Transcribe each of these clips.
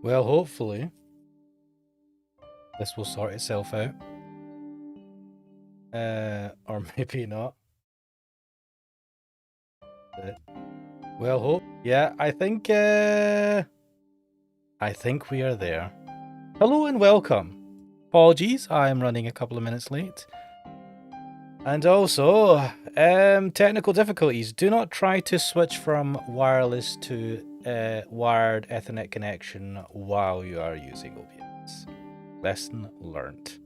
Well, hopefully this will sort itself out. Or maybe not. Well, hope. Yeah, I think we are there. Hello and welcome. Apologies, I am running a couple of minutes late. And also, technical difficulties. Do not try to switch from wireless to wired Ethernet connection while you are using OBS. Lesson learned.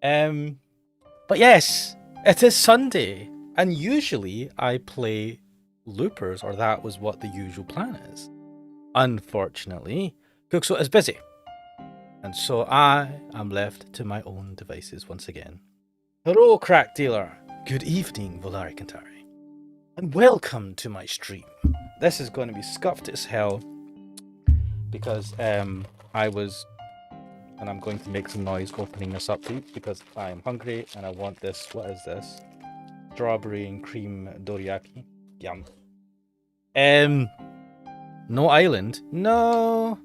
But yes, it is Sunday, and usually I play loopers, or that was what the usual plan is. Unfortunately, Cookso is busy, and so I am left to my own devices once again. Hello, crack dealer. Good evening, Volari Kantari, and welcome to my stream. This is going to be scuffed as hell because I was, and I'm going to make some noise opening this up because I am hungry and I want this. What is this? Strawberry and cream dorayaki. Yum. No island. No.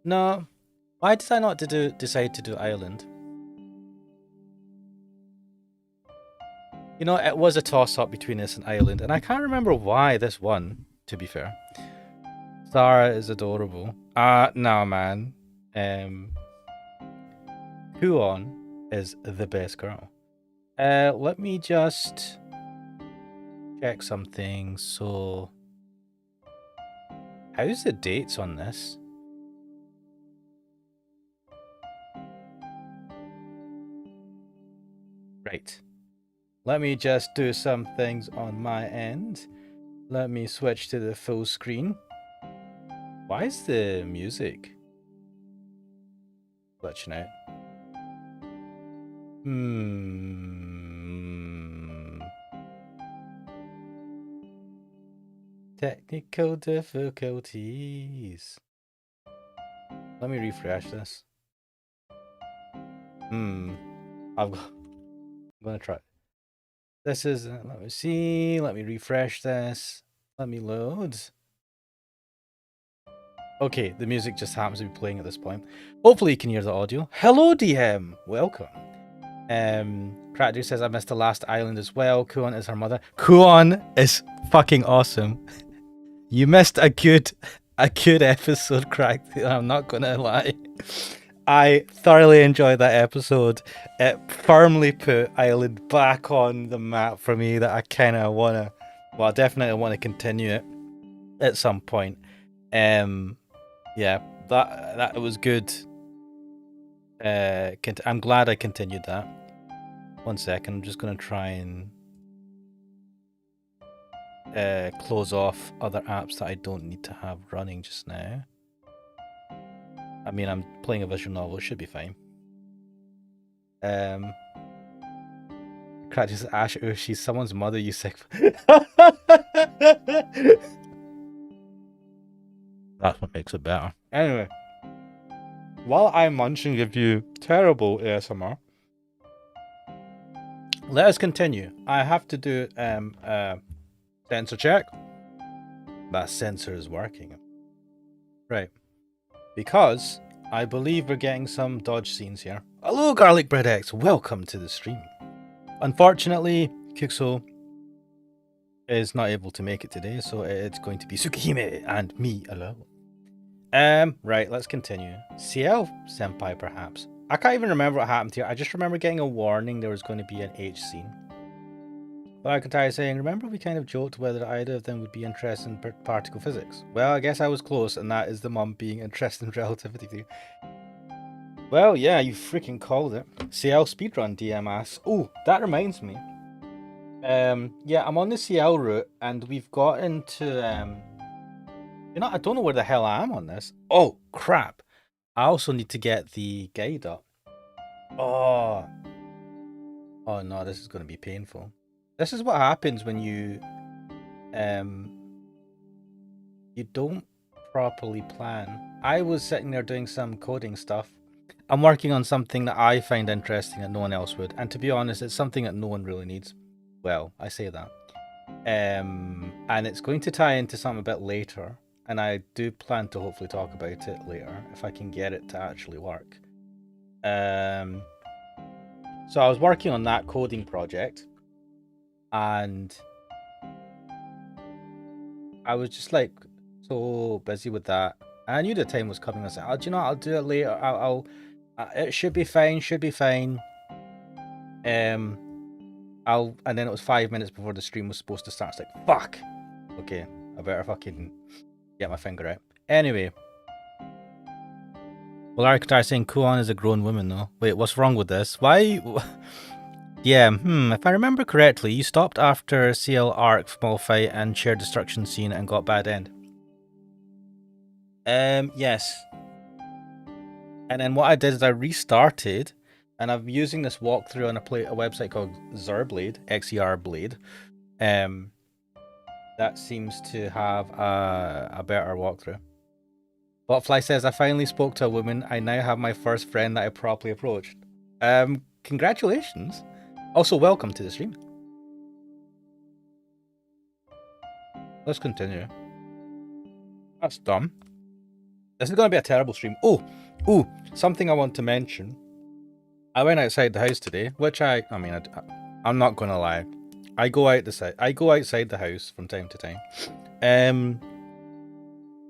Why did I not decide to do island? You know, it was a toss-up between this and island, and I can't remember why this won, to be fair. Sarah is adorable. No, man. Kuon is the best girl. Let me just check something. So, how's the dates on this? Right. Let me just do some things on my end. Let me switch to the full screen. Why is the music glitching out? Technical difficulties. Let me refresh this. I'm gonna try. This is, let me see, let me refresh this. Let me load. Okay, the music just happens to be playing at this point. Hopefully you can hear the audio. Hello, DM. Welcome. Crackdew says I missed the last island as well. Kuon is her mother. Kuon is fucking awesome. You missed a good episode, Crackdew. I'm not gonna lie. I thoroughly enjoyed that episode. It firmly put Island back on the map for me that I kind of want to, well, I definitely want to continue it at some point. Yeah, that was good. I'm glad I continued that. 1 second, I'm just going to try and close off other apps that I don't need to have running just now. I mean, I'm playing a visual novel, it should be fine. Crack just Ash, oh, she's someone's mother, you sick. That's what makes it better. Anyway, while I'm munching give you terrible ASMR, let us continue. I have to do sensor check. That sensor is working. Right. Because I believe we're getting some dodge scenes here. Hello, Garlic Bread X. Welcome to the stream. Unfortunately, Kixo is not able to make it today, so it's going to be Tsukihime and me alone. Right, let's continue. CL Senpai, perhaps. I can't even remember what happened here. I just remember getting a warning there was going to be an H scene. But I can tell you saying, remember we kind of joked whether either of them would be interested in particle physics. Well, I guess I was close, and that is the mum being interested in relativity theory. Well, yeah, you freaking called it. CL speedrun, DM asks. Oh, that reminds me. Yeah, I'm on the CL route, and we've got into, you know, I don't know where the hell I am on this. Oh, crap. I also need to get the guide up. Oh no, this is going to be painful. This is what happens when you don't properly plan. I was sitting there doing some coding stuff. I'm working on something that I find interesting that no one else would. And to be honest, it's something that no one really needs. Well, I say that. And it's going to tie into something a bit later. and I do plan to hopefully talk about it later if I can get it to actually work. So I was working on that coding project, and I was just like so busy with that. I knew the time was coming. I said, "Oh, do you know what? I'll do it later. I'll it should be fine. Should be fine." And then it was 5 minutes before the stream was supposed to start. It's like, fuck. Okay, I better fucking get my finger out. Anyway. Well, Arctar saying Kuon is a grown woman, though. Wait, what's wrong with this? Why? Yeah, if I remember correctly, you stopped after CL Arc small fight and shared destruction scene and got bad end. Yes. And then what I did is I restarted, and I'm using this walkthrough on a website called Xerblade, XER Blade. That seems to have a better walkthrough. Botfly says, I finally spoke to a woman. I now have my first friend that I properly approached. Congratulations. Also, welcome to the stream. Let's continue. That's dumb. This is going to be a terrible stream. Oh, something I want to mention. I went outside the house today, which I'm not going to lie. I go outside the house from time to time.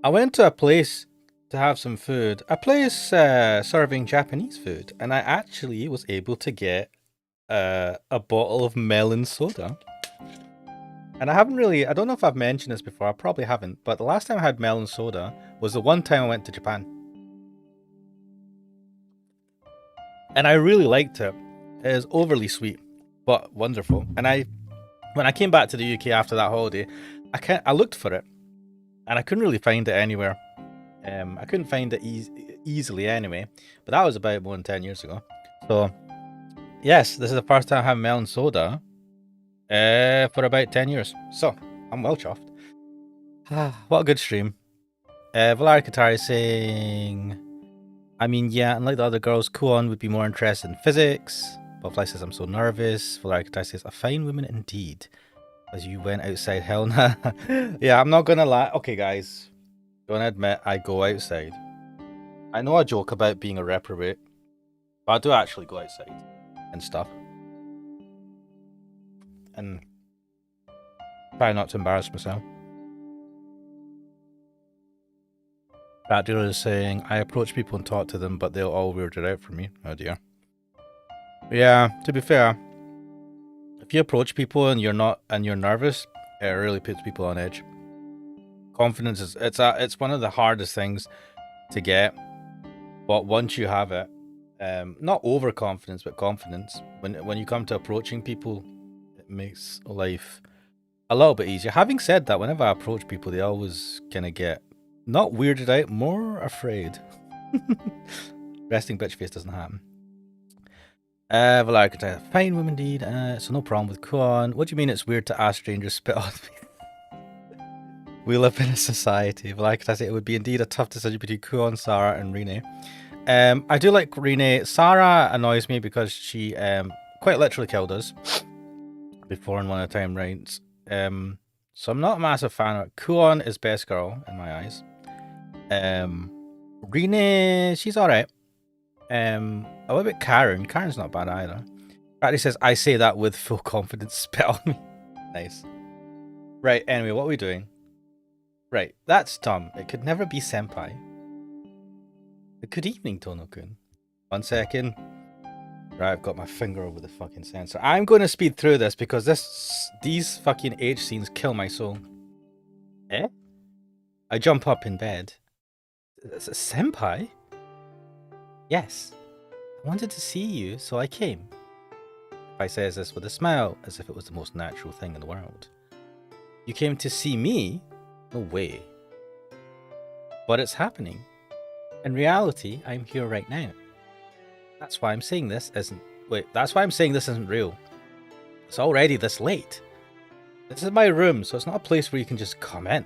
I went to a place to have some food. A place serving Japanese food, and I actually was able to get a bottle of melon soda. And I don't know if I've mentioned this before, I probably haven't, but the last time I had melon soda was the one time I went to Japan. And I really liked it. It is overly sweet, but wonderful. And when I came back to the UK after that holiday, I looked for it, and I couldn't really find it anywhere. I couldn't find it easily anyway, but that was about more than 10 years ago. So, yes, this is the first time I have melon soda for about 10 years. So, I'm well chuffed. What a good stream. Valar Katari saying, yeah, unlike the other girls, Kuon would be more interested in physics. Butterfly says, I'm so nervous. Valar Katari says, a fine woman indeed. As you went outside Helena. Yeah, I'm not gonna lie. Okay, guys. Gonna admit, I go outside. I know I joke about being a reprobate, but I do actually go outside and stuff. And try not to embarrass myself. That dealer is saying, I approach people and talk to them, but they'll all weird it out for me. Oh dear. Yeah, to be fair, if you approach people and you're nervous, it really puts people on edge. Confidence is it's one of the hardest things to get, but once you have it, not overconfidence, but confidence. When you come to approaching people, it makes life a little bit easier. Having said that, whenever I approach people, they always kind of get not weirded out, more afraid. Resting bitch face doesn't happen. Valar can fine woman indeed. So no problem with Kuon. What do you mean it's weird to ask strangers spit on me? We live in a society. Valar can say it would be indeed a tough decision between Kuon, Sarah, and Rene. I do like Rene. Sarah annoys me because she quite literally killed us before in one of the time rounds. So I'm not a massive fan of it. Kuon is best girl in my eyes. Rene, she's alright. A little bit Karen. Karen's not bad either. Bradley says, I say that with full confidence. Spit on me. Nice. Right, anyway, what are we doing? Right, that's dumb. It could never be senpai. Good evening, Tono-kun. 1 second. Right, I've got my finger over the fucking sensor. I'm going to speed through this because these fucking age scenes kill my soul. Eh? I jump up in bed. It's a senpai? Yes. I wanted to see you, so I came. I says this with a smile, as if it was the most natural thing in the world. You came to see me? No way. But it's happening. In reality, I'm here right now. That's why I'm saying this isn't... Wait, that's why I'm saying this isn't real. It's already this late. This is my room, so it's not a place where you can just come in.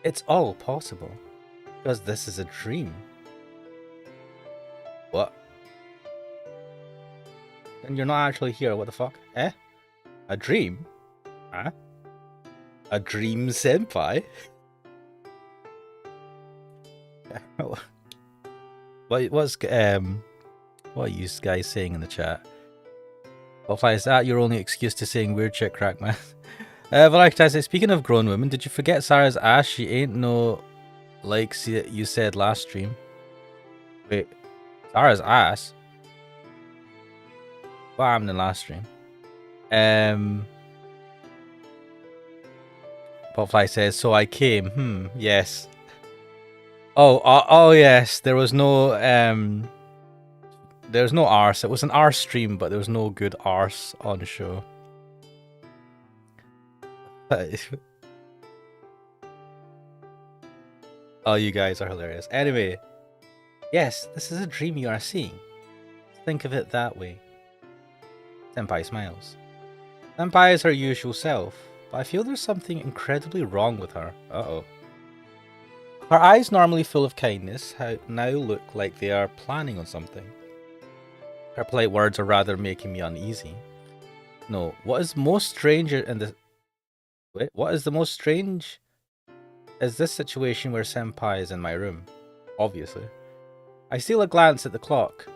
It's all possible. Because this is a dream. What? And you're not actually here, what the fuck? Eh? A dream? Huh? A dream senpai? What are you guys saying in the chat? Well, is that your only excuse to saying weird shit, crack man? Valakta, speaking of grown women, did you forget Sarah's ass? She ain't no like you said last stream. Wait, Sarah's ass? What happened in last stream? Botfly says, so I came. Yes. Oh, yes. There was no arse. It was an arse stream, but there was no good arse on the show. Oh, you guys are hilarious. Anyway, yes, this is a dream you are seeing. Think of it that way. Senpai smiles. Senpai is her usual self, but I feel there's something incredibly wrong with her. Uh-oh. Her eyes, normally full of kindness, now look like they are planning on something. Her polite words are rather making me uneasy. No, what is most strange in this... Wait, what is the most strange is this situation where Senpai is in my room. Obviously. I steal a glance at the clock.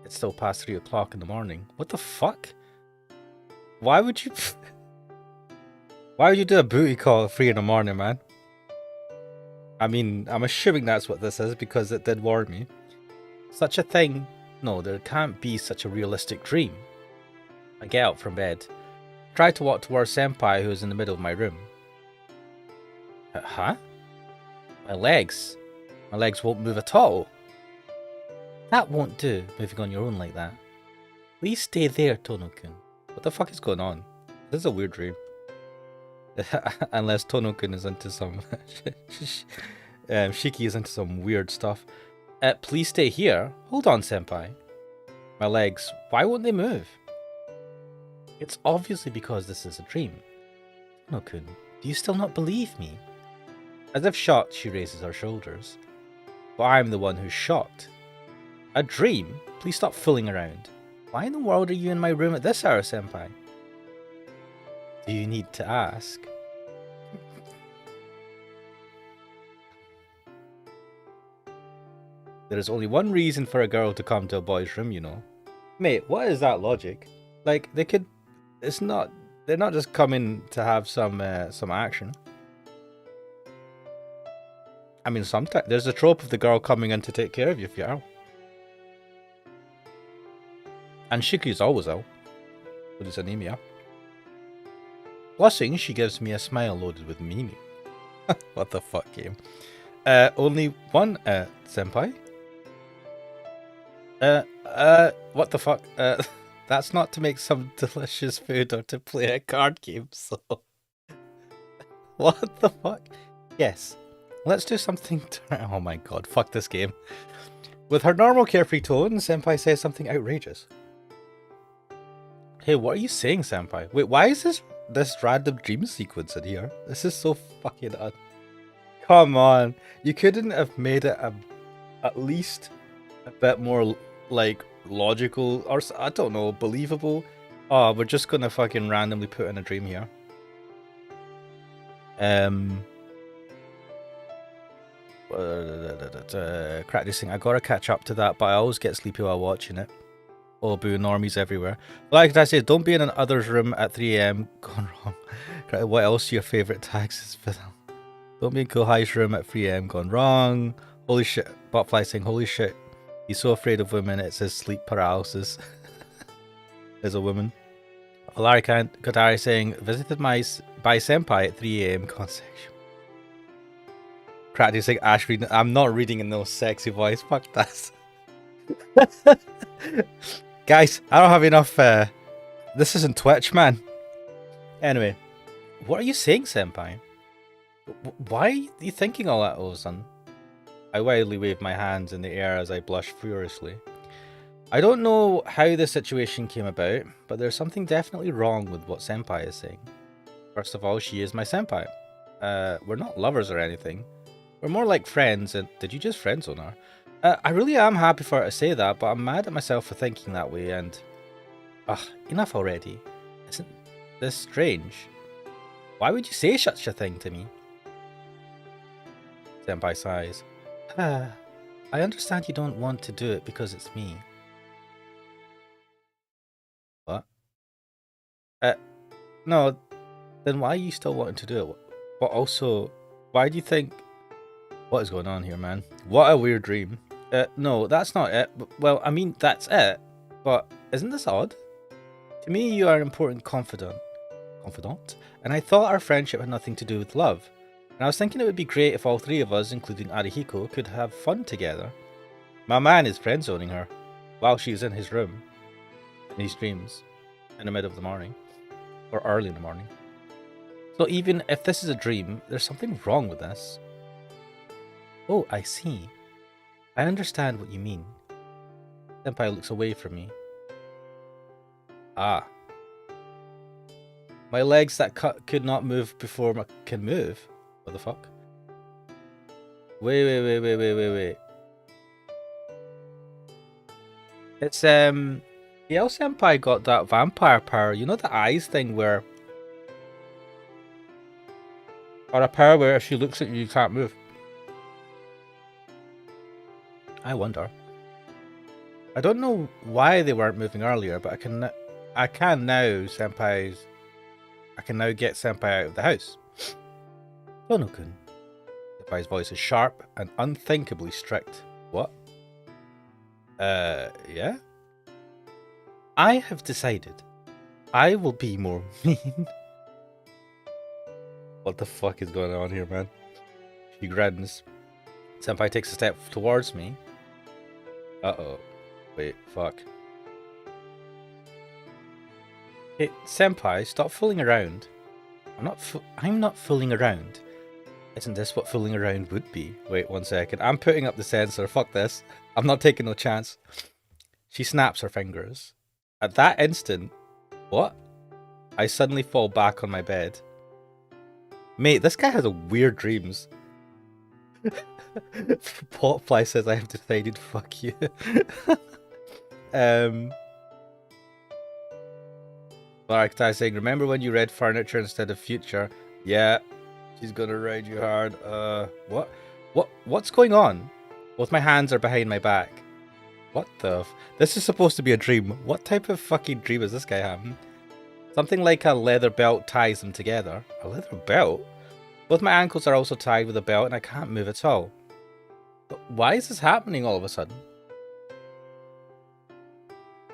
It's still past 3 o'clock in the morning. What the fuck? Why would you... Why would you do a booty call at 3 in the morning, man? I mean, I'm assuming that's what this is because it did warn me. Such a thing... No, there can't be such a realistic dream. I get out from bed. Try to walk towards Senpai, who is in the middle of my room. Huh? My legs won't move at all. That won't do, moving on your own like that. Please stay there, Tono-kun. What the fuck is going on? This is a weird dream. Unless Tono-kun is into some... Shiki is into some weird stuff. Please stay here? Hold on, Senpai. My legs, why won't they move? It's obviously because this is a dream. Tono-kun, do you still not believe me? As if shocked, she raises her shoulders. But I'm the one who's shocked. A dream? Please stop fooling around. Why in the world are you in my room at this hour, Senpai? Do you need to ask? There is only one reason for a girl to come to a boy's room, you know. Mate, what is that logic? Like, they could... It's not... They're not just coming to have some action. I mean, sometimes... There's a trope of the girl coming in to take care of you if you're ill. And Shiki's always ill. With his anemia. Blushing, she gives me a smile loaded with meaning. What the fuck, game? Only one, senpai? What the fuck? That's not to make some delicious food or to play a card game, so... What the fuck? Yes. Let's do something to... Oh my god, fuck this game. With her normal carefree tone, Senpai says something outrageous. Hey, what are you saying, Senpai? Wait, why is this random dream sequence in here? This is so fucking Come on. You couldn't have made it at least a bit more, like, logical, or, I don't know, believable? Oh, we're just gonna fucking randomly put in a dream here. Practicing. I gotta catch up to that, but I always get sleepy while watching it. Oh, boo, normies everywhere. Like I said, don't be in another's room at 3 AM. Gone wrong. What else are your favourite tags is for them? Don't be in Kohai's room at 3 AM. Gone wrong. Holy shit. Botfly saying, holy shit. He's so afraid of women, it's his sleep paralysis. As a woman. Alari Katari saying, visited by senpai at 3 AM. Consection. Practicing Ash reading. I'm not reading in no sexy voice. Fuck that. Guys, I don't have enough. This isn't Twitch, man. Anyway, what are you saying, senpai? Why are you thinking all that, Ozan? I wildly wave my hands in the air as I blush furiously. I don't know how the situation came about, but there's something definitely wrong with what senpai is saying. First of all, she is my senpai. We're not lovers or anything. We're more like friends, and did you just friendzone her? I really am happy for her to say that, but I'm mad at myself for thinking that way, and... Ugh, enough already. Isn't this strange? Why would you say such a thing to me? Senpai sighs. I understand you don't want to do it because it's me. What? No, then why are you still wanting to do it? But also, why do you think... What is going on here, man? What a weird dream. No, that's not it. Well, I mean, that's it. But isn't this odd? To me, you are an important confidant. And I thought our friendship had nothing to do with love. And I was thinking it would be great if all three of us, including Arihiko, could have fun together. My man is friend-zoning her, while she is in his room, in his dreams, in the middle of the morning, or early in the morning. So even if this is a dream, there's something wrong with this. Oh, I see. I understand what you mean. Senpai looks away from me. Ah. My legs that could not move before can move? What the fuck? Wait. It's, the L Senpai got that vampire power. You know the eyes thing where... Or a power where if she looks at you, you can't move. I wonder. I don't know why they weren't moving earlier, but I can now get Senpai out of the house. Tono-kun. Senpai's voice is sharp and unthinkably strict. What? Yeah? I have decided I will be more mean. What the fuck is going on here, man? She grins. Senpai takes a step towards me. Uh-oh. Wait, fuck. Hey, Senpai, stop fooling around. I'm not fooling around. Isn't this what fooling around would be? Wait 1 second. I'm putting up the sensor. Fuck this. I'm not taking no chance. She snaps her fingers. At that instant... What? I suddenly fall back on my bed. Mate, this guy has a weird dreams. Potfly says I have decided, fuck you. Archetype saying, remember when you read furniture instead of future? Yeah, she's gonna ride you hard. What's going on? Both my hands are behind my back. What the this is supposed to be a dream. What type of fucking dream is this guy having? Something like a leather belt ties them together. A leather belt? Both my ankles are also tied with a belt and I can't move at all. But why is this happening all of a sudden?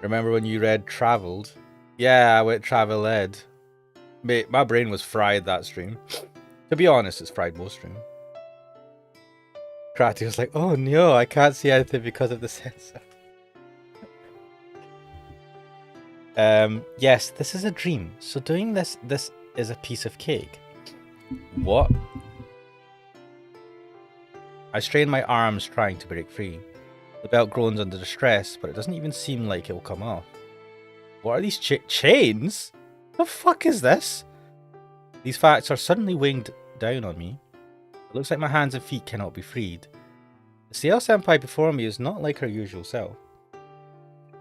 Remember when you read Travelled? Yeah, I went Travel-Ed. Mate, my brain was fried that stream. To be honest, it's fried most stream. Kratty was like, oh no, I can't see anything because of the sensor. Yes, this is a dream. So doing this is a piece of cake. What? I strain my arms trying to break free. The belt groans under the stress, but it doesn't even seem like it will come off. What are these chains? The fuck is this? These facts are suddenly weighing down on me. It looks like my hands and feet cannot be freed. The Ciel Senpai before me is not like her usual self.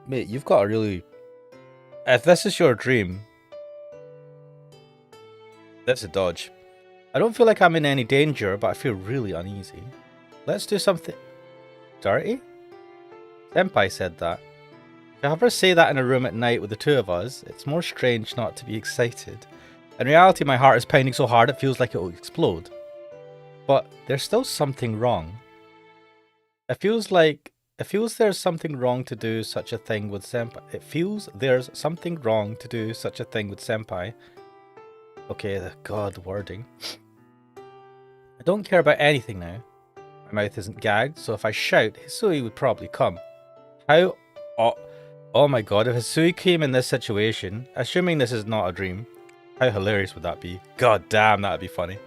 Mate, you've got a really... If this is your dream... That's a dodge. I don't feel like I'm in any danger, but I feel really uneasy. Let's do something... Dirty? Senpai said that. To have her say that in a room at night with the two of us, it's more strange not to be excited. In reality, my heart is pounding so hard it feels like it will explode. But there's still something wrong. It feels there's something wrong to do such a thing with Senpai. It feels there's something wrong to do such a thing with Senpai. Okay, God, the wording. I don't care about anything now. My mouth isn't gagged, so if I shout, Hisui would probably come. How... Oh my god, if Hisui came in this situation, assuming this is not a dream, how hilarious would that be? God damn, that'd be funny.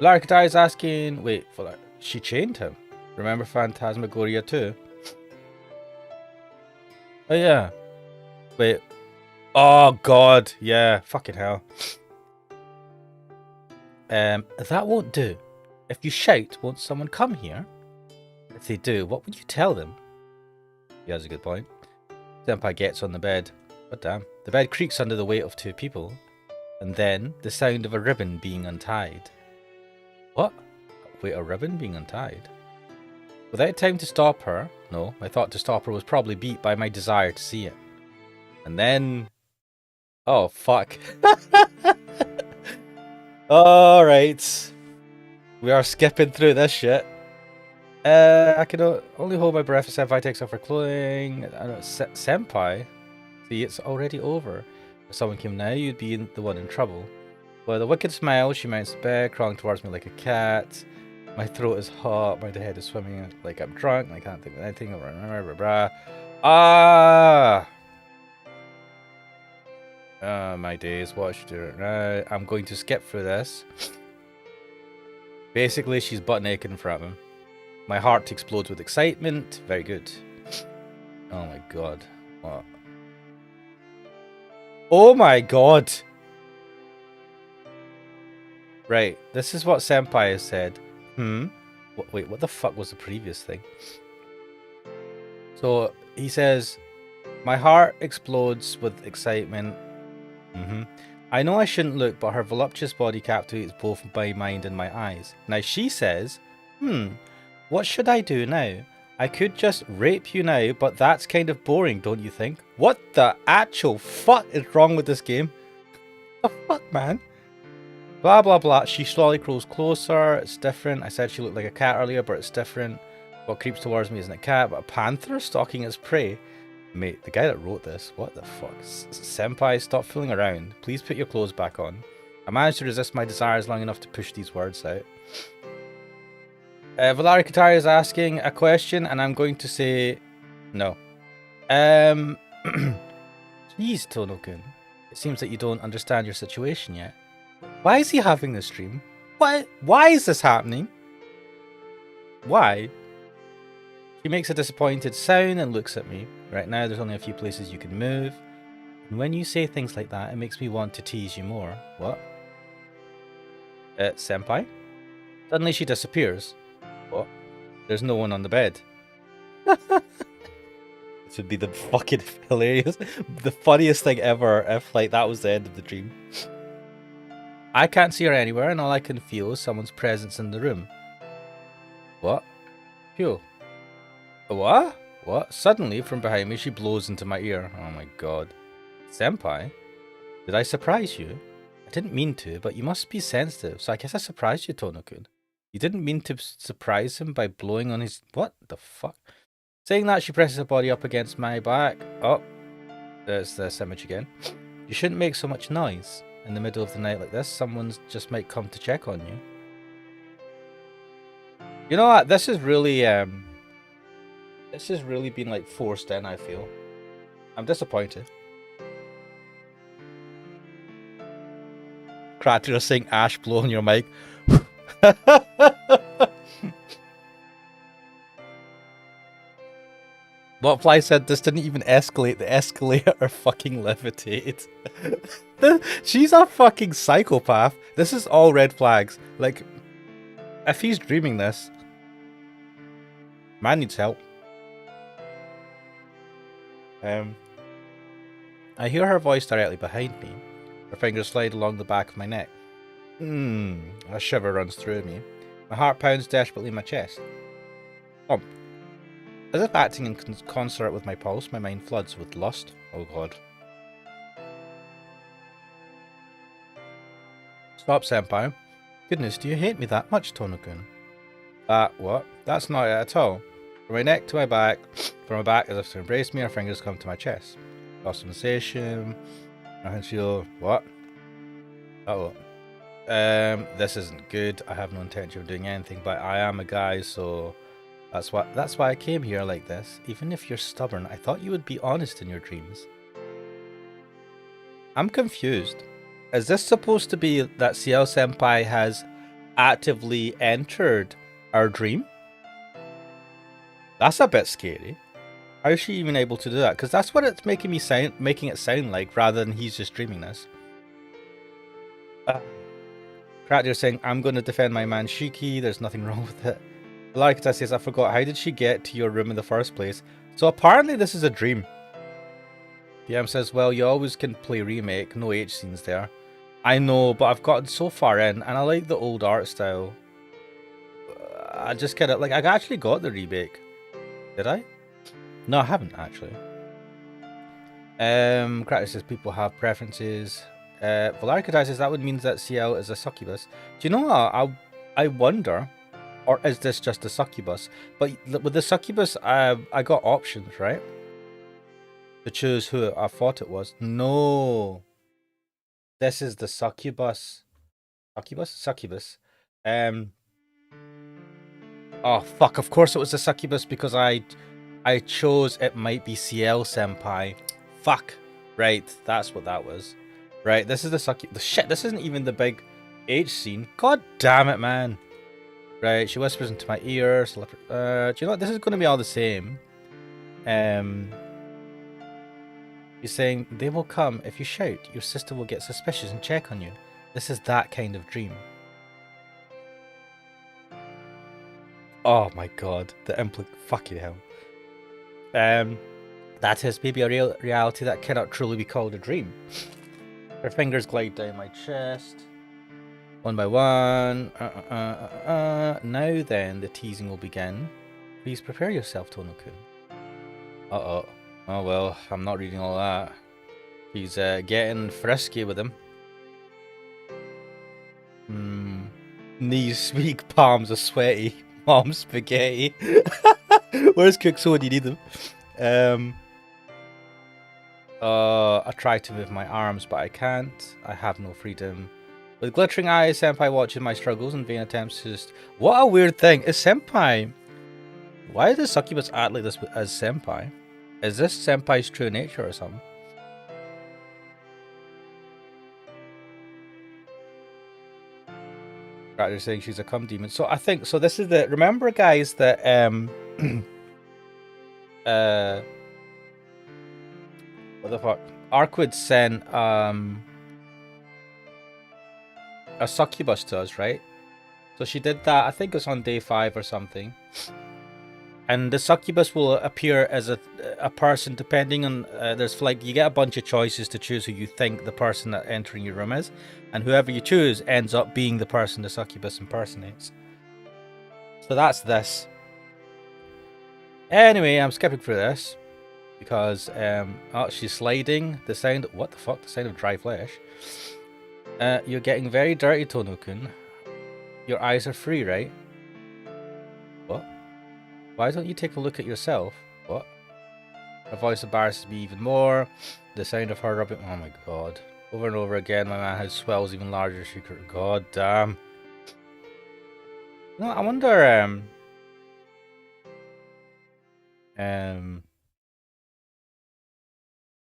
Larkadai is asking... Wait, for that. She chained him. Remember Phantasmagoria 2? Oh yeah. Wait. Oh god, yeah. Fucking hell. That won't do. If you shout, won't someone come here? If they do, what would you tell them? He has a good point. Senpai gets on the bed. God damn. The bed creaks under the weight of two people. And then, the sound of a ribbon being untied. What? Wait, a ribbon being untied? Without time to stop her, no, my thought to stop her was probably beat by my desire to see it. And then... Oh, fuck. Alright. We are skipping through this shit. I can only hold my breath as Senpai takes off her clothing. Senpai? See, it's already over. If someone came now, you'd be the one in trouble. With a wicked smile, she mounts the bed, crawling towards me like a cat. My throat is hot, my head is swimming like I'm drunk, I can't think of anything. My days, what should I do right now? I'm going to skip through this. Basically, she's butt naked in front of him. My heart explodes with excitement. Very good. Oh my god. What? Oh my god! Right, this is what Senpai has said. Wait, what the fuck was the previous thing? So, he says, my heart explodes with excitement. I know I shouldn't look, but her voluptuous body captivates both my mind and my eyes. Now she says, what should I do now? I could just rape you now, but that's kind of boring, don't you think? What the actual fuck is wrong with this game? The fuck, man? Blah, blah, blah. She slowly crawls closer. It's different. I said she looked like a cat earlier, but it's different. What creeps towards me isn't a cat, but a panther stalking its prey. Mate, the guy that wrote this, what the fuck? Senpai, stop fooling around. Please put your clothes back on. I managed to resist my desires long enough to push these words out. Valari Katari is asking a question, and I'm going to say no. Jeez, Tono-kun. It seems that you don't understand your situation yet. Why is he having this dream? Why is this happening? Why? She makes a disappointed sound and looks at me. Right now, there's only a few places you can move. And when you say things like that, it makes me want to tease you more. What? Senpai? Suddenly she disappears. What? There's no one on the bed. This would be the fucking hilarious, the funniest thing ever if, like, that was the end of the dream. I can't see her anywhere, and all I can feel is someone's presence in the room. What? Phew. What? What? Suddenly, from behind me, she blows into my ear. Oh my god. Senpai? Did I surprise you? I didn't mean to, but you must be sensitive, so I guess I surprised you, Tono-kun. You didn't mean to surprise him by blowing on his... What the fuck? Saying that, she presses her body up against my back. Oh. There's this image again. You shouldn't make so much noise. In the middle of the night like this, someone just might come to check on you. You know what? This is really been like forced in, I feel. I'm disappointed. Kratos saying Ash blow on your mic. Botfly said this didn't even escalate, the escalator fucking levitated. She's a fucking psychopath. This is all red flags. Like, if he's dreaming this, man needs help. I hear her voice directly behind me. Her fingers slide along the back of my neck. A shiver runs through me. My heart pounds desperately in my chest. Oh. As if acting in concert with my pulse, my mind floods with lust. Oh god. Stop, Senpai. Goodness, do you hate me that much, Tono-kun? What? That's not it at all. From my neck to my back, from my back as if to embrace me, her fingers come to my chest. Lost sensation. I can feel... What? Uh-oh. This isn't good. I have no intention of doing anything, but I am a guy, so... That's why I came here like this. Even if you're stubborn, I thought you would be honest in your dreams. I'm confused. Is this supposed to be that Ciel Senpai has actively entered our dream? That's a bit scary. How is she even able to do that? Because that's what it's making it sound like, rather than he's just dreaming this. Kratos saying, I'm going to defend my man Shiki. There's nothing wrong with it. Larikata says, I forgot, how did she get to your room in the first place? So apparently this is a dream. PM says, well, you always can play remake, no H scenes there. I know, but I've gotten so far in, and I like the old art style. I just kind of like I actually got the rebake. Did I? No, I haven't actually. Kratos says people have preferences. Valarika says that would mean that CL is a succubus. Do you know what? I wonder, or is this just a succubus? But with the succubus, I got options, right? To choose who I thought it was. No, this is the succubus. Succubus. Oh fuck! Of course it was the succubus because I chose it might be CL Senpai. Fuck. Right, that's what that was. Right, this is the succubus. The shit, this isn't even the big H scene. God damn it, man. Right, she whispers into my ear. Do you know what? This is going to be all the same. He's saying, they will come. If you shout, your sister will get suspicious and check on you. This is that kind of dream. Oh my god, the fucking hell. That is maybe a real reality that cannot truly be called a dream. Her fingers glide down my chest. One by one. Now then, the teasing will begin. Please prepare yourself, Tono-kun. Uh-oh. Oh well, I'm not reading all that. He's getting frisky with him. Knees weak, palms are sweaty. Mom spaghetti. Where's Cookso when you need them? I try to move my arms, but I can't. I have no freedom. With glittering eyes, Senpai watches my struggles and vain attempts to just... What a weird thing. Is Senpai... Why does Succubus act like this as Senpai? Is this Senpai's true nature or something? Right, they're saying she's a cum demon. So I think... So this is the... Remember, guys, that... what the fuck? Arkwood sent a succubus to us, right? So she did that. I think it was on day 5 or something. And the succubus will appear as a person depending on there's like you get a bunch of choices to choose who you think the person that entering your room is, and whoever you choose ends up being the person the succubus impersonates. So that's this. Anyway, I'm skipping through this because oh, she's sliding. The sound, what the fuck? The sound of dry flesh. You're getting very dirty, Tono-kun. Your eyes are free, right? What? Why don't you take a look at yourself? What? Her voice embarrasses me even more. The sound of her rubbing... Oh my god. Over and over again, my manhood swells even larger. She could... God damn. No, I wonder...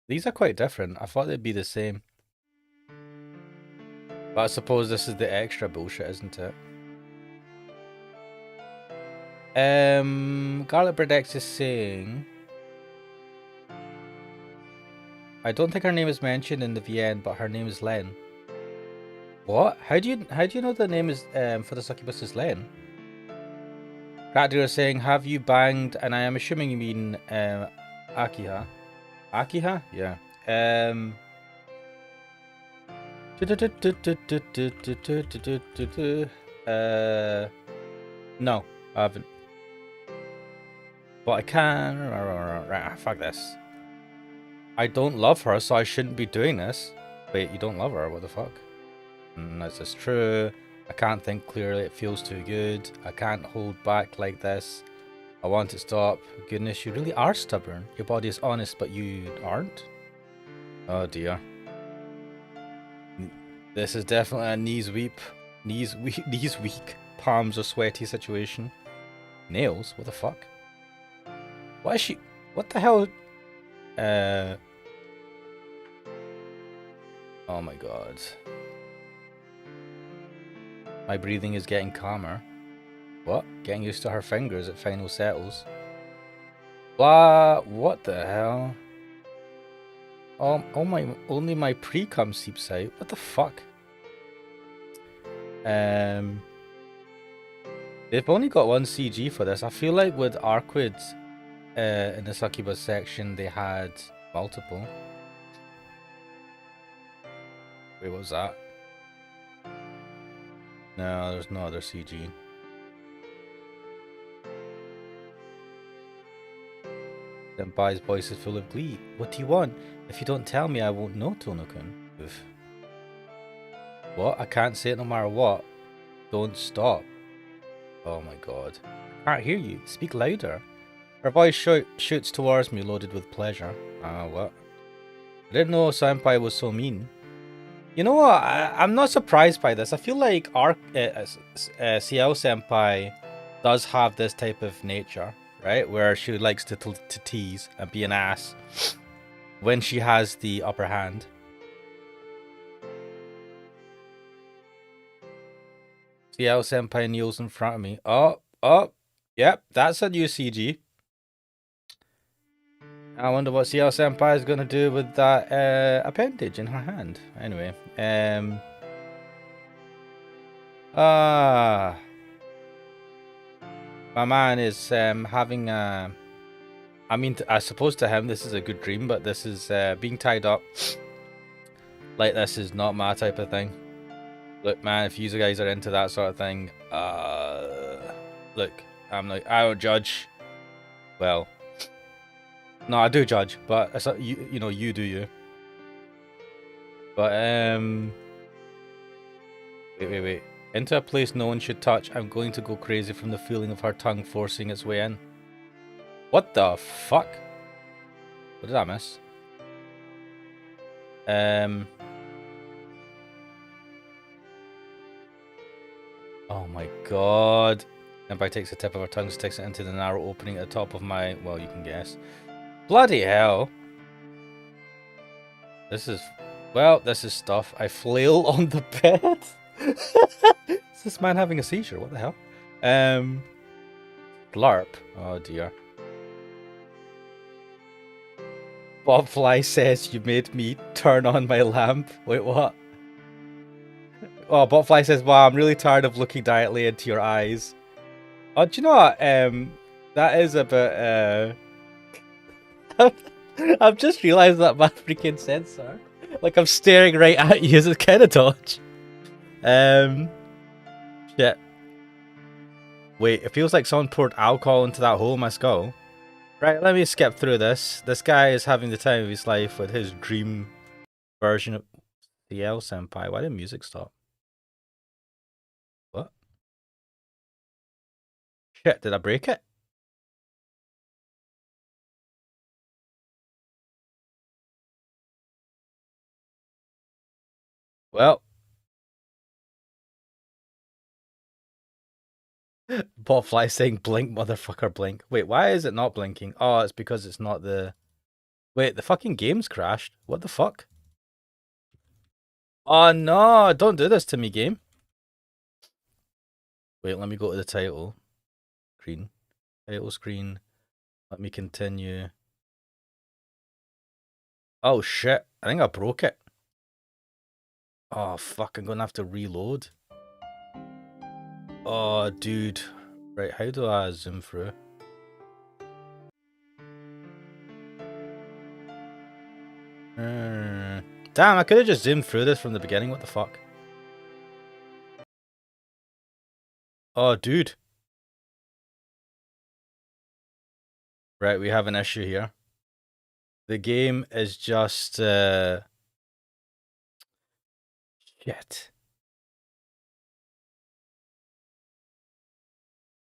These are quite different. I thought they'd be the same. But I suppose this is the extra bullshit, isn't it? Garlic Bread X is saying... I don't think her name is mentioned in the VN, but her name is Len. What? How do you know the name is for the succubus is Len? Ratdir is saying, have you banged? And I am assuming you mean Akiha. Akiha? Yeah. No, I haven't. But I can. Fuck this. I don't love her, so I shouldn't be doing this. Wait, you don't love her? What the fuck? This is true. I can't think clearly. It feels too good. I can't hold back like this. I want to stop. Goodness, you really are stubborn. Your body is honest, but you aren't? Oh dear. This is definitely a knees weak, palms are sweaty situation. Nails? What the fuck? Why is she... What the hell? Oh my god. My breathing is getting calmer. What? Getting used to her fingers, it finally settles. Blah, what the hell? Oh my, only my pre-cum seeps out. What the fuck? They've only got one CG for this. I feel like with Arkwood in the succubus section, they had multiple. Wait, what was that? No, there's no other CG. Senpai's voice is full of glee. What do you want? If you don't tell me, I won't know, Tono-kun. Oof. What? I can't say it no matter what. Don't stop. Oh my god. I can't hear you. Speak louder. Her voice shoots towards me, loaded with pleasure. What? I didn't know Senpai was so mean. You know what? I'm not surprised by this. I feel like our CL Senpai does have this type of nature, right? Where she likes to tease and be an ass when she has the upper hand. CL Senpai kneels in front of me. Oh, yep, that's a new CG. I wonder what CL Senpai is going to do with that appendage in her hand. Anyway, my man is having a... I mean, I suppose to him this is a good dream, but this is being tied up. Like, this is not my type of thing. Look, man, if you guys are into that sort of thing, look, I'm like, I don't judge. Well, no, I do judge, but it's you know, you do you. But wait. Into a place no one should touch. I'm going to go crazy from the feeling of her tongue forcing its way in. What the fuck? What did I miss? Oh my god. Senpai takes the tip of her tongue, sticks it into the narrow opening at the top of my... Well, you can guess. Bloody hell. This is... Well, this is stuff. I flail on the bed. Is this man having a seizure? What the hell? Blarp. Oh dear. Bobfly says you made me turn on my lamp. Wait, what? Oh, Botfly says, wow, I'm really tired of looking directly into your eyes. Oh, do you know what? That is a bit, I've just realised that my freaking sensor. Like, I'm staring right at you. It's kind of dodge. Shit. Wait, it feels like someone poured alcohol into that hole in my skull. Right, let me skip through this. This guy is having the time of his life with his dream version of the L Senpai. Why did music stop? What? Shit, did I break it? Well, Botfly saying blink, motherfucker, blink. Wait, why is it not blinking? Oh, it's because it's not the... Wait, the fucking game's crashed. What the fuck? Oh no, don't do this to me, game. Wait, let me go to the title screen. Title screen. Let me continue. Oh shit, I think I broke it. Oh fuck, I'm gonna have to reload. Oh dude. Right, how do I zoom through? Damn, I could have just zoomed through this from the beginning. What the fuck? Oh, dude. Right, we have an issue here. The game is just... Shit.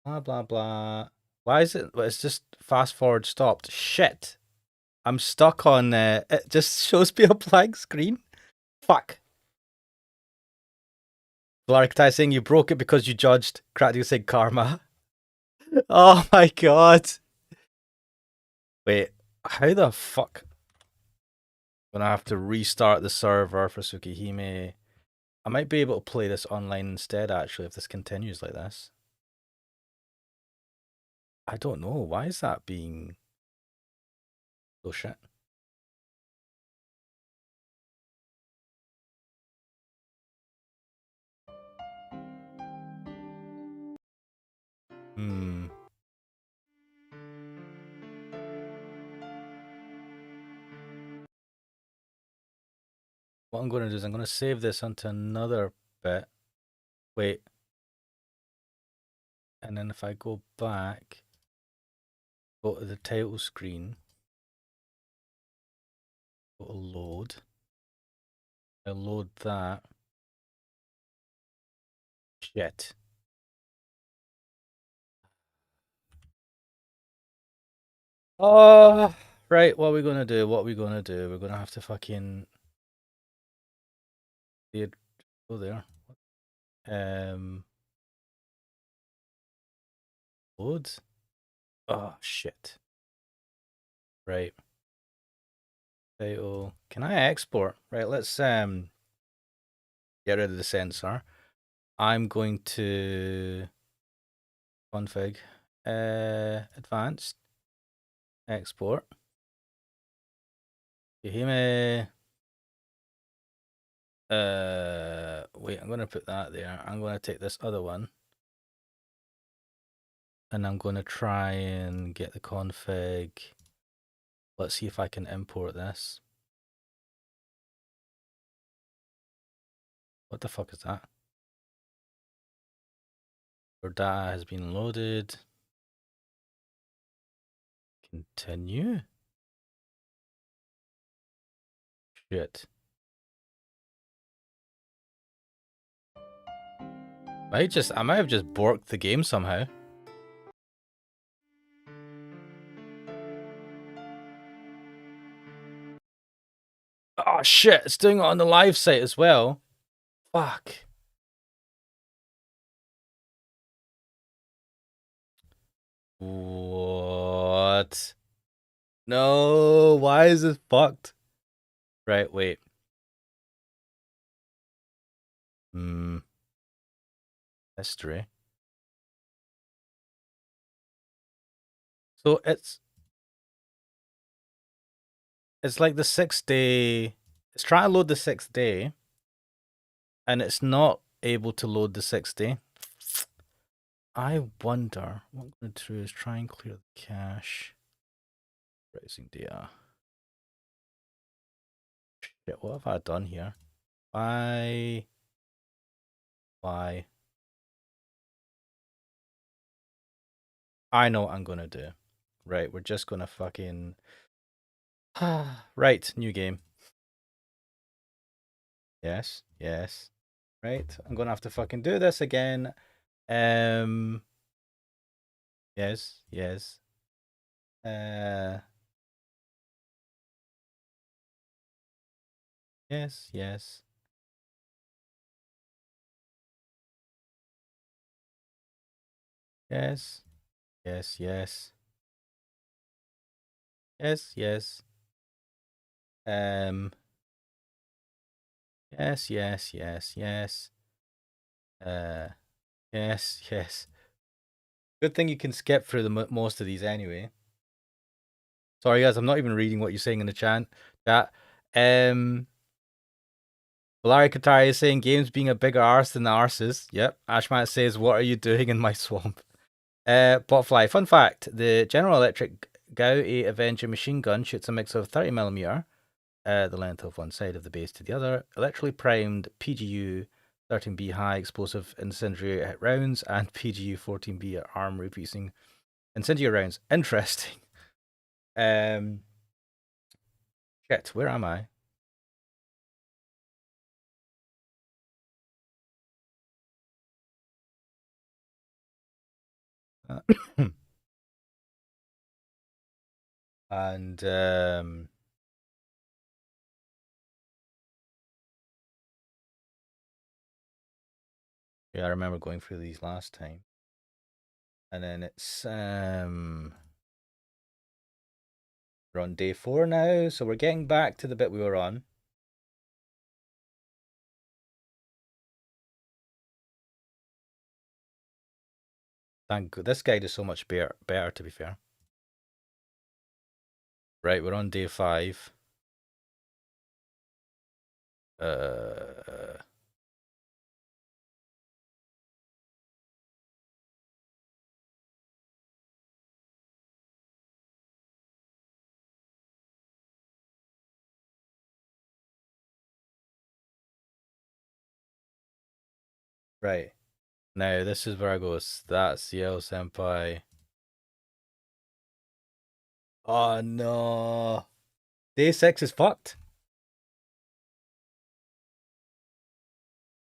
Blah, blah, blah. Why is it... It's just fast forward stopped. Shit. I'm stuck on... It just shows me a blank screen. Fuck. Larktai saying you broke it because you judged. Cracked saying karma. Oh my god. Wait, how the fuck? I'm gonna have to restart the server for Tsukihime. I might be able to play this online instead, actually, if this continues like this. I don't know. Why is that being... Oh, shit. What I'm going to do is I'm going to save this onto another bit. Wait. And then if I go back, go to the title screen. It'll load. I'll load that. Shit. Oh, right. What are we gonna do? What are we gonna do? We're gonna have to fucking go there. Load. Oh shit. Right. Title. Can I export? Right. Let's get rid of the sensor. I'm going to config advanced export. Tsukihime. Wait, I'm going to put that there. I'm going to take this other one. And I'm going to try and get the config. Let's see if I can import this. What the fuck is that? Your data has been loaded. Continue. Shit. I might have just borked the game somehow. Oh shit, it's doing it on the live site as well. Fuck. What? No, why is this fucked? Right, wait. History. So it's like the 6th day. It's trying to load the 6th day, and it's not able to load the 6th day. I wonder what I'm going to do is try and clear the cache. Browsing data. Shit, what have I done here? Why? I know what I'm gonna do. Right, we're just gonna fucking. Right, new game. Yes, yes. Right, I'm gonna have to fucking do this again. Yes, yes. Yes, yes. Yes, yes, yes. Yes, yes. Yes, yes, yes, yes. Yes, yes. Good thing you can skip through the most of these anyway. Sorry, guys, I'm not even reading what you're saying in the chat. Valari Katari is saying games being a bigger arse than the arses. Yep. Ashmat says, what are you doing in my swamp? Botfly, fun fact, the General Electric Gao 8 Avenger machine gun shoots a mix of 30mm, the length of one side of the base to the other, electrically primed PGU 13B high explosive incendiary rounds, and PGU 14B arm repeating incendiary rounds. Interesting. Shit, where am I? And yeah, I remember going through these last time. And then it's we're on day 4 now, so we're getting back to the bit we were on. Thank God. This guide is so much better, to be fair. Right, we're on day 5. Right. Now, this is where I go. That's Yale Senpai. Oh, no. Day 6 is fucked.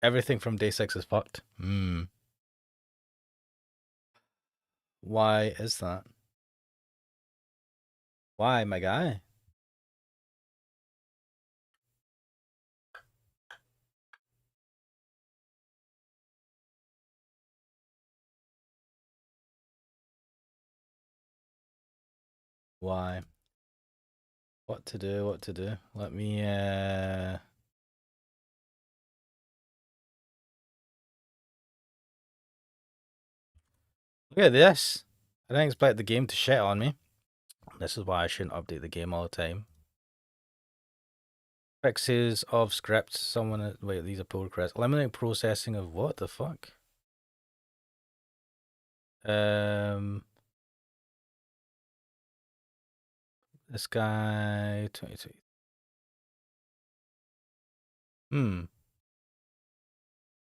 Everything from day 6 is fucked. Hmm. Why is that? Why, my guy? Why? What to do? What to do? Let me, Look at this. I didn't expect the game to shit on me. This is why I shouldn't update the game all the time. Fixes of scripts. Someone... Wait, these are pull requests. Eliminate processing of what the fuck? This guy... 22.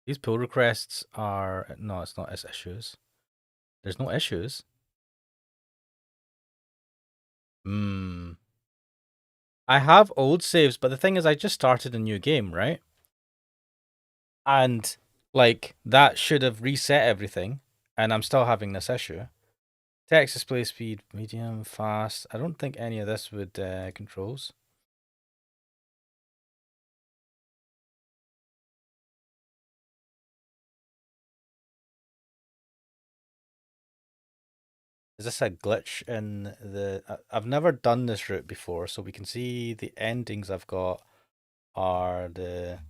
These pull requests are... No, it's not. It's issues. There's no issues. I have old saves, but the thing is I just started a new game, right? And, like, that should have reset everything, and I'm still having this issue. Text display speed, medium, fast. I don't think any of this would controls. Is this a glitch in the... I've never done this route before, so we can see the endings I've got are the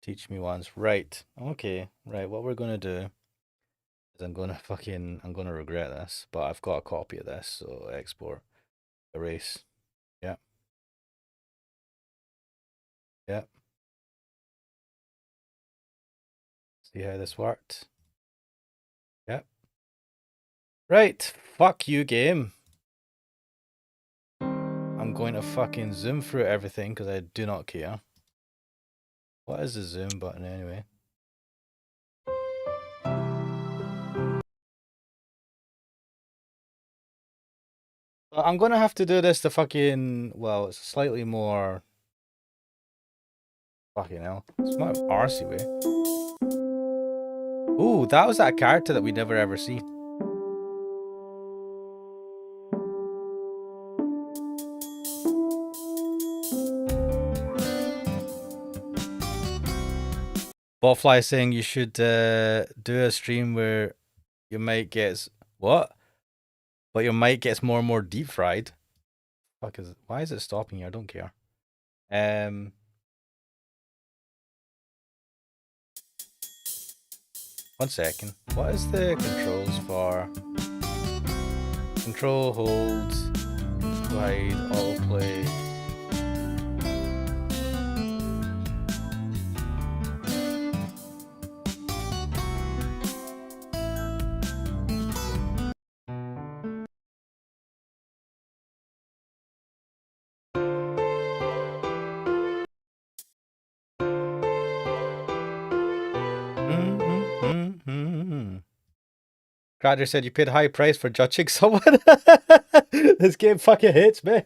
teach me ones. Right. Okay. Right. What we're going to do is I'm going to regret this, but I've got a copy of this, so export, erase. Yeah. Yeah. See how this worked? Yep. Right. Fuck you, game. I'm going to fucking zoom through everything because I do not care. What is the zoom button anyway? Well, I'm going to have to do this the fucking... Well, it's slightly more... Fucking hell. It's not arsey way. Ooh, that was that character that we never ever see. Botfly saying you should do a stream where your mic gets... What? But your mic gets more and more deep fried. Fuck is it? Why is it stopping here? I don't care. 1 second. What is the controls for? Control, hold, slide, autoplay. Cracker said you paid a high price for judging someone. This game fucking hates me.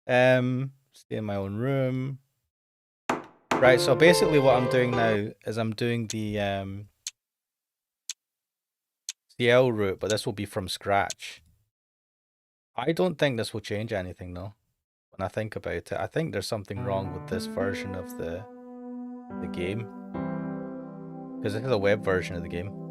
Stay in my own room. Right, so basically what I'm doing now is I'm doing the CL route, but this will be from scratch. I don't think this will change anything though. When I think about it, I think there's something wrong with this version of the game. Because this is a web version of the game.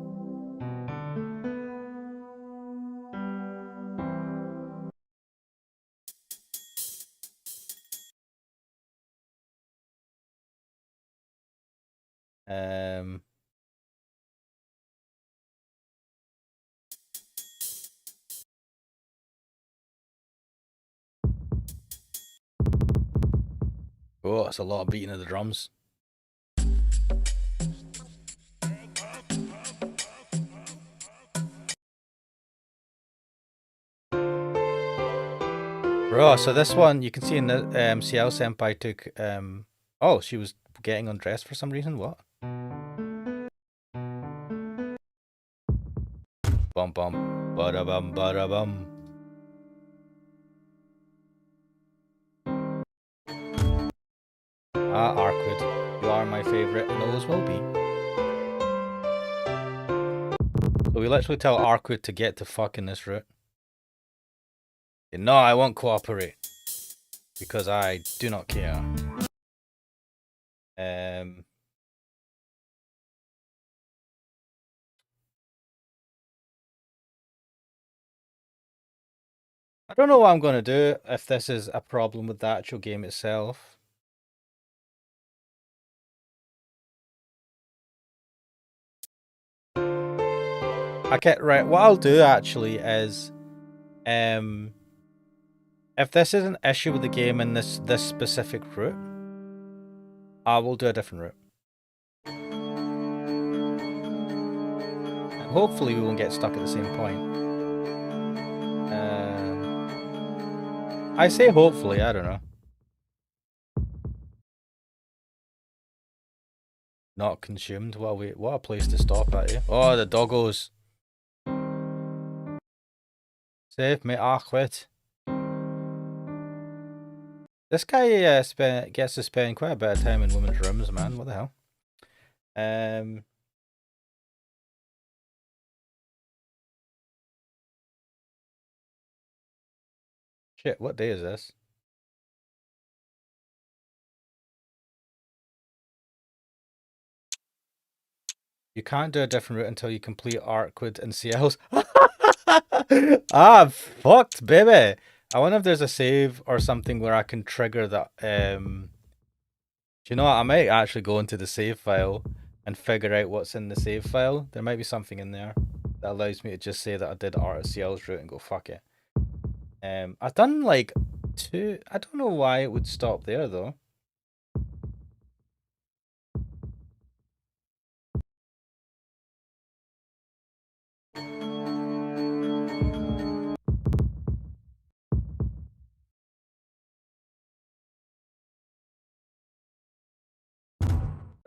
Oh, it's a lot of beating of the drums. Bro, so this one, you can see in the CL Senpai took... oh, she was getting undressed for some reason? What? Bum bum. Bada bum bada bum. Ah, Arkwood. You are my favourite and always will be. So we literally tell Arkwood to get to fucking this route. No, I won't cooperate. Because I do not care. I don't know what I'm going to do if this is a problem with the actual game itself. Okay, right, what I'll do actually is, if this is an issue with the game in this specific route, I will do a different route. And hopefully we won't get stuck at the same point. I say hopefully, I don't know. Not consumed. Well, wait, what a place to stop at, eh? Oh, the doggos. Save me, quit. This guy gets to spend quite a bit of time in women's rooms, man. What the hell? Shit, what day is this? You can't do a different route until you complete Arkwood and CLs. Ah, fucked, baby. I wonder if there's a save or something where I can trigger that. Do you know what? I might actually go into the save file and figure out what's in the save file. There might be something in there that allows me to just say that I did RCL's route and go fuck it. I've done like 2. I don't know why it would stop there though.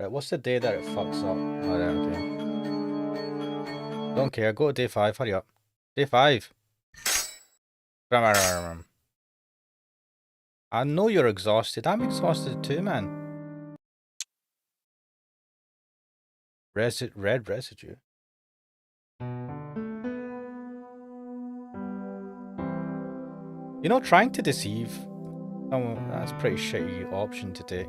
Right, what's the day that it fucks up? Alright, okay. Don't care, go to day 5, hurry up. Day 5. I know you're exhausted. I'm exhausted too, man. Red residue. You know, trying to deceive someone, that's a pretty shitty option to take.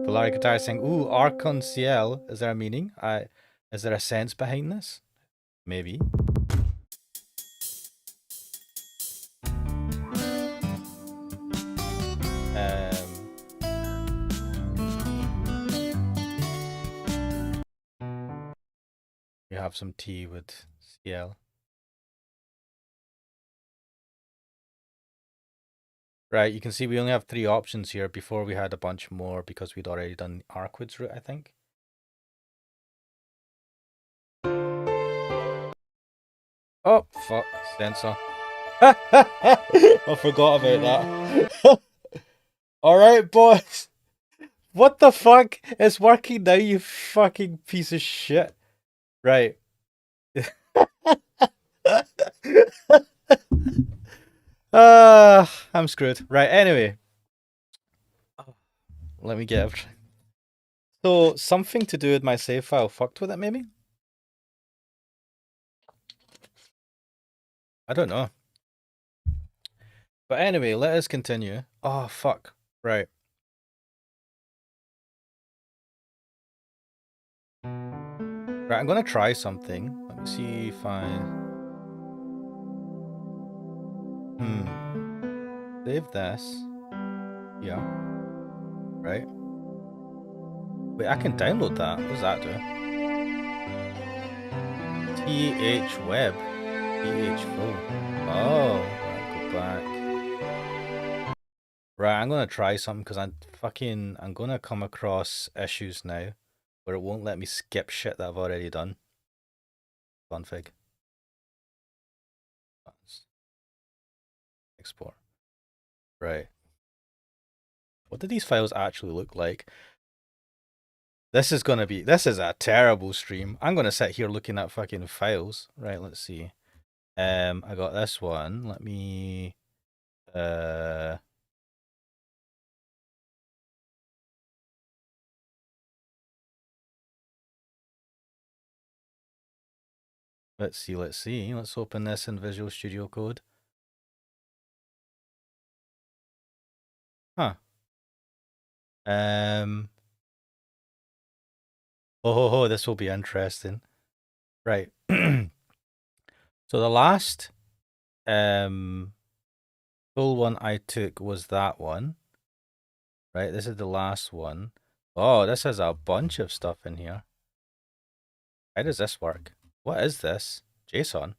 Valari Guitar is saying, ooh, Archon CL. Is there a meaning? Is there a sense behind this? Maybe. We have some tea with CL. Right, you can see we only have 3 options here. Before we had a bunch more because we'd already done Arkwood's route, I think. Oh, fuck, sensor. I forgot about that. Alright, boys. What the fuck? It's working now, you fucking piece of shit. Right. I'm screwed. Right, anyway. Let me get everything. So, something to do with my save file fucked with it, maybe? I don't know. But anyway, let us continue. Oh, fuck. Right. Right, I'm gonna try something. Let me see if I... Save this. Yeah. Right. Wait, I can download that. What does that do? TH web. TH full. Oh, go back. Right, I'm gonna try something because I'm gonna come across issues now where it won't let me skip shit that I've already done. Config. export. Right. What do these files actually look like? This is a terrible stream. I'm gonna sit here looking at fucking files. Right, let's see. I got this one. Let me let's see. Let's open this in Visual Studio Code. Huh. Oh, this will be interesting. Right. So the last full one I took was that one. Right, this is the last one. Oh, this has a bunch of stuff in here. How does this work? What is this? JSON?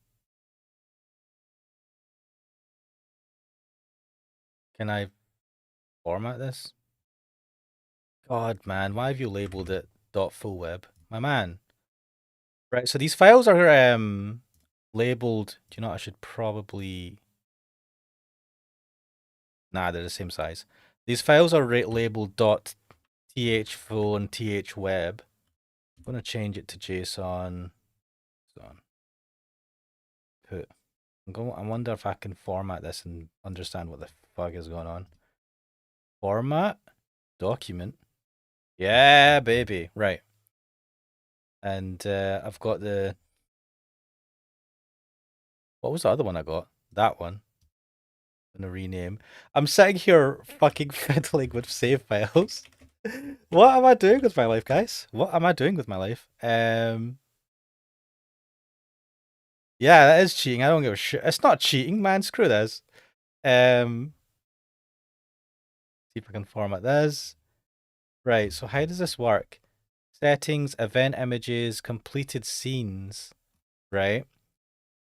Can I format this? God, man, why have you labeled it .fullweb? My man. Right, so these files are labeled. Do you know what I should probably... Nah, they're the same size. These files are labeled .thfull and .thweb. I'm going to change it to JSON. Put. I wonder if I can format this and understand what the fuck is going on. Format, document. Yeah, baby. Right. And I've got the... What was the other one I got? That one. I'm going to rename. I'm sitting here fucking fiddling with save files. What am I doing with my life, guys? What am I doing with my life? Yeah, that is cheating. I don't give a shit. It's not cheating, man. Screw this. See if I can format this. Right, so how does this work? Settings, event images, completed scenes, right?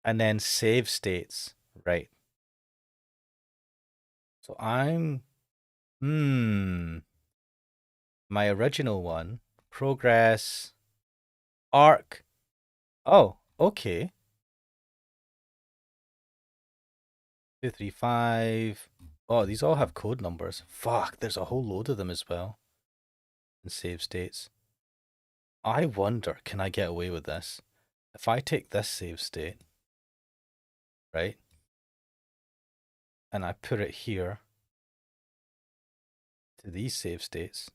And then save states, right? So I'm... My original one, progress, arc. Oh, okay. 235. Oh, these all have code numbers. Fuck, there's a whole load of them as well. And save states. I wonder, can I get away with this? If I take this save state, right? And I put it here to these save states.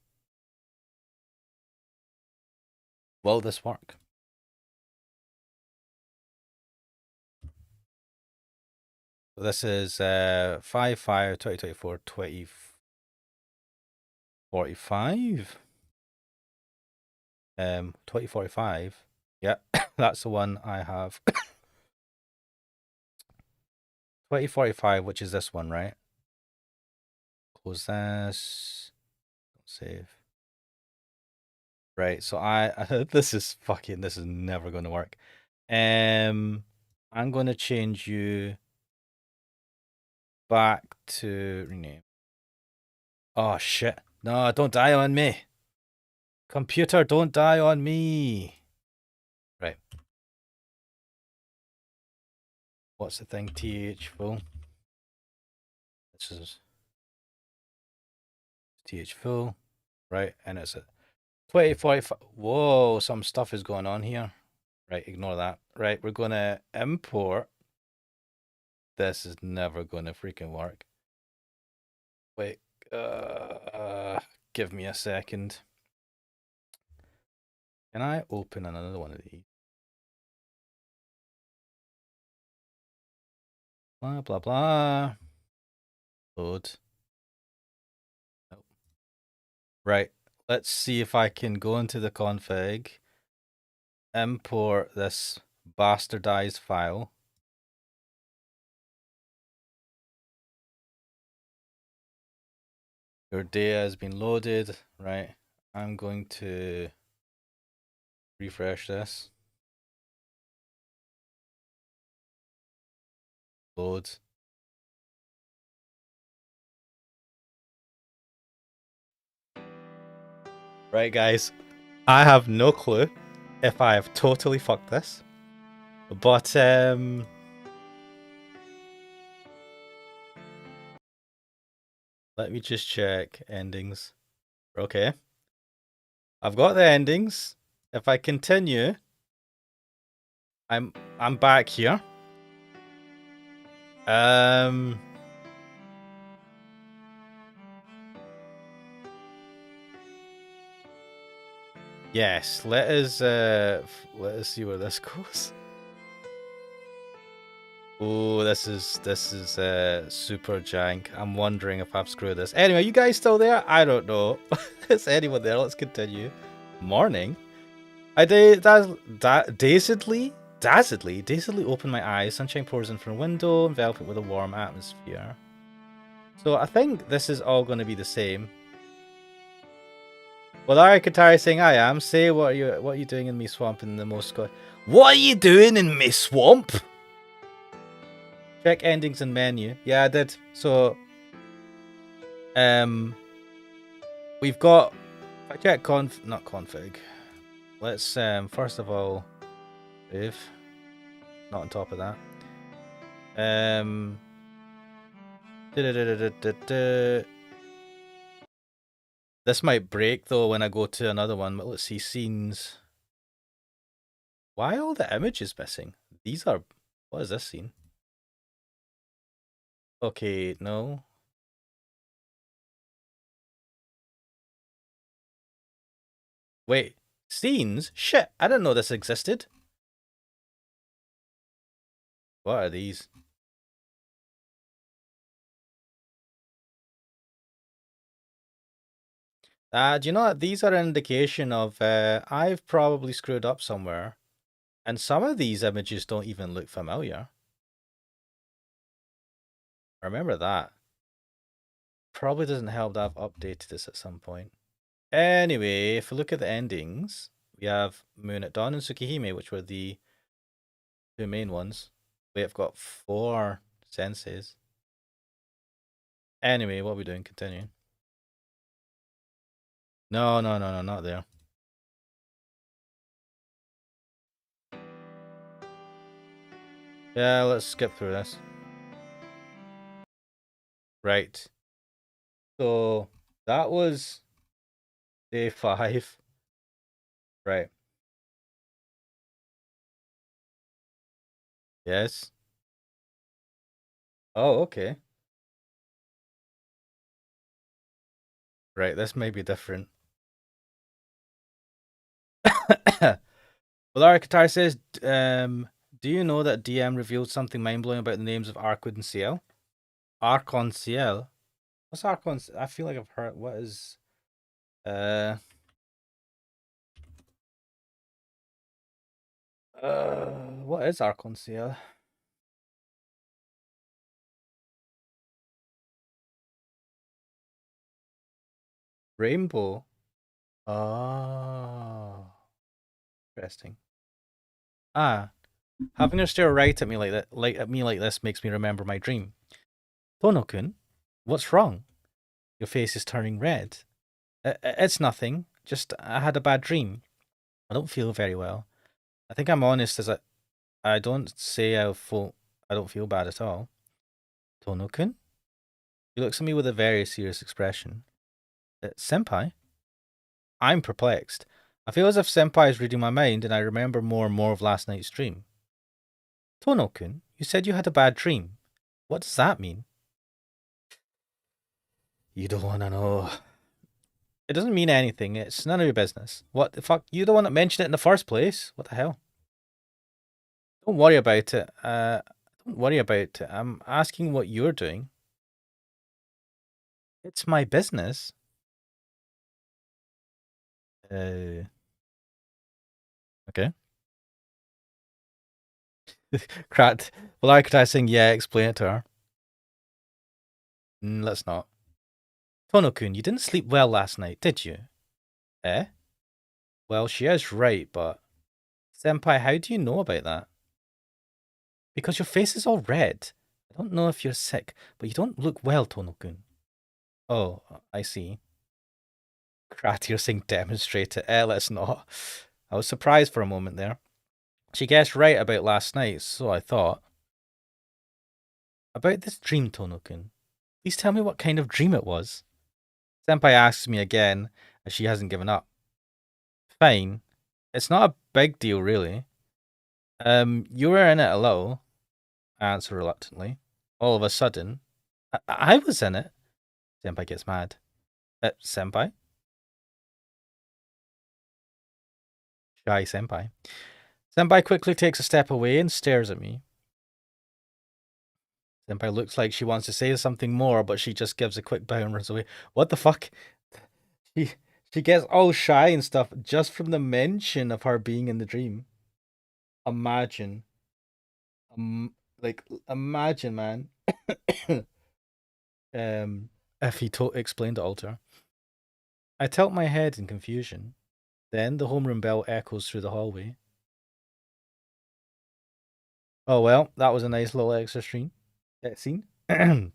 Will this work? So this is 5/5/2024 2045. 2045. Yeah, that's the one I have. 2045, which is this one, right? Close this. Don't save. Right, so this is never going to work. I'm going to change you back to rename. Oh shit. No, don't die on me. Computer, don't die on me. Right. What's the thing? TH-full. This is TH-full. Right, and it's a 2045. Whoa, some stuff is going on here. Right, ignore that. Right, we're going to import. This is never going to freaking work. Wait, give me a second. Can I open another one of these? Blah, blah, blah. Load. Nope. Right, let's see if I can go into the config, import this bastardized file. Your data has been loaded, right? I'm going to refresh this. Load. Right, guys. I have no clue if I have totally fucked this. But Let me just check endings. Okay. I've got the endings. If I continue, I'm back here. Yes, let us see where this goes. Oh, this is super jank. I'm wondering if I've screwed this. Anyway, you guys still there? I don't know. Is anyone there? Let's continue. Morning. I dazedly open my eyes. Sunshine pours in from a window, envelop it with a warm atmosphere. So I think this is all going to be the same. Well, Katari saying I am. Say what are you doing in me swamp in the most What are you doing in me swamp? Check endings and menu. Yeah, I did. So we've got if I check not config. Let's first of all if not on top of that. This might break though when I go to another one, but let's see scenes. Why are all the images missing? These are what is this scene? Okay, no. Wait, scenes? Shit, I didn't know this existed. What are these? Do you know what? These are an indication of I've probably screwed up somewhere. And some of these images don't even look familiar. I remember that. Probably doesn't help that I've updated this at some point. Anyway, if we look at the endings, we have Moon at Dawn and Tsukihime, which were the two main ones. We have got 4 senses. Anyway, what are we doing? Continuing. No, not there. Yeah, let's skip through this. Right. So that was day 5. Right. Yes. Oh, okay. Right, this may be different. Well, Arcatar says, do you know that DM revealed something mind-blowing about the names of Arquid and Ciel? Archon Ciel? What's Archon? I feel like I've heard, what is, what is Archon Ciel? Rainbow? Oh, interesting. Having her stare right at me like that, like this, makes me remember my dream. Tono-kun, what's wrong? Your face is turning red. It's nothing. Just I had a bad dream. I don't feel very well. I think I'm honest as I don't say I don't feel bad at all. Tono-kun? He looks at me with a very serious expression. Senpai? I'm perplexed. I feel as if Senpai is reading my mind and I remember more and more of last night's dream. Tono-kun, you said you had a bad dream. What does that mean? You don't want to know. It doesn't mean anything. It's none of your business. What the fuck? You're the one that mentioned it in the first place. What the hell? Don't worry about it. Don't worry about it. I'm asking what you're doing. It's my business. Okay. Crat. Well, I could saying, yeah, explain it to her. Let's not. Tono-kun, you didn't sleep well last night, did you? Eh? Well, she is right, but... Senpai, how do you know about that? Because your face is all red. I don't know if you're sick, but you don't look well, Tono-kun. Oh, I see. Crat, you're saying demonstrate it. Let's not. I was surprised for a moment there. She guessed right about last night, so I thought. About this dream, Tono-kun. Please tell me what kind of dream it was. Senpai asks me again, as she hasn't given up. Fine. It's not a big deal, really. You were in it a little, I answer reluctantly. All of a sudden, I was in it. Senpai gets mad. Senpai? Shy senpai. Senpai quickly takes a step away and stares at me. Senpai looks like she wants to say something more, but she just gives a quick bow and runs away. What the fuck? She gets all shy and stuff just from the mention of her being in the dream. Imagine. Imagine, man. If he explained it all to her. I tilt my head in confusion. Then the homeroom bell echoes through the hallway. Oh well, that was a nice little extra scene. Let's see. Yeah,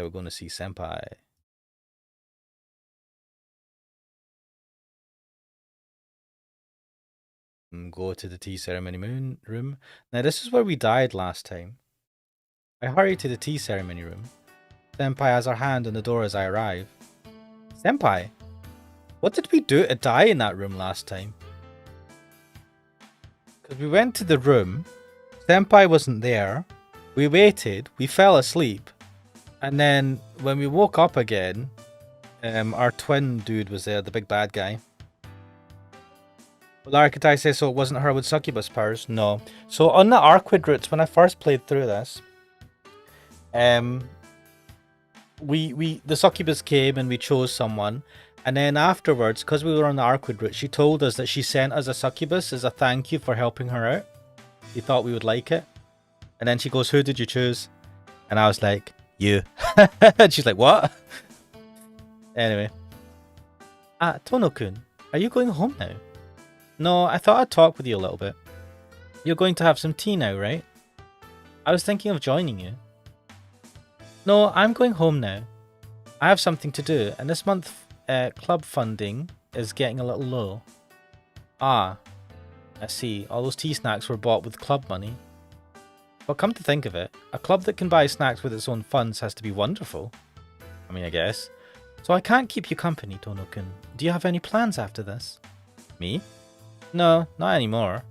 we're going to see Senpai. Go to the tea ceremony room. Now this is where we died last time. I hurry to the tea ceremony room. Senpai has her hand on the door as I arrive. Senpai, what did we do to die in that room last time? Because we went to the room, Senpai wasn't there, we waited, we fell asleep, and then when we woke up again, our twin dude was there, the big bad guy. Will Archetype say so it wasn't her with succubus powers? No. So on the Arquid routes, when I first played through this, the succubus came and we chose someone, and then afterwards, because we were on the Arquid route, she told us that she sent us a succubus as a thank you for helping her out. She thought we would like it. And then she goes, who did you choose? And I was like, you. And she's like, what? Anyway. Tono-kun, are you going home now? No, I thought I'd talk with you a little bit. You're going to have some tea now, right? I was thinking of joining you. No, I'm going home now. I have something to do, and this month club funding is getting a little low. Ah, I see. All those tea snacks were bought with club money. But come to think of it, a club that can buy snacks with its own funds has to be wonderful. I mean, I guess. So I can't keep you company, Tono-kun. Do you have any plans after this? Me? No, not anymore.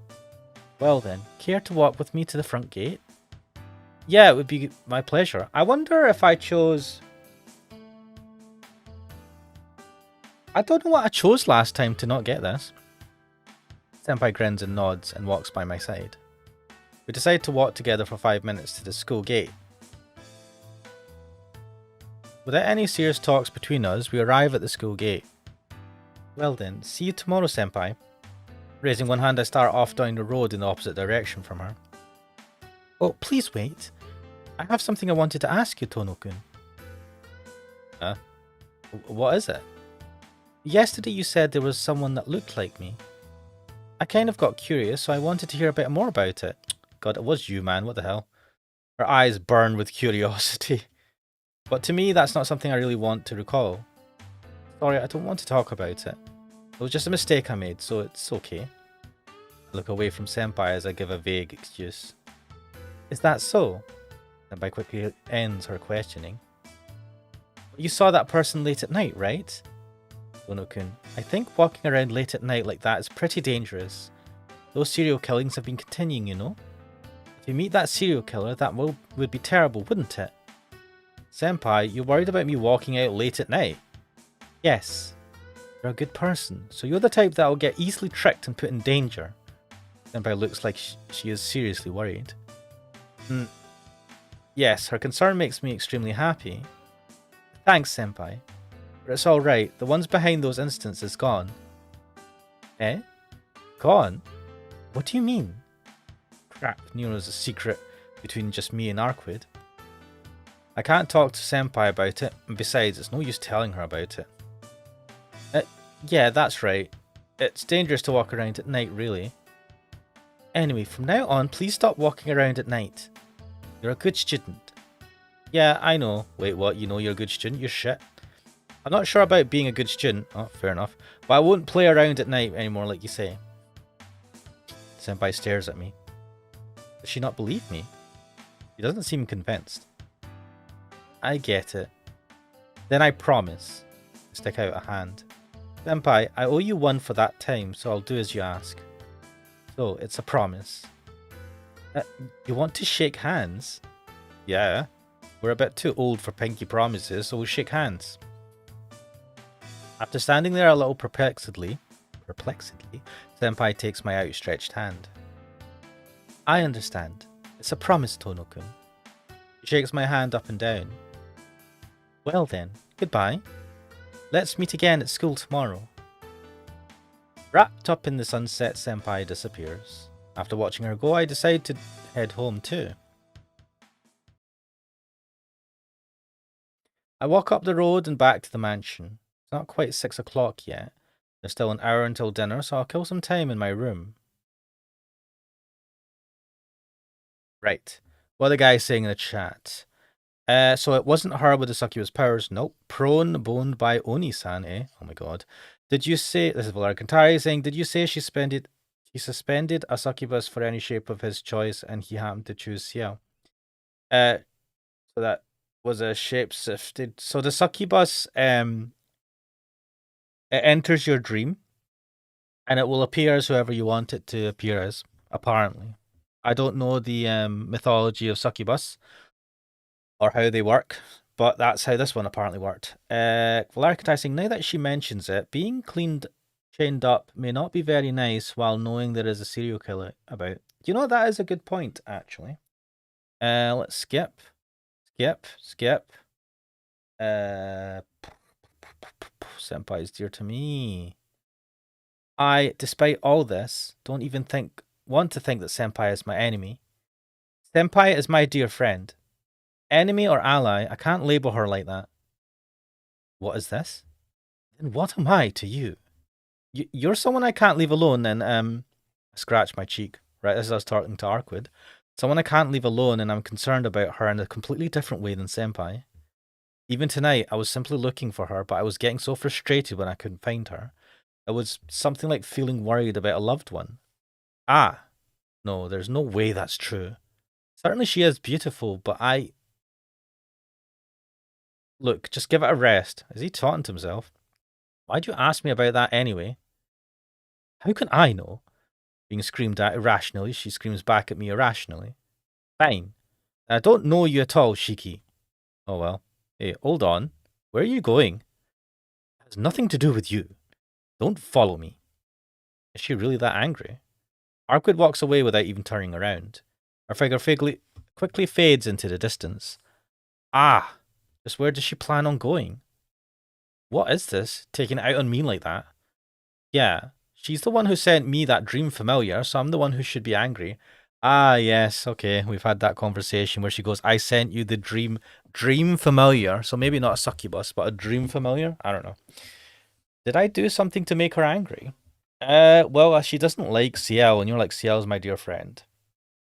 Well then, care to walk with me to the front gate? Yeah, it would be my pleasure. I wonder if I chose... I don't know what I chose last time to not get this. Senpai grins and nods and walks by my side. We decide to walk together for 5 minutes to the school gate. Without any serious talks between us, we arrive at the school gate. Well then, see you tomorrow, Senpai. Raising one hand, I start off down the road in the opposite direction from her. Oh, please wait. I have something I wanted to ask you, Tono-kun. Huh? What is it? Yesterday you said there was someone that looked like me. I kind of got curious, so I wanted to hear a bit more about it. God, it was you, man. What the hell? Her eyes burn with curiosity. But to me, that's not something I really want to recall. Sorry, I don't want to talk about it. It was just a mistake I made, so it's okay. I look away from Senpai as I give a vague excuse. Is that so? Senpai quickly ends her questioning. You saw that person late at night, right? Tono-kun, I think walking around late at night like that is pretty dangerous. Those serial killings have been continuing, you know? If you meet that serial killer, that would be terrible, wouldn't it? Senpai, you're worried about me walking out late at night? Yes. You're a good person, so you're the type that will get easily tricked and put in danger. Senpai looks like she is seriously worried. Yes, her concern makes me extremely happy. Thanks, Senpai. But it's alright, the ones behind those incidents is gone. Eh? Gone? What do you mean? Crap, Nero's a secret between just me and Arquid. I can't talk to Senpai about it, and besides, it's no use telling her about it. Yeah, that's right. It's dangerous to walk around at night, really. Anyway, from now on, please stop walking around at night. You're a good student. Yeah, I know. Wait, what? You know you're a good student? You're shit. I'm not sure about being a good student. Oh, fair enough. But I won't play around at night anymore, like you say. Senpai stares at me. Does she not believe me? She doesn't seem convinced. I get it. Then I promise. Stick out a hand. Senpai, I owe you one for that time, so I'll do as you ask. So, it's a promise. You want to shake hands? Yeah. We're a bit too old for pinky promises, so we'll shake hands. After standing there a little perplexedly, Senpai takes my outstretched hand. I understand. It's a promise, Tono-kun. She shakes my hand up and down. Well then, goodbye. Let's meet again at school tomorrow. Wrapped up in the sunset, Senpai disappears. After watching her go, I decide to head home too. I walk up the road and back to the mansion. It's not quite 6 o'clock yet. There's still an hour until dinner, so I'll kill some time in my room. Right. What are the guys saying in the chat? So it wasn't her with the succubus powers. Nope. Prone, boned by Oni-san, eh? Oh my god. Did you say... This is Valar Kantari saying, did you say she suspended a succubus for any shape of his choice and he happened to choose Ciel? So that was a shape-shifted... So the succubus... it enters your dream and it will appear as whoever you want it to appear as, apparently. I don't know the mythology of succubus or how they work, but that's how this one apparently worked. Valarikatai saying, now that she mentions it, being chained up may not be very nice while knowing there is a serial killer about. You know, that is a good point, actually. Let's skip. Senpai is dear to me. I, despite all this, don't even want to think that Senpai is my enemy. Senpai is my dear friend. Enemy or ally, I can't label her like that. What is this? Then what am I to you? You're someone I can't leave alone and, I scratch my cheek. Right, this is us talking to Arkwood. Someone I can't leave alone and I'm concerned about her in a completely different way than Senpai. Even tonight, I was simply looking for her, but I was getting so frustrated when I couldn't find her. It was something like feeling worried about a loved one. Ah, no, there's no way that's true. Certainly she is beautiful, but Look, just give it a rest. Is he talking to himself? Why'd you ask me about that anyway? How can I know? Being screamed at irrationally, she screams back at me irrationally. Fine. I don't know you at all, Shiki. Oh well. Hey, hold on. Where are you going? It has nothing to do with you. Don't follow me. Is she really that angry? Arkwood walks away without even turning around. Her figure quickly fades into the distance. Ah! Just where does she plan on going? What is this? Taking it out on me like that? Yeah, she's the one who sent me that dream familiar, so I'm the one who should be angry. Ah, yes, okay, we've had that conversation where she goes, I sent you the dream familiar, so maybe not a succubus, but a dream familiar? I don't know. Did I do something to make her angry? Well, she doesn't like Ciel, and you're like, Ciel's my dear friend.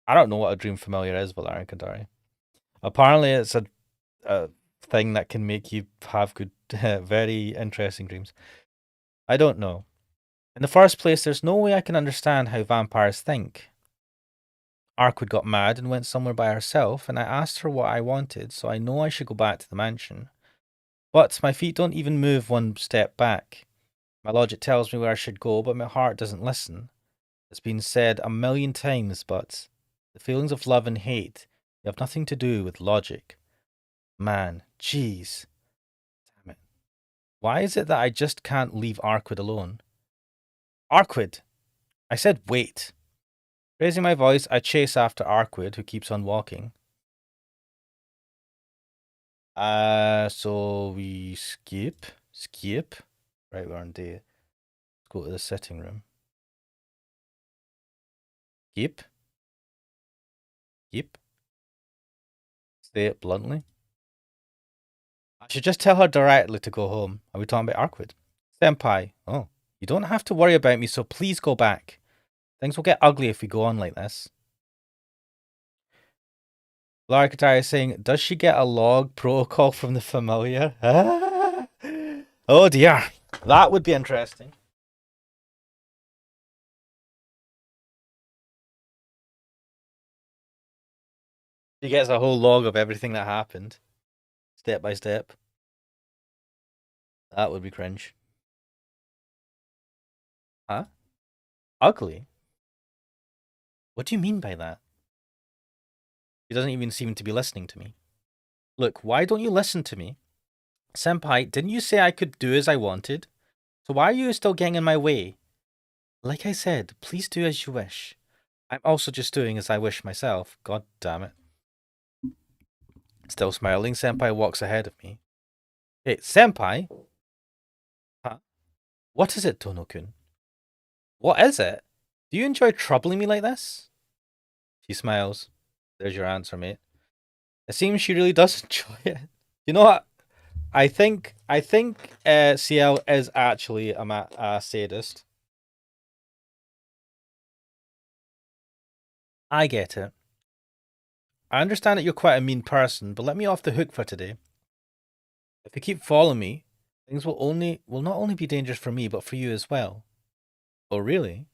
I don't know what a dream familiar is, Valerian Kandari. Apparently, it's a thing that can make you have good, very interesting dreams. I don't know. In the first place, there's no way I can understand how vampires think. Arkwood got mad and went somewhere by herself, and I asked her what I wanted, so I know I should go back to the mansion. But my feet don't even move one step back. My logic tells me where I should go, but my heart doesn't listen. It's been said a million times, but the feelings of love and hate have nothing to do with logic. Man, jeez. Damn it. Why is it that I just can't leave Arkwood alone? Arkwood! I said wait. Raising my voice, I chase after Arkwood, who keeps on walking. So we skip. Right, we're on D. Let's go to the sitting room. Skip. Say it bluntly. I should just tell her directly to go home. Are we talking about Arkwood? Senpai. Oh, you don't have to worry about me, so please go back. Things will get ugly if we go on like this. Larkatari is saying, does she get a log protocol from the familiar? Oh dear. That would be interesting. She gets a whole log of everything that happened, step by step. That would be cringe. Huh? Ugly? What do you mean by that? She doesn't even seem to be listening to me. Look, why don't you listen to me? Senpai, didn't you say I could do as I wanted? So why are you still getting in my way? Like I said, please do as you wish. I'm also just doing as I wish myself. God damn it. Still smiling, Senpai walks ahead of me. Hey, Senpai? Huh? What is it, Tono-kun? What is it? Do you enjoy troubling me like this? She smiles. There's your answer, mate. It seems she really does enjoy it. You know what? I think CL is actually a sadist. I get it. I understand that you're quite a mean person, but let me off the hook for today. If you keep following me, things will not only be dangerous for me, but for you as well. Oh, really?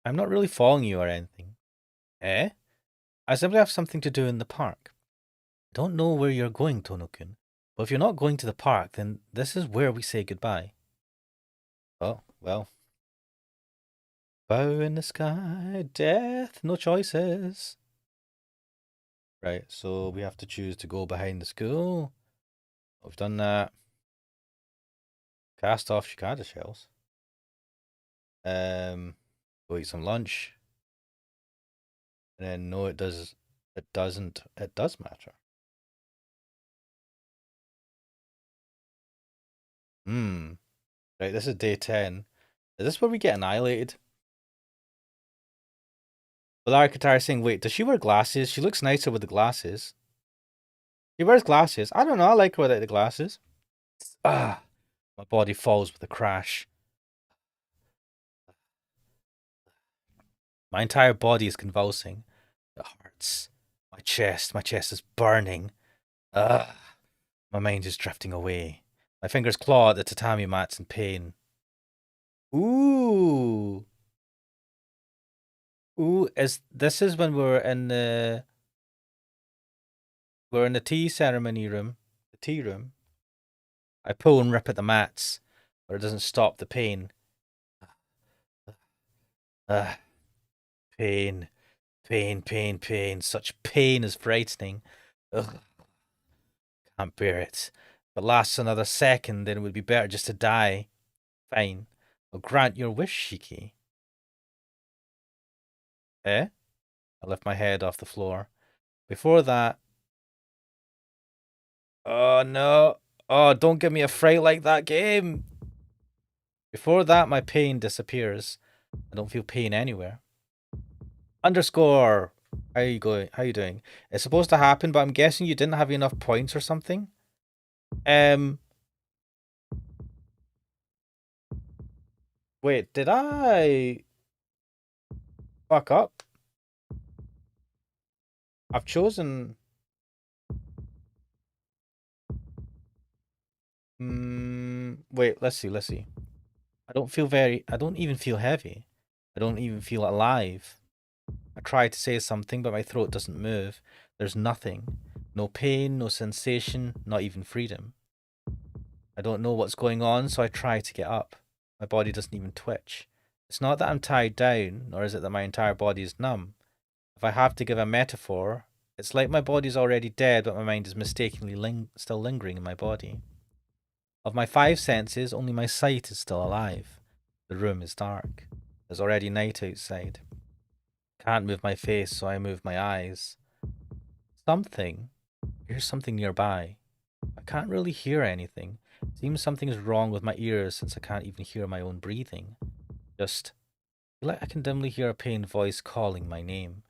I'm not really following you or anything. Eh? I simply have something to do in the park. I don't know where you're going, Tono-kun, but if you're not going to the park, then this is where we say goodbye. Oh, well. Bow in the sky, death, no choices. Right, so we have to choose to go behind the school. We've done that. Cast off cicada shells. Go eat some lunch. And then no, it doesn't. It does matter. Right, this is day 10. Is this where we get annihilated? Well, Arkitar is saying, wait, does she wear glasses? She looks nicer with the glasses. She wears glasses. I don't know, I like her without the glasses. Ah, my body falls with a crash. My entire body is convulsing. It hurts. My chest is burning. Ugh. My mind is drifting away. My fingers claw at the tatami mats in pain. Ooh. Ooh, this is when we're in the tea ceremony room. The tea room. I pull and rip at the mats, but it doesn't stop the pain. Pain. Pain. Such pain is frightening. Ugh. Can't bear it. If it lasts another second, then it would be better just to die. Fine. I'll grant your wish, Shiki. Eh? I lift my head off the floor. Before that... Oh, no. Oh, don't give me a fright like that, game. Before that, my pain disappears. I don't feel pain anywhere. Underscore. How are you going? How are you doing? It's supposed to happen, but I'm guessing you didn't have enough points or something. Wait, did I fuck up? I've chosen... wait, let's see. I don't even feel heavy. I don't even feel alive. I try to say something, but my throat doesn't move. There's nothing. No pain, no sensation, not even freedom. I don't know what's going on, so I try to get up. My body doesn't even twitch. It's not that I'm tied down, nor is it that my entire body is numb. If I have to give a metaphor, it's like my body's already dead, but my mind is mistakenly still lingering in my body. Of my 5 senses, only my sight is still alive. The room is dark. There's already night outside. Can't move my face, so I move my eyes. Here's something nearby. I can't really hear anything. Seems something's wrong with my ears since I can't even hear my own breathing. Just feel like I can dimly hear a pained voice calling my name.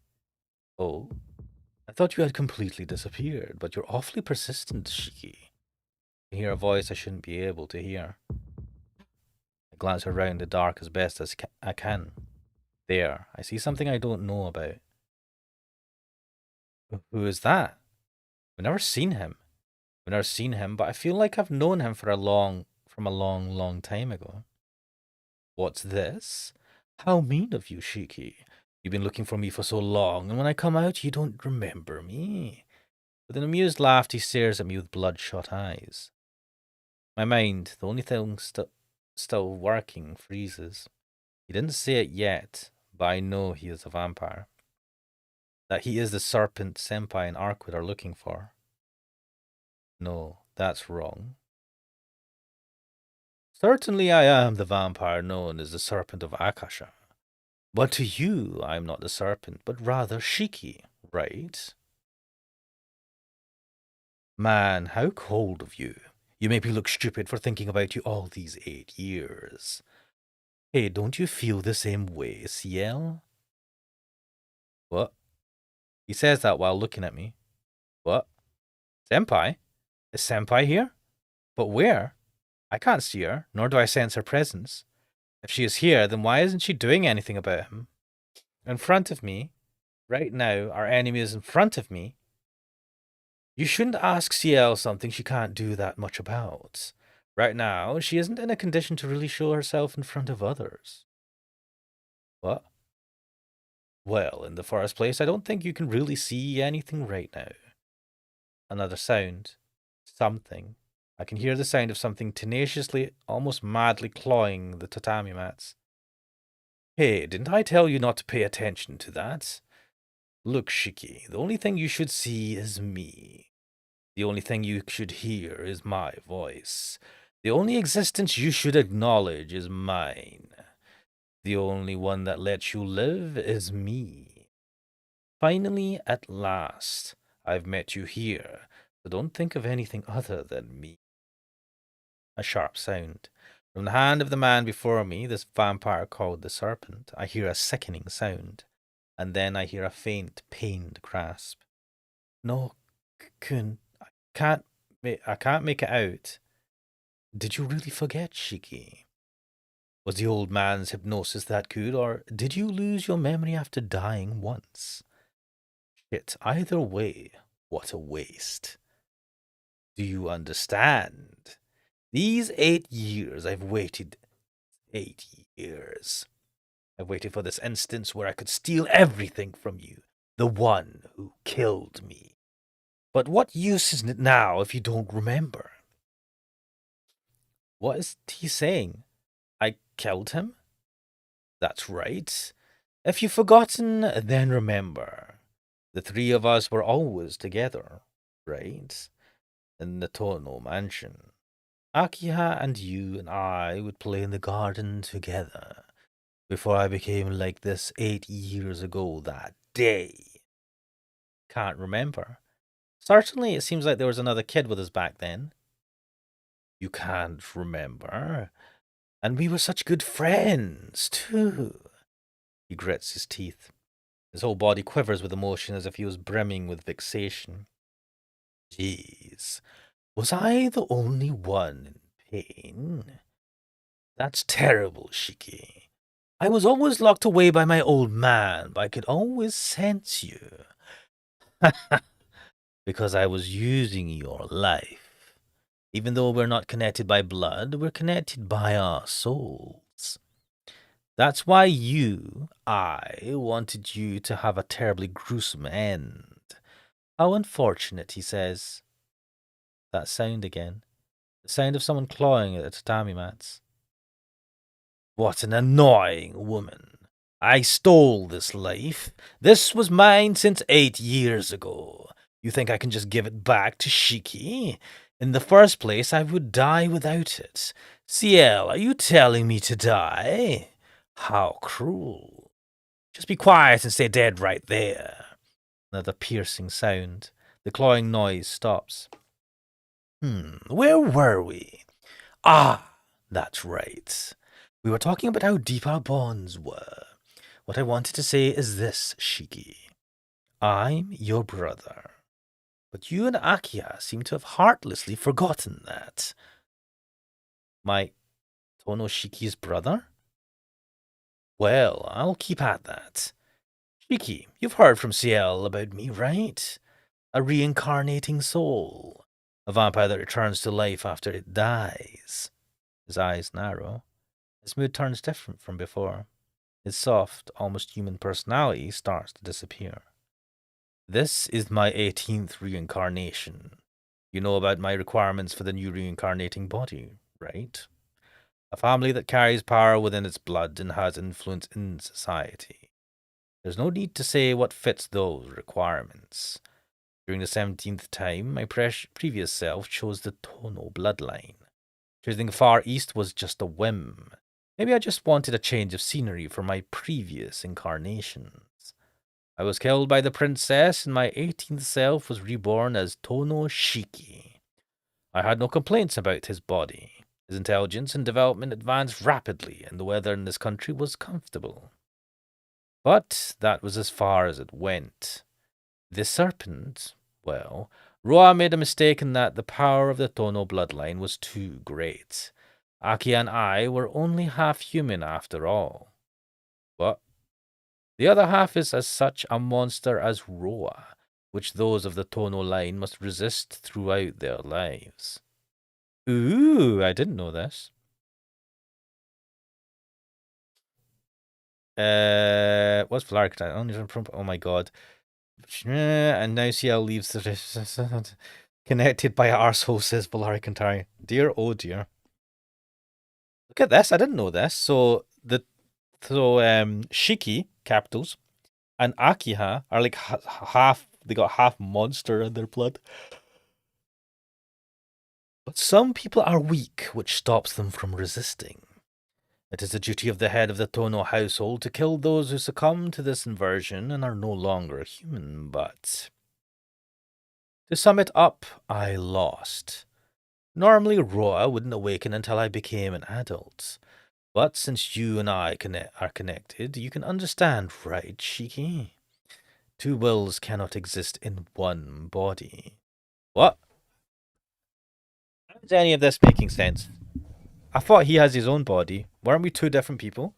Oh, I thought you had completely disappeared, but you're awfully persistent, Shiki. I hear a voice I shouldn't be able to hear. I glance around the dark as best as I can. There, I see something I don't know about. Who is that? I've never seen him. But I feel like I've known him from a long time ago. What's this? How mean of you, Shiki. You've been looking for me for so long, and when I come out, you don't remember me. With an amused laugh, he stares at me with bloodshot eyes. My mind, the only thing still working, freezes. He didn't say it yet, but I know he is a vampire. That he is the serpent Senpai and Arquid are looking for. No, that's wrong. Certainly I am the vampire known as the Serpent of Akasha. But to you, I am not the serpent, but rather Shiki, right? Man, how cold of you. You make me look stupid for thinking about you all these 8 years. Hey, don't you feel the same way, Ciel? What? He says that while looking at me. What? Senpai? Is Senpai here? But where? I can't see her, nor do I sense her presence. If she is here, then why isn't she doing anything about him? In front of me, right now, our enemy is in front of me. You shouldn't ask Ciel something she can't do that much about. Right now, she isn't in a condition to really show herself in front of others. What? Well, in the first place, I don't think you can really see anything right now. Another sound. Something. I can hear the sound of something tenaciously, almost madly clawing the tatami mats. Hey, didn't I tell you not to pay attention to that? Look, Shiki, the only thing you should see is me. The only thing you should hear is my voice. The only existence you should acknowledge is mine. The only one that lets you live is me. Finally, at last, I've met you here, so don't think of anything other than me. A sharp sound. From the hand of the man before me, this vampire called the serpent, I hear a sickening sound, and then I hear a faint, pained grasp. No, Kun, I can't make it out. Did you really forget, Shiki? Was the old man's hypnosis that good, or did you lose your memory after dying once? Shit, either way, what a waste. Do you understand? These 8 years I've waited. 8 years. I've waited for this instance where I could steal everything from you, the one who killed me. But what use is it now if you don't remember? What is he saying? I killed him? That's right. If you've forgotten, then remember. The 3 of us were always together, right? In the Tono mansion. Akiha and you and I would play in the garden together before I became like this 8 years ago that day. Can't remember. Certainly, it seems like there was another kid with us back then. You can't remember? And we were such good friends, too. He grits his teeth. His whole body quivers with emotion as if he was brimming with vexation. Jeez, was I the only one in pain? That's terrible, Shiki. I was always locked away by my old man, but I could always sense you. Because I was using your life. Even though we're not connected by blood, we're connected by our souls. That's why I wanted you to have a terribly gruesome end. How unfortunate, he says. That sound again. The sound of someone clawing at the tatami mats. What an annoying woman. I stole this life. This was mine since 8 years ago. You think I can just give it back to Shiki? In the first place, I would die without it. Ciel, are you telling me to die? How cruel. Just be quiet and stay dead right there. Another piercing sound. The clawing noise stops. Where were we? Ah, that's right. We were talking about how deep our bonds were. What I wanted to say is this, Shiki. I'm your brother. But you and Akia seem to have heartlessly forgotten that. My Tonoshiki's brother? Well, I'll keep at that. Shiki, you've heard from Ciel about me, right? A reincarnating soul. A vampire that returns to life after it dies. His eyes narrow. His mood turns different from before. His soft, almost human personality starts to disappear. This is my 18th reincarnation. You know about my requirements for the new reincarnating body, right? A family that carries power within its blood and has influence in society. There's no need to say what fits those requirements. During the 17th time, my previous self chose the Tono bloodline. Choosing Far East was just a whim. Maybe I just wanted a change of scenery for my previous incarnations. I was killed by the princess, and my 18th self was reborn as Tono Shiki. I had no complaints about his body. His intelligence and development advanced rapidly, and the weather in this country was comfortable. But that was as far as it went. The serpent, well, Roa made a mistake in that the power of the Tono bloodline was too great. Aki and I were only half human after all. But the other half is as such a monster as Roa, which those of the Tono line must resist throughout their lives. Ooh, I didn't know this. What's Flark? Oh my god. And now CL leaves the connected by arsehole, says Valaricantari. Dear, oh dear. Look at this. I didn't know this. Shiki capitals and Akiha are like half. They got half monster in their blood. But some people are weak, which stops them from resisting. It is the duty of the head of the Tono household to kill those who succumb to this inversion and are no longer human, but to sum it up, I lost. Normally, Roa wouldn't awaken until I became an adult. But since you and I are connected, you can understand, right, Shiki? Two wills cannot exist in one body. What? How is any of this making sense? I thought he has his own body. Weren't we two different people?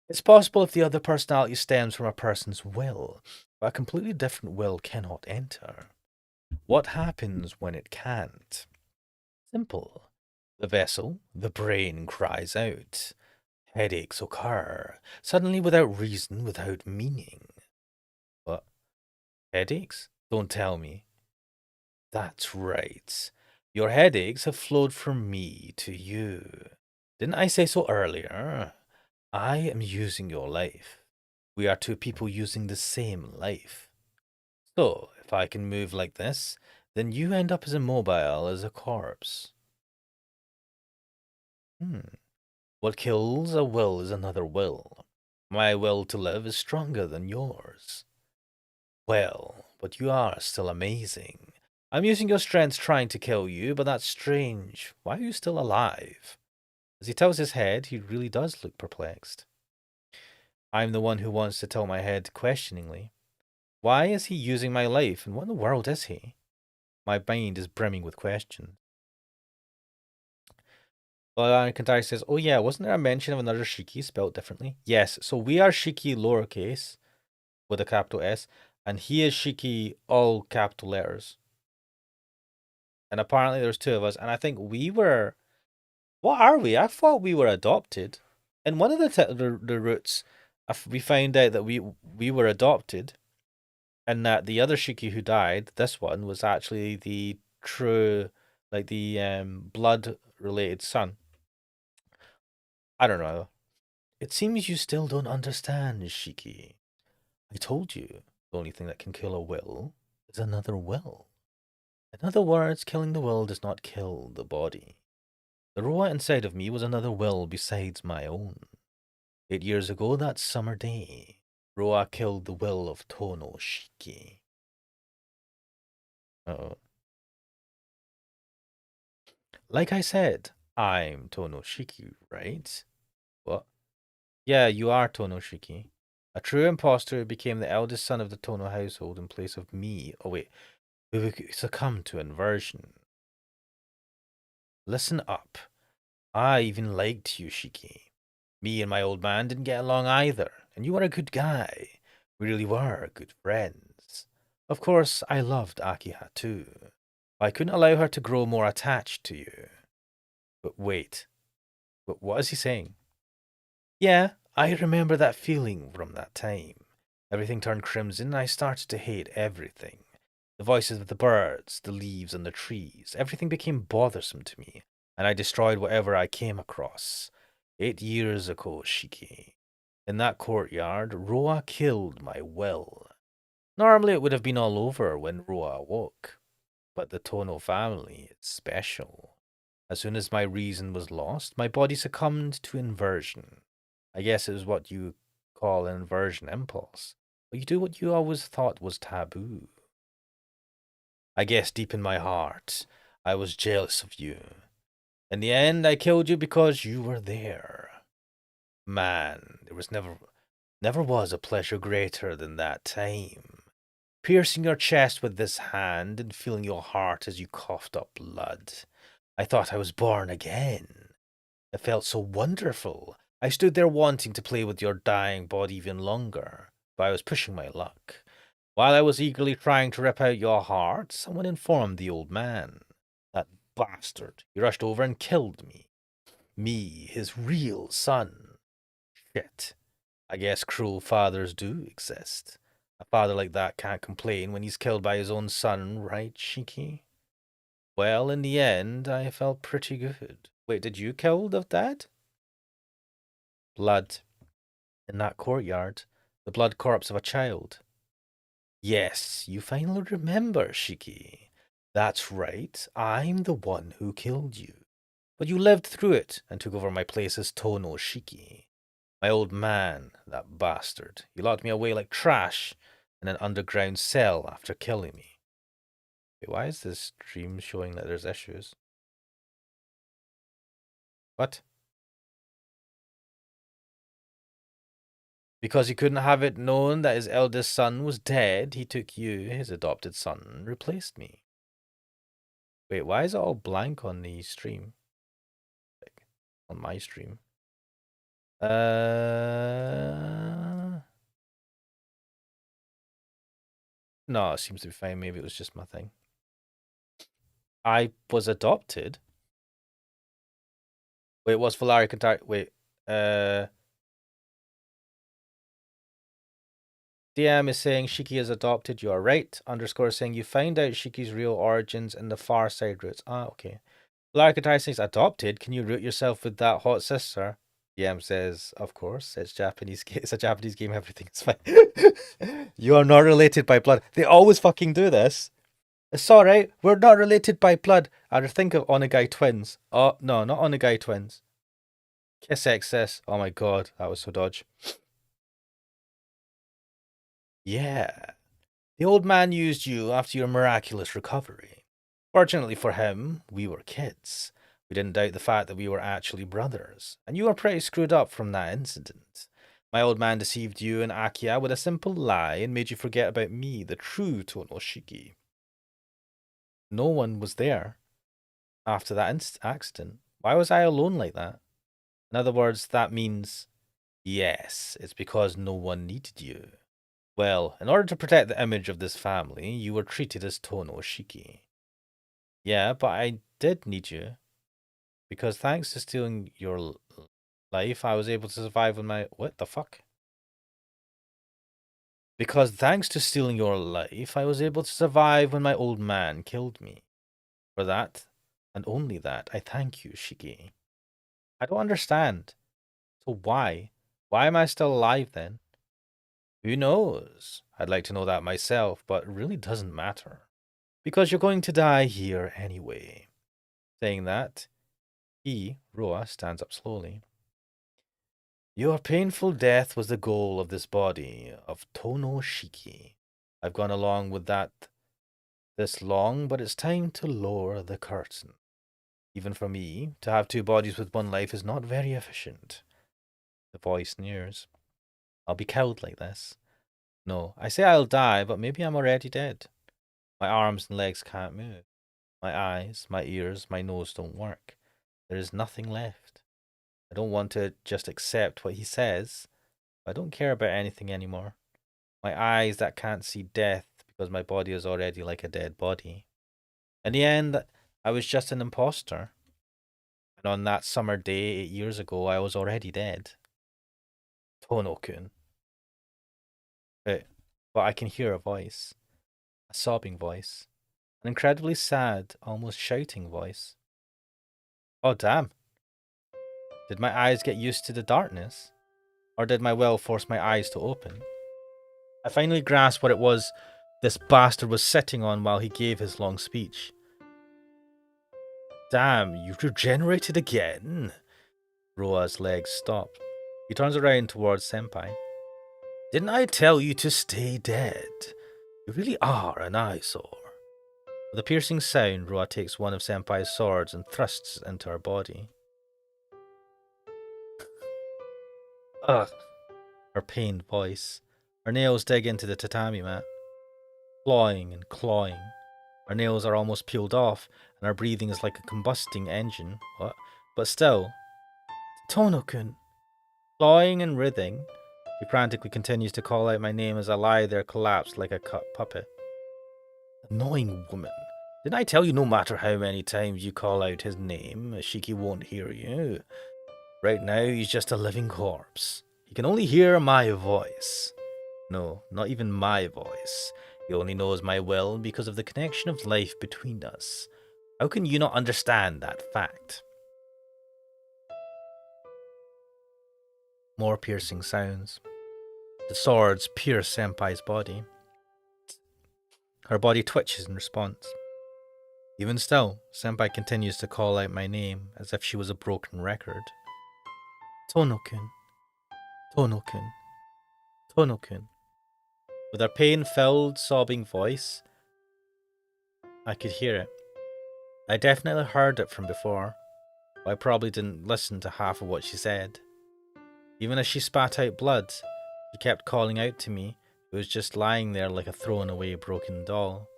It's possible if the other personality stems from a person's will, but a completely different will cannot enter. What happens when it can't? Simple. The vessel, the brain, cries out. Headaches occur, suddenly without reason, without meaning. What? Headaches? Don't tell me. That's right. Your headaches have flowed from me to you. Didn't I say so earlier? I am using your life. We are two people using the same life. So, if I can move like this, then you end up as immobile as a corpse. What kills a will is another will. My will to live is stronger than yours. Well, but you are still amazing. I'm using your strength trying to kill you, but that's strange. Why are you still alive? As he tells his head, he really does look perplexed. I'm the one who wants to tell my head questioningly. Why is he using my life, and what in the world is he? My mind is brimming with questions. Well, Kantari says, oh yeah, wasn't there a mention of another Shiki spelled differently? Yes, so we are Shiki lowercase with a capital S, and he is Shiki all capital letters. And apparently there's two of us, and I think we were... What are we? I thought we were adopted. In one of the roots, we found out that we were adopted, and that the other Shiki who died, this one, was actually the true, like the blood-related son. I don't know. It seems you still don't understand, Shiki. I told you, the only thing that can kill a will is another will. In other words, killing the will does not kill the body. The Roa inside of me was another will besides my own. 8 years ago that summer day, Roa killed the will of Tono Shiki. Uh-oh. Like I said, I'm Tono Shiki, right? What? Yeah, you are Tono Shiki. A true impostor who became the eldest son of the Tono household in place of me. Oh wait, who succumbed to inversion. Listen up. I even liked you, Shiki. Me and my old man didn't get along either, and you were a good guy. We really were good friends. Of course, I loved Akiha too. I couldn't allow her to grow more attached to you. But wait, what is he saying? Yeah, I remember that feeling from that time. Everything turned crimson and I started to hate everything. The voices of the birds, the leaves on the trees, everything became bothersome to me, and I destroyed whatever I came across. 8 years ago, Shiki. In that courtyard, Roa killed my will. Normally it would have been all over when Roa awoke, but the Tono family is special. As soon as my reason was lost, my body succumbed to inversion. I guess it was what you call an inversion impulse. But you do what you always thought was taboo. I guess deep in my heart, I was jealous of you. In the end, I killed you because you were there. Man, there was never was a pleasure greater than that time. Piercing your chest with this hand and feeling your heart as you coughed up blood. I thought I was born again. It felt so wonderful. I stood there wanting to play with your dying body even longer, but I was pushing my luck. While I was eagerly trying to rip out your heart, someone informed the old man. That bastard. He rushed over and killed me. Me, his real son. Shit. I guess cruel fathers do exist. A father like that can't complain when he's killed by his own son, right, Shiki? Well, in the end, I felt pretty good. Wait, did you kill the dad? Blood. In that courtyard. The blood corpse of a child. Yes, you finally remember, Shiki. That's right, I'm the one who killed you. But you lived through it and took over my place as Tono Shiki. My old man, that bastard. He locked me away like trash in an underground cell after killing me. Wait, why is this stream showing that there's issues? What? Because he couldn't have it known that his eldest son was dead, he took you, his adopted son, and replaced me. Wait, why is it all blank on the stream? Like, on my stream. No, it seems to be fine. Maybe it was just my thing. I was adopted. Wait, what's Valari contact? Wait, DM is saying Shiki is adopted. You are right. Underscore saying you find out Shiki's real origins in the far side routes. Ah, okay. Valari Katai says adopted. Can you root yourself with that hot sister? DM says, of course, it's Japanese. It's a Japanese game. Everything's fine. You are not related by blood. They always fucking do this. It's alright. We're not related by blood. I think of Onegai twins. Oh no, not Onegai twins. Kiss excess. Oh my god, that was so dodge. Yeah. The old man used you after your miraculous recovery. Fortunately for him, we were kids. We didn't doubt the fact that we were actually brothers, and you were pretty screwed up from that incident. My old man deceived you and Akia with a simple lie and made you forget about me, the true Tonoshiki. No one was there after that accident. Why was I alone like that? In other words, that means yes, it's because no one needed you. Well, in order to protect the image of this family, you were treated as Tono Shiki. Yeah, but I did need you. Because thanks to stealing your life, I was able to survive with my... What the fuck? Because thanks to stealing your life, I was able to survive when my old man killed me. For that, and only that, I thank you, Shiki. I don't understand. So why? Why am I still alive then? Who knows? I'd like to know that myself, but it really doesn't matter. Because you're going to die here anyway. Saying that, Roa, stands up slowly. Your painful death was the goal of this body, of Tono Shiki. I've gone along with that this long, but it's time to lower the curtain. Even for me, to have two bodies with one life is not very efficient. The voice sneers. I'll be killed like this. No, I say I'll die, but maybe I'm already dead. My arms and legs can't move. My eyes, my ears, my nose don't work. There is nothing left. I don't want to just accept what he says. I don't care about anything anymore. My eyes that can't see death because my body is already like a dead body. In the end, I was just an imposter. And on that summer day 8 years ago, I was already dead. Tono-kun. But I can hear a voice. A sobbing voice. An incredibly sad, almost shouting voice. Oh, damn. Did my eyes get used to the darkness? Or did my will force my eyes to open? I finally grasped what it was this bastard was sitting on while he gave his long speech. Damn, you've regenerated again? Roa's legs stop. He turns around towards Senpai. Didn't I tell you to stay dead? You really are an eyesore. With a piercing sound, Roa takes one of Senpai's swords and thrusts it into her body. Ugh. Her pained voice. Her nails dig into the tatami mat. Clawing and clawing. Her nails are almost peeled off, and her breathing is like a combusting engine. What? But still. Tono-kun. Clawing and writhing, she frantically continues to call out my name as I lie there collapsed like a cut puppet. Annoying woman. Didn't I tell you no matter how many times you call out his name, Shiki won't hear you? Right now, he's just a living corpse. He can only hear my voice. No, not even my voice. He only knows my will because of the connection of life between us. How can you not understand that fact? More piercing sounds. The swords pierce Senpai's body. Her body twitches in response. Even still, Senpai continues to call out my name as if she was a broken record. Tono-kun. Tono-kun. Tono-kun. With her pain-filled, sobbing voice, I could hear it. I definitely heard it from before, but I probably didn't listen to half of what she said. Even as she spat out blood, she kept calling out to me, who was just lying there like a thrown-away broken doll.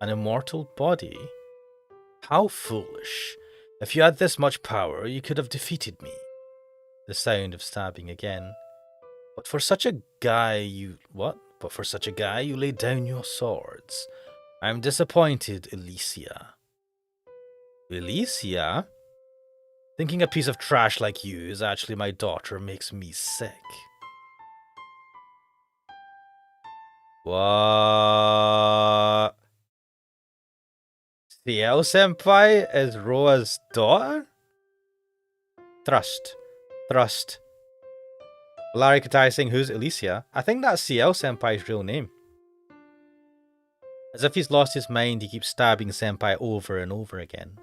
An immortal body? How foolish. If you had this much power, you could have defeated me. The sound of stabbing again. But for such a guy, you laid down your swords. I'm disappointed, Elysia. Elysia? Thinking a piece of trash like you is actually my daughter makes me sick. What? CL Senpai is Roa's daughter? Thrust. Larry Katai saying, who's Elysia? I think that's CL Senpai's real name. As if he's lost his mind, he keeps stabbing Senpai over and over again.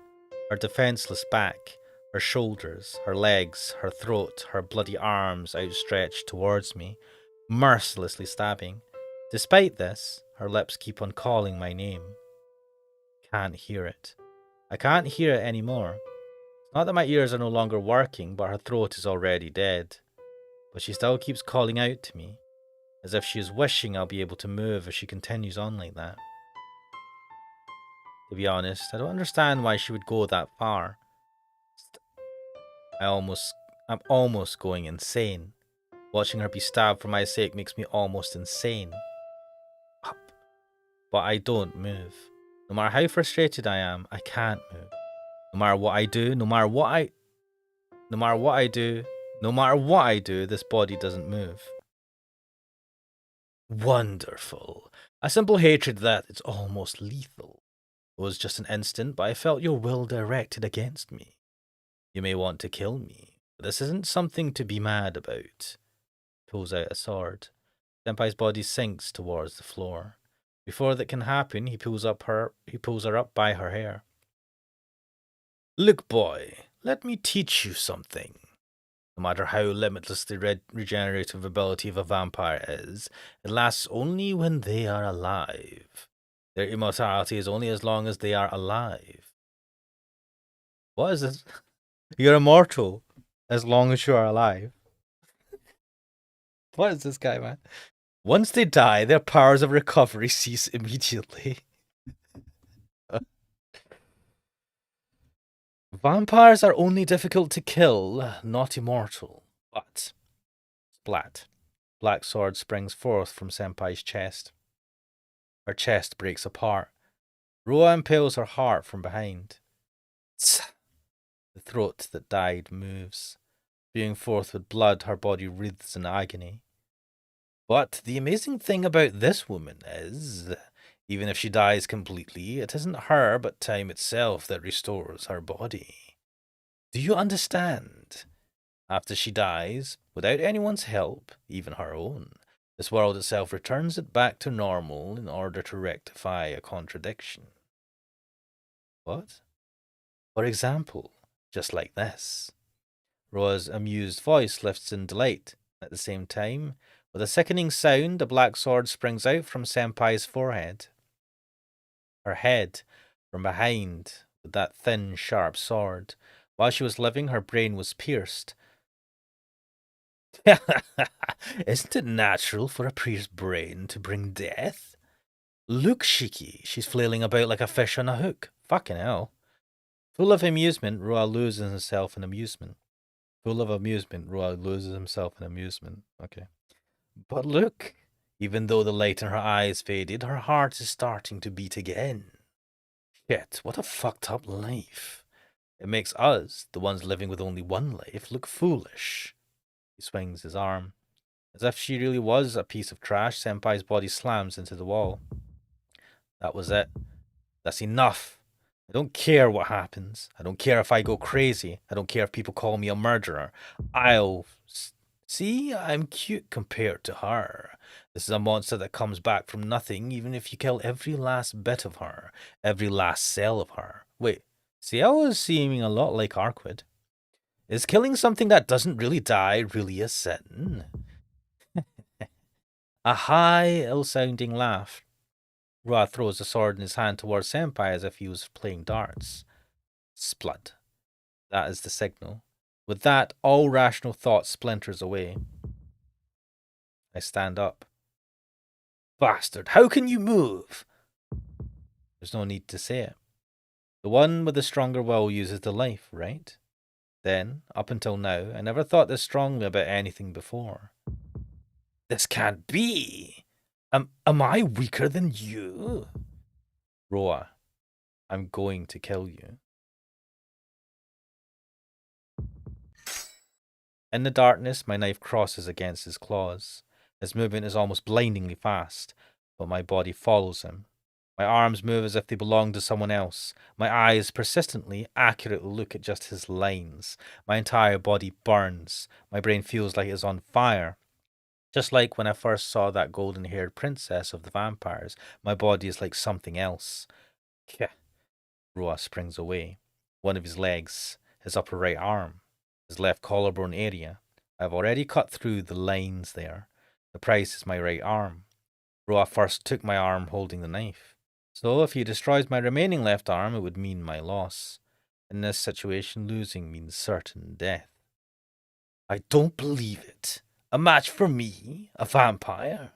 Her defenseless back, her shoulders, her legs, her throat, her bloody arms outstretched towards me, mercilessly stabbing. Despite this, her lips keep on calling my name. Can't hear it. I can't hear it anymore. It's not that my ears are no longer working, but her throat is already dead. But she still keeps calling out to me, as if she is wishing I'll be able to move if she continues on like that. To be honest, I don't understand why she would go that far. I'm almost going insane. Watching her be stabbed for my sake makes me almost insane. Up. But I don't move. No matter how frustrated I am, I can't move. No matter what I do, this body doesn't move. Wonderful. A simple hatred that is almost lethal. It was just an instant, but I felt your will directed against me. You may want to kill me, but this isn't something to be mad about. Pulls out a sword. Senpai's body sinks towards the floor. Before that can happen, he pulls her up by her hair. Look, boy, let me teach you something. No matter how limitless the regenerative ability of a vampire is, it lasts only when they are alive. Their immortality is only as long as they are alive. What is this? You're immortal as long as you are alive. What is this guy, man? Once they die, their powers of recovery cease immediately. Vampires are only difficult to kill, not immortal. But splat. Black sword springs forth from Senpai's chest. Her chest breaks apart. Roa impales her heart from behind. Tsk. The throat that died moves. Spewing forth with blood, her body writhes in agony. But the amazing thing about this woman is, even if she dies completely, it isn't her but time itself that restores her body. Do you understand? After she dies, without anyone's help, even her own, this world itself returns it back to normal in order to rectify a contradiction. What? For example, just like this. Roa's amused voice lifts in delight. At the same time, with a sickening sound, a black sword springs out from Senpai's forehead. Her head, from behind, with that thin, sharp sword. While she was living, her brain was pierced. Isn't it natural for a pierced brain to bring death? Look, Shiki, she's flailing about like a fish on a hook. Fucking hell. Full of amusement, Roa loses himself in amusement. Roa loses himself in amusement. Okay. But look, even though the light in her eyes faded, her heart is starting to beat again. Shit, what a fucked up life. It makes us, the ones living with only one life, look foolish. He swings his arm. As if she really was a piece of trash, Senpai's body slams into the wall. That was it. That's enough. I don't care what happens. I don't care if I go crazy. I don't care if people call me a murderer. See, I'm cute compared to her. This is a monster that comes back from nothing, even if you kill every last bit of her, every last cell of her. Wait, Ciel is seeming a lot like Arquid. Is killing something that doesn't really die really a sin? A high, ill-sounding laugh. Ra throws the sword in his hand towards Senpai as if he was playing darts. Splud. That is the signal. With that, all rational thought splinters away. I stand up. Bastard, how can you move? There's no need to say it. The one with the stronger will uses the life, right? Then, up until now, I never thought this strongly about anything before. This can't be! Am I weaker than you? Roa, I'm going to kill you. In the darkness, my knife crosses against his claws. His movement is almost blindingly fast, but my body follows him. My arms move as if they belong to someone else. My eyes persistently, accurately look at just his lines. My entire body burns. My brain feels like it is on fire. Just like when I first saw that golden-haired princess of the vampires, my body is like something else. Keh. Roa springs away. One of his legs, his upper right arm, his left collarbone area. I've already cut through the lines there. The price is my right arm. Roa first took my arm holding the knife. So if he destroys my remaining left arm, it would mean my loss. In this situation, losing means certain death. I don't believe it. A match for me? A vampire?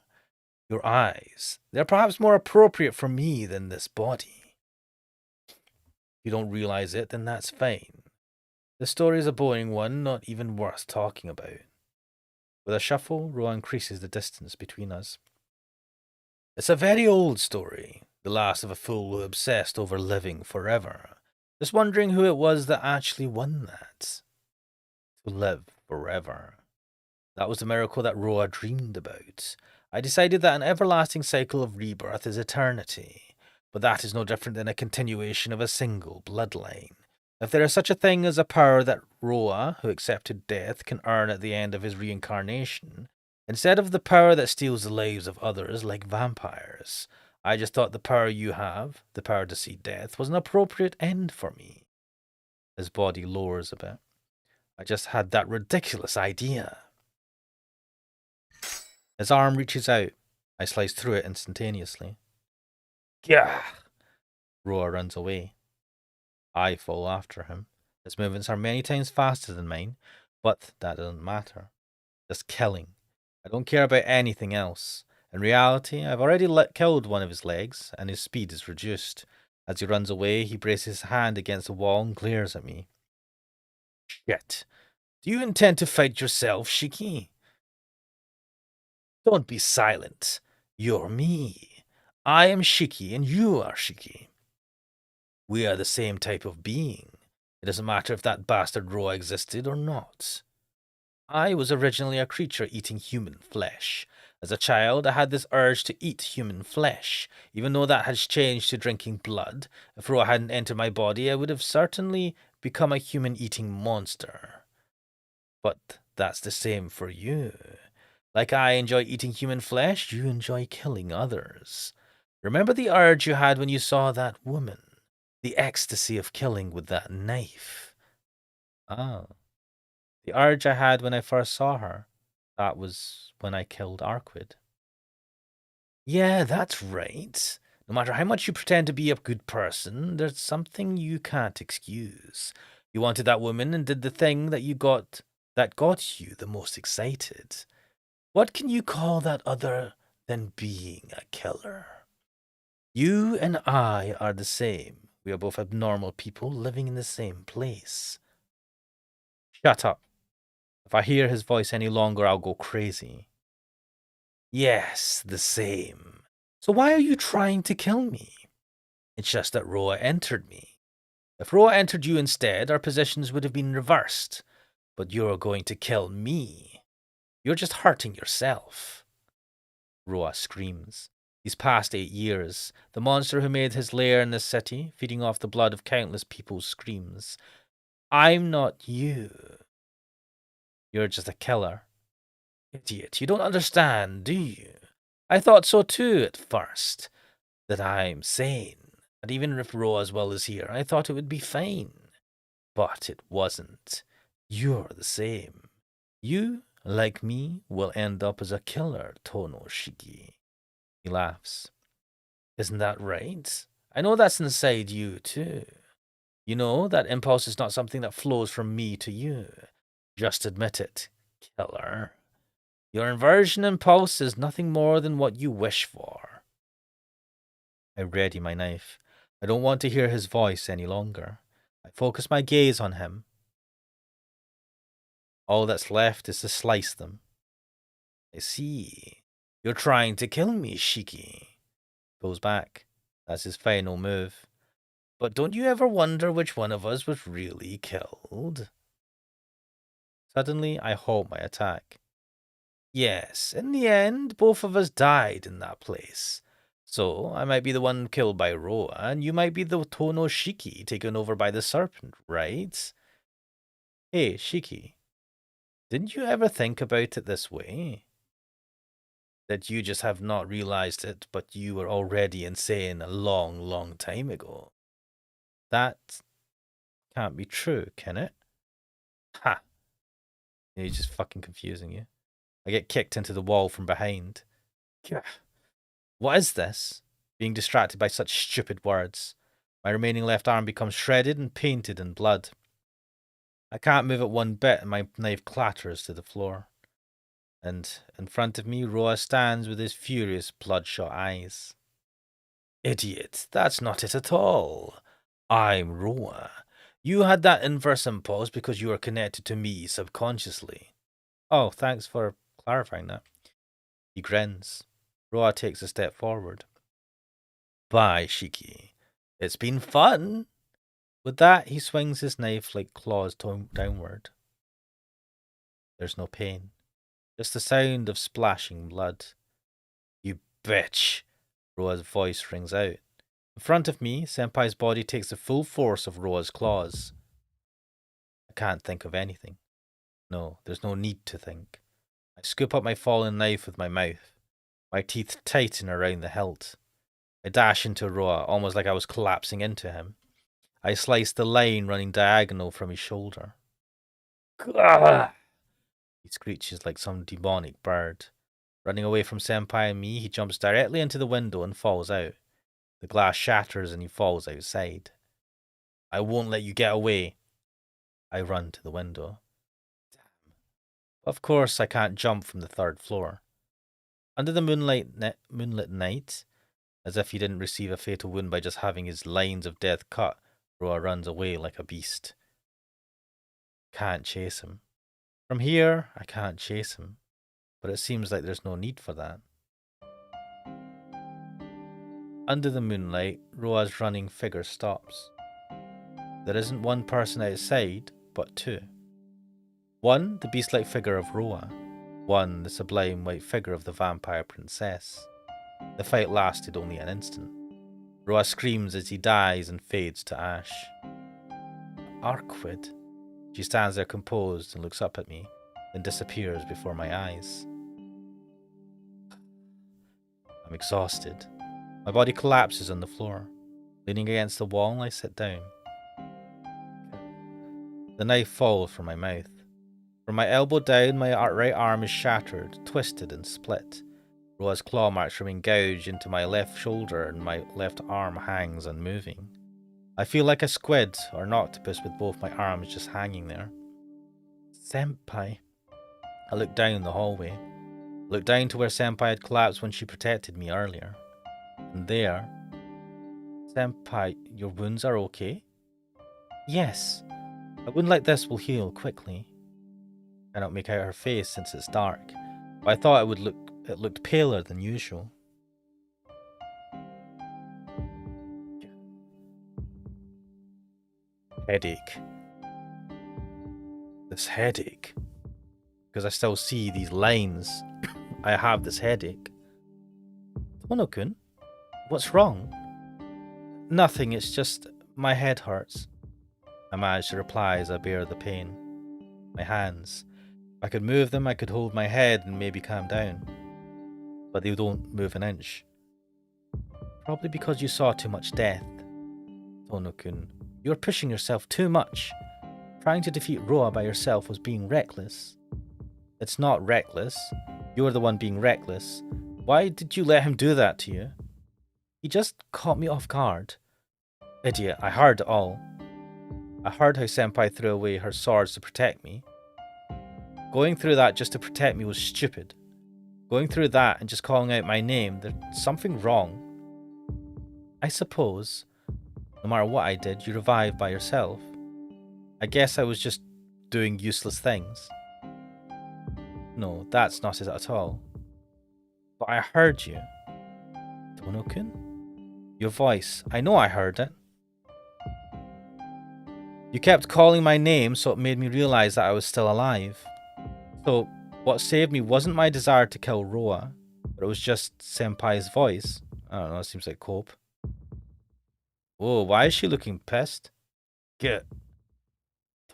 Your eyes. They're perhaps more appropriate for me than this body. If you don't realize it, then that's fine. The story is a boring one, not even worth talking about. With a shuffle, Roa increases the distance between us. It's a very old story, the last of a fool who obsessed over living forever. Just wondering who it was that actually won that. To live forever. That was the miracle that Roa dreamed about. I decided that an everlasting cycle of rebirth is eternity, but that is no different than a continuation of a single bloodline. If there is such a thing as a power that Roa, who accepted death, can earn at the end of his reincarnation, instead of the power that steals the lives of others like vampires, I just thought the power you have, the power to see death, was an appropriate end for me. His body lowers a bit. I just had that ridiculous idea. His arm reaches out. I slice through it instantaneously. Gah! Roa runs away. I follow after him. His movements are many times faster than mine, but that doesn't matter. Just killing. I don't care about anything else. In reality, I've already killed one of his legs, and his speed is reduced. As he runs away, he braces his hand against the wall and glares at me. Shit. Do you intend to fight yourself, Shiki? Don't be silent. You're me. I am Shiki, and you are Shiki. We are the same type of being. It doesn't matter if that bastard Roa existed or not. I was originally a creature eating human flesh. As a child, I had this urge to eat human flesh. Even though that has changed to drinking blood, if Roa hadn't entered my body, I would have certainly become a human-eating monster. But that's the same for you. Like I enjoy eating human flesh, you enjoy killing others. Remember the urge you had when you saw that woman? The ecstasy of killing with that knife. Ah, the urge I had when I first saw her. That was when I killed Arquid. Yeah, that's right. No matter how much you pretend to be a good person, there's something you can't excuse. You wanted that woman and did the thing that got you the most excited. What can you call that other than being a killer? You and I are the same. We are both abnormal people living in the same place. Shut up. If I hear his voice any longer, I'll go crazy. Yes, the same. So why are you trying to kill me? It's just that Roa entered me. If Roa entered you instead, our positions would have been reversed. But you're going to kill me. You're just hurting yourself. Roa screams. These past 8 years, the monster who made his lair in this city, feeding off the blood of countless people, screams, I'm not you. You're just a killer. Idiot, you don't understand, do you? I thought so too at first, that I'm sane. And even if Roa's well is here, I thought it would be fine. But it wasn't. You're the same. You, like me, will end up as a killer, Tonoshiki. He laughs. Isn't that right? I know that's inside you, too. You know, that impulse is not something that flows from me to you. Just admit it, killer. Your inversion impulse is nothing more than what you wish for. I ready my knife. I don't want to hear his voice any longer. I focus my gaze on him. All that's left is to slice them. I see. You're trying to kill me, Shiki. Pulls back. That's his final move. But don't you ever wonder which one of us was really killed? Suddenly, I halt my attack. Yes, in the end, both of us died in that place. So, I might be the one killed by Roa, and you might be the Tono Shiki taken over by the serpent, right? Hey, Shiki, didn't you ever think about it this way? That you just have not realized it, but you were already insane a long, long time ago. That can't be true, can it? Ha! He's just fucking confusing you. I get kicked into the wall from behind. Gah. What is this? Being distracted by such stupid words. My remaining left arm becomes shredded and painted in blood. I can't move it one bit and my knife clatters to the floor. And in front of me, Roa stands with his furious, bloodshot eyes. Idiot, that's not it at all. I'm Roa. You had that inverse impulse because you were connected to me subconsciously. Oh, thanks for clarifying that. He grins. Roa takes a step forward. Bye, Shiki. It's been fun. With that, he swings his knife like claws downward. There's no pain, just the sound of splashing blood. You bitch! Roa's voice rings out. In front of me, Senpai's body takes the full force of Roa's claws. I can't think of anything. No, there's no need to think. I scoop up my fallen knife with my mouth. My teeth tighten around the hilt. I dash into Roa, almost like I was collapsing into him. I slice the line running diagonal from his shoulder. Gah! He screeches like some demonic bird. Running away from Senpai and me, he jumps directly into the window and falls out. The glass shatters and he falls outside. I won't let you get away. I run to the window. Damn. Of course, I can't jump from the 3rd floor. Under the moonlit night, as if he didn't receive a fatal wound by just having his lines of death cut, Roa runs away like a beast. Can't chase him. From here, I can't chase him. But it seems like there's no need for that. Under the moonlight, Roa's running figure stops. There isn't one person outside, but 2. One, the beast-like figure of Roa. One, the sublime white figure of the vampire princess. The fight lasted only an instant. Roa screams as he dies and fades to ash. Arquid. She stands there composed and looks up at me, then disappears before my eyes. I'm exhausted. My body collapses on the floor. Leaning against the wall, I sit down. The knife falls from my mouth. From my elbow down, my right arm is shattered, twisted and split. Roa's claw marks remain gouged into my left shoulder and my left arm hangs unmoving. I feel like a squid or an octopus with both my arms just hanging there. Senpai. I look down the hallway. I look down to where Senpai had collapsed when she protected me earlier. And there... Senpai, your wounds are okay? Yes. A wound like this will heal quickly. I cannot make out her face since it's dark, but I thought it looked paler than usual. Headache. This headache. Because I still see these lines. I have this headache. Tono-kun, what's wrong? Nothing, it's just my head hurts. I manage to reply as I bear the pain. My hands. If I could move them, I could hold my head and maybe calm down. But they don't move an inch. Probably because you saw too much death. Tono-kun, you're pushing yourself too much. Trying to defeat Roa by yourself was being reckless. It's not reckless. You're the one being reckless. Why did you let him do that to you? He just caught me off guard. Idiot, I heard it all. I heard how Senpai threw away her swords to protect me. Going through that just to protect me was stupid. Going through that and just calling out my name, there's something wrong. I suppose, no matter what I did, you revived by yourself. I guess I was just doing useless things. No, that's not it at all. But I heard you. Tono-kun? Your voice, I know I heard it. You kept calling my name, so it made me realize that I was still alive. So, what saved me wasn't my desire to kill Roa, but it was just Senpai's voice. I don't know, it seems like cope. Whoa, why is she looking pissed? Get.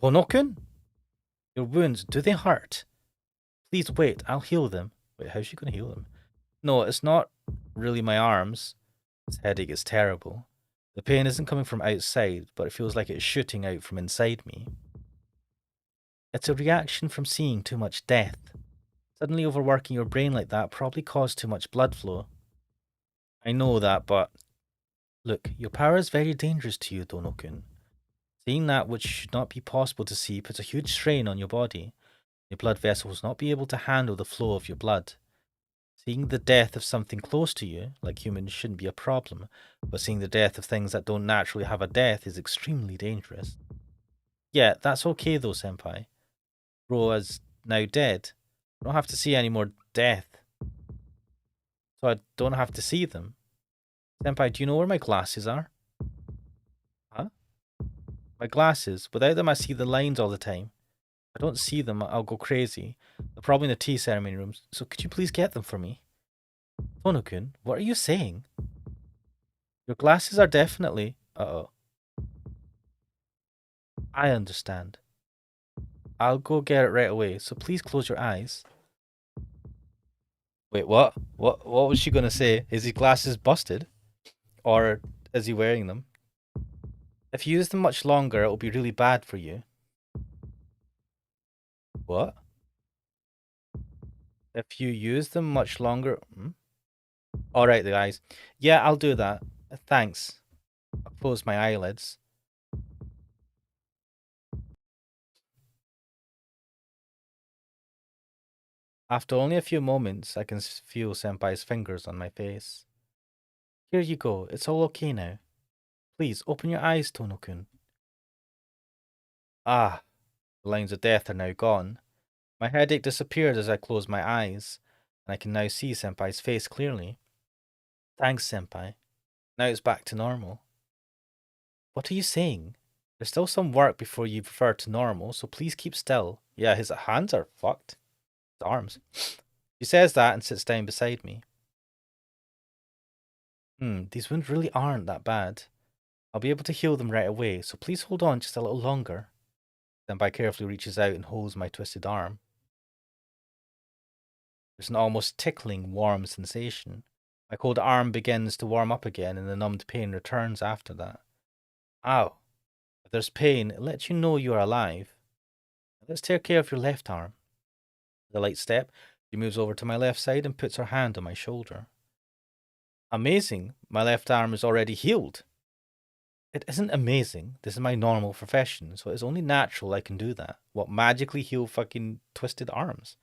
Tono-kun? Your wounds, do they hurt? Please wait, I'll heal them. Wait, how's she gonna heal them? No, it's not really my arms. This headache is terrible. The pain isn't coming from outside, but it feels like it's shooting out from inside me. It's a reaction from seeing too much death. Suddenly overworking your brain like that probably caused too much blood flow. I know that, but... Look, your power is very dangerous to you, Tono-kun. Seeing that which should not be possible to see puts a huge strain on your body. Your blood vessels will not be able to handle the flow of your blood. Seeing the death of something close to you, like humans, shouldn't be a problem, but seeing the death of things that don't naturally have a death is extremely dangerous. Yeah, that's okay though, Senpai. Roa's now dead. I don't have to see any more death. So I don't have to see them. Senpai, do you know where my glasses are? Huh? My glasses. Without them I see the lines all the time. If I don't see them, I'll go crazy. They're probably in the tea ceremony rooms, so could you please get them for me? Tono-kun, what are you saying? Your glasses are definitely... Uh-oh. I understand. I'll go get it right away, so please close your eyes. Wait, what? What was she gonna say? Is his glasses busted? Or is he wearing them? If you use them much longer, it will be really bad for you. What? If you use them much longer... Alright, guys. Yeah, I'll do that. Thanks. I'll close my eyelids. After only a few moments, I can feel Senpai's fingers on my face. Here you go. It's all okay now. Please, open your eyes, Tono-kun. Ah, the lines of death are now gone. My headache disappeared as I closed my eyes, and I can now see Senpai's face clearly. Thanks, Senpai. Now it's back to normal. What are you saying? There's still some work before you revert to normal, so please keep still. Yeah, his hands are fucked. His arms. She says that and sits down beside me. These wounds really aren't that bad. I'll be able to heal them right away, so please hold on just a little longer. Senpai carefully reaches out and holds my twisted arm. There's an almost tickling, warm sensation. My cold arm begins to warm up again, and the numbed pain returns after that. Ow. If there's pain, it lets you know you are alive. Let's take care of your left arm. With a light step, she moves over to my left side and puts her hand on my shoulder. Amazing. My left arm is already healed. It isn't amazing. This is my normal profession, so it's only natural I can do that. What, magically heal fucking twisted arms?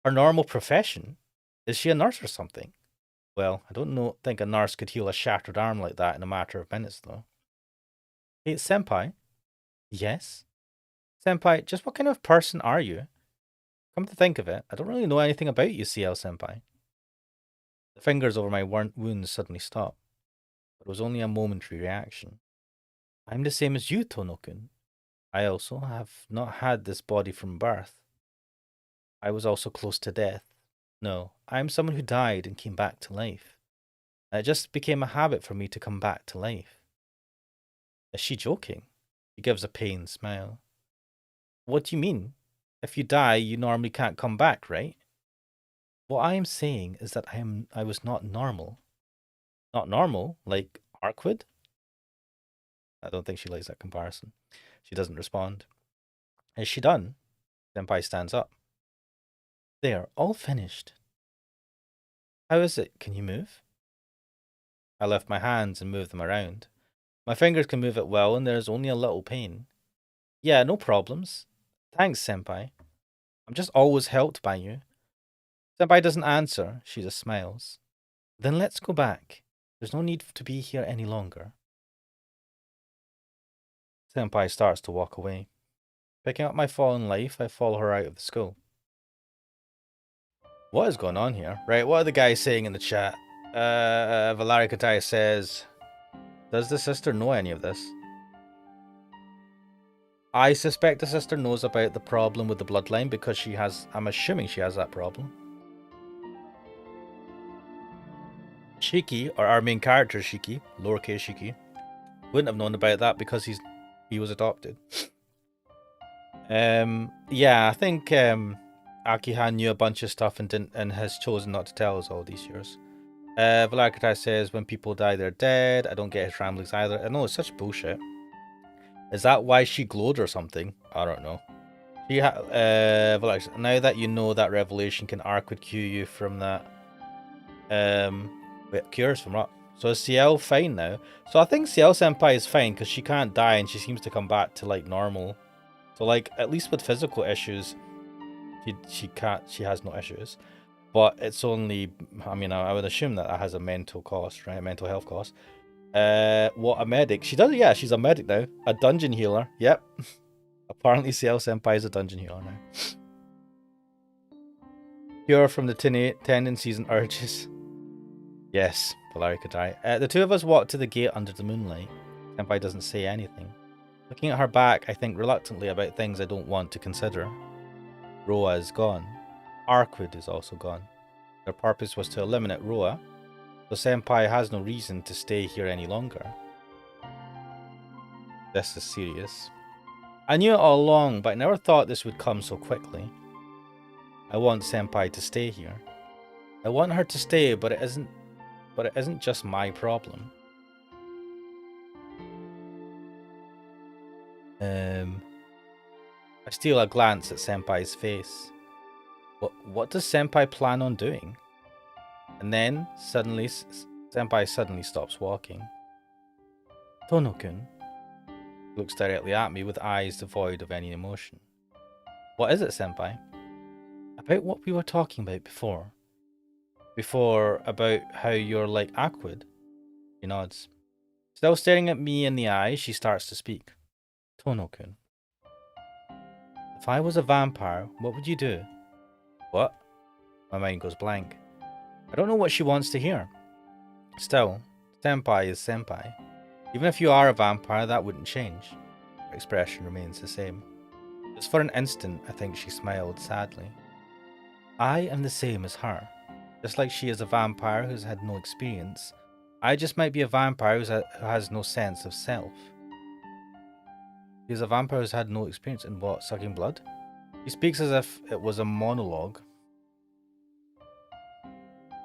Her normal profession? Is she a nurse or something? Well, I don't think a nurse could heal a shattered arm like that in a matter of minutes, though. Hey, Senpai? Yes? Senpai, just what kind of person are you? Come to think of it, I don't really know anything about you, CL Senpai. The fingers over my wounds suddenly stop, but it was only a momentary reaction. I'm the same as you, Tono-kun. I also have not had this body from birth. I was also close to death. No, I'm someone who died and came back to life. And it just became a habit for me to come back to life. Is she joking? She gives a pained smile. What do you mean? If you die, you normally can't come back, right? What I am saying is that I was not normal. Not normal? Like Arquid? I don't think she likes that comparison. She doesn't respond. Is she done? Senpai stands up. There, all finished. How is it? Can you move? I lift my hands and move them around. My fingers can move it well, and there's only a little pain. Yeah, no problems. Thanks, Senpai. I'm just always helped by you. Senpai doesn't answer. She just smiles. Then let's go back. There's no need to be here any longer. Senpai starts to walk away. Picking up my fallen life, I follow her out of the school. What is going on here? Right, what are the guys saying in the chat? Valari Katai says, does the sister know any of this? I suspect the sister knows about the problem with the bloodline because I'm assuming she has that problem. Shiki, or our main character Shiki, lowercase Shiki, wouldn't have known about that because he was adopted. Yeah, I think Akihan knew a bunch of stuff and has chosen not to tell us all these years. Valakatai says, when people die, they're dead. I don't get his ramblings either. I know, it's such bullshit. Is that why she glowed or something? I don't know. Now that you know that revelation, can Arquid cure you from that? Wait, cures from what? So is CL fine now? So I think CL Senpai is fine because she can't die and she seems to come back to like normal. So like at least with physical issues, she has no issues. But it's only, I mean, I would assume that has a mental cost, right? A mental health cost. What, a medic? She does, yeah, she's a medic now. A dungeon healer, yep. Apparently CL Senpai is a dungeon healer now. Cure from the tendencies and urges. Yes, Valari could die. The two of us walk to the gate under the moonlight. Senpai doesn't say anything. Looking at her back, I think reluctantly about things I don't want to consider. Roa is gone. Arquid is also gone. Their purpose was to eliminate Roa, so Senpai has no reason to stay here any longer. This is serious. I knew it all along, but I never thought this would come so quickly. I want Senpai to stay here. I want her to stay, but it isn't just my problem. I steal a glance at Senpai's face. What does Senpai plan on doing? And then, suddenly, Senpai suddenly stops walking. Tono-kun looks directly at me with eyes devoid of any emotion. What is it, Senpai? About what we were talking about before. Before, about how you're like Aquid. She nods. Still staring at me in the eye, she starts to speak. Tono-kun. If I was a vampire, what would you do? What? My mind goes blank. I don't know what she wants to hear. Still, Senpai is Senpai. Even if you are a vampire, that wouldn't change. Her expression remains the same. Just for an instant, I think she smiled sadly. I am the same as her. Just like she is a vampire who's had no experience, I just might be a vampire who has no sense of self. She's a vampire who's had no experience in what? Sucking blood? He speaks as if it was a monologue.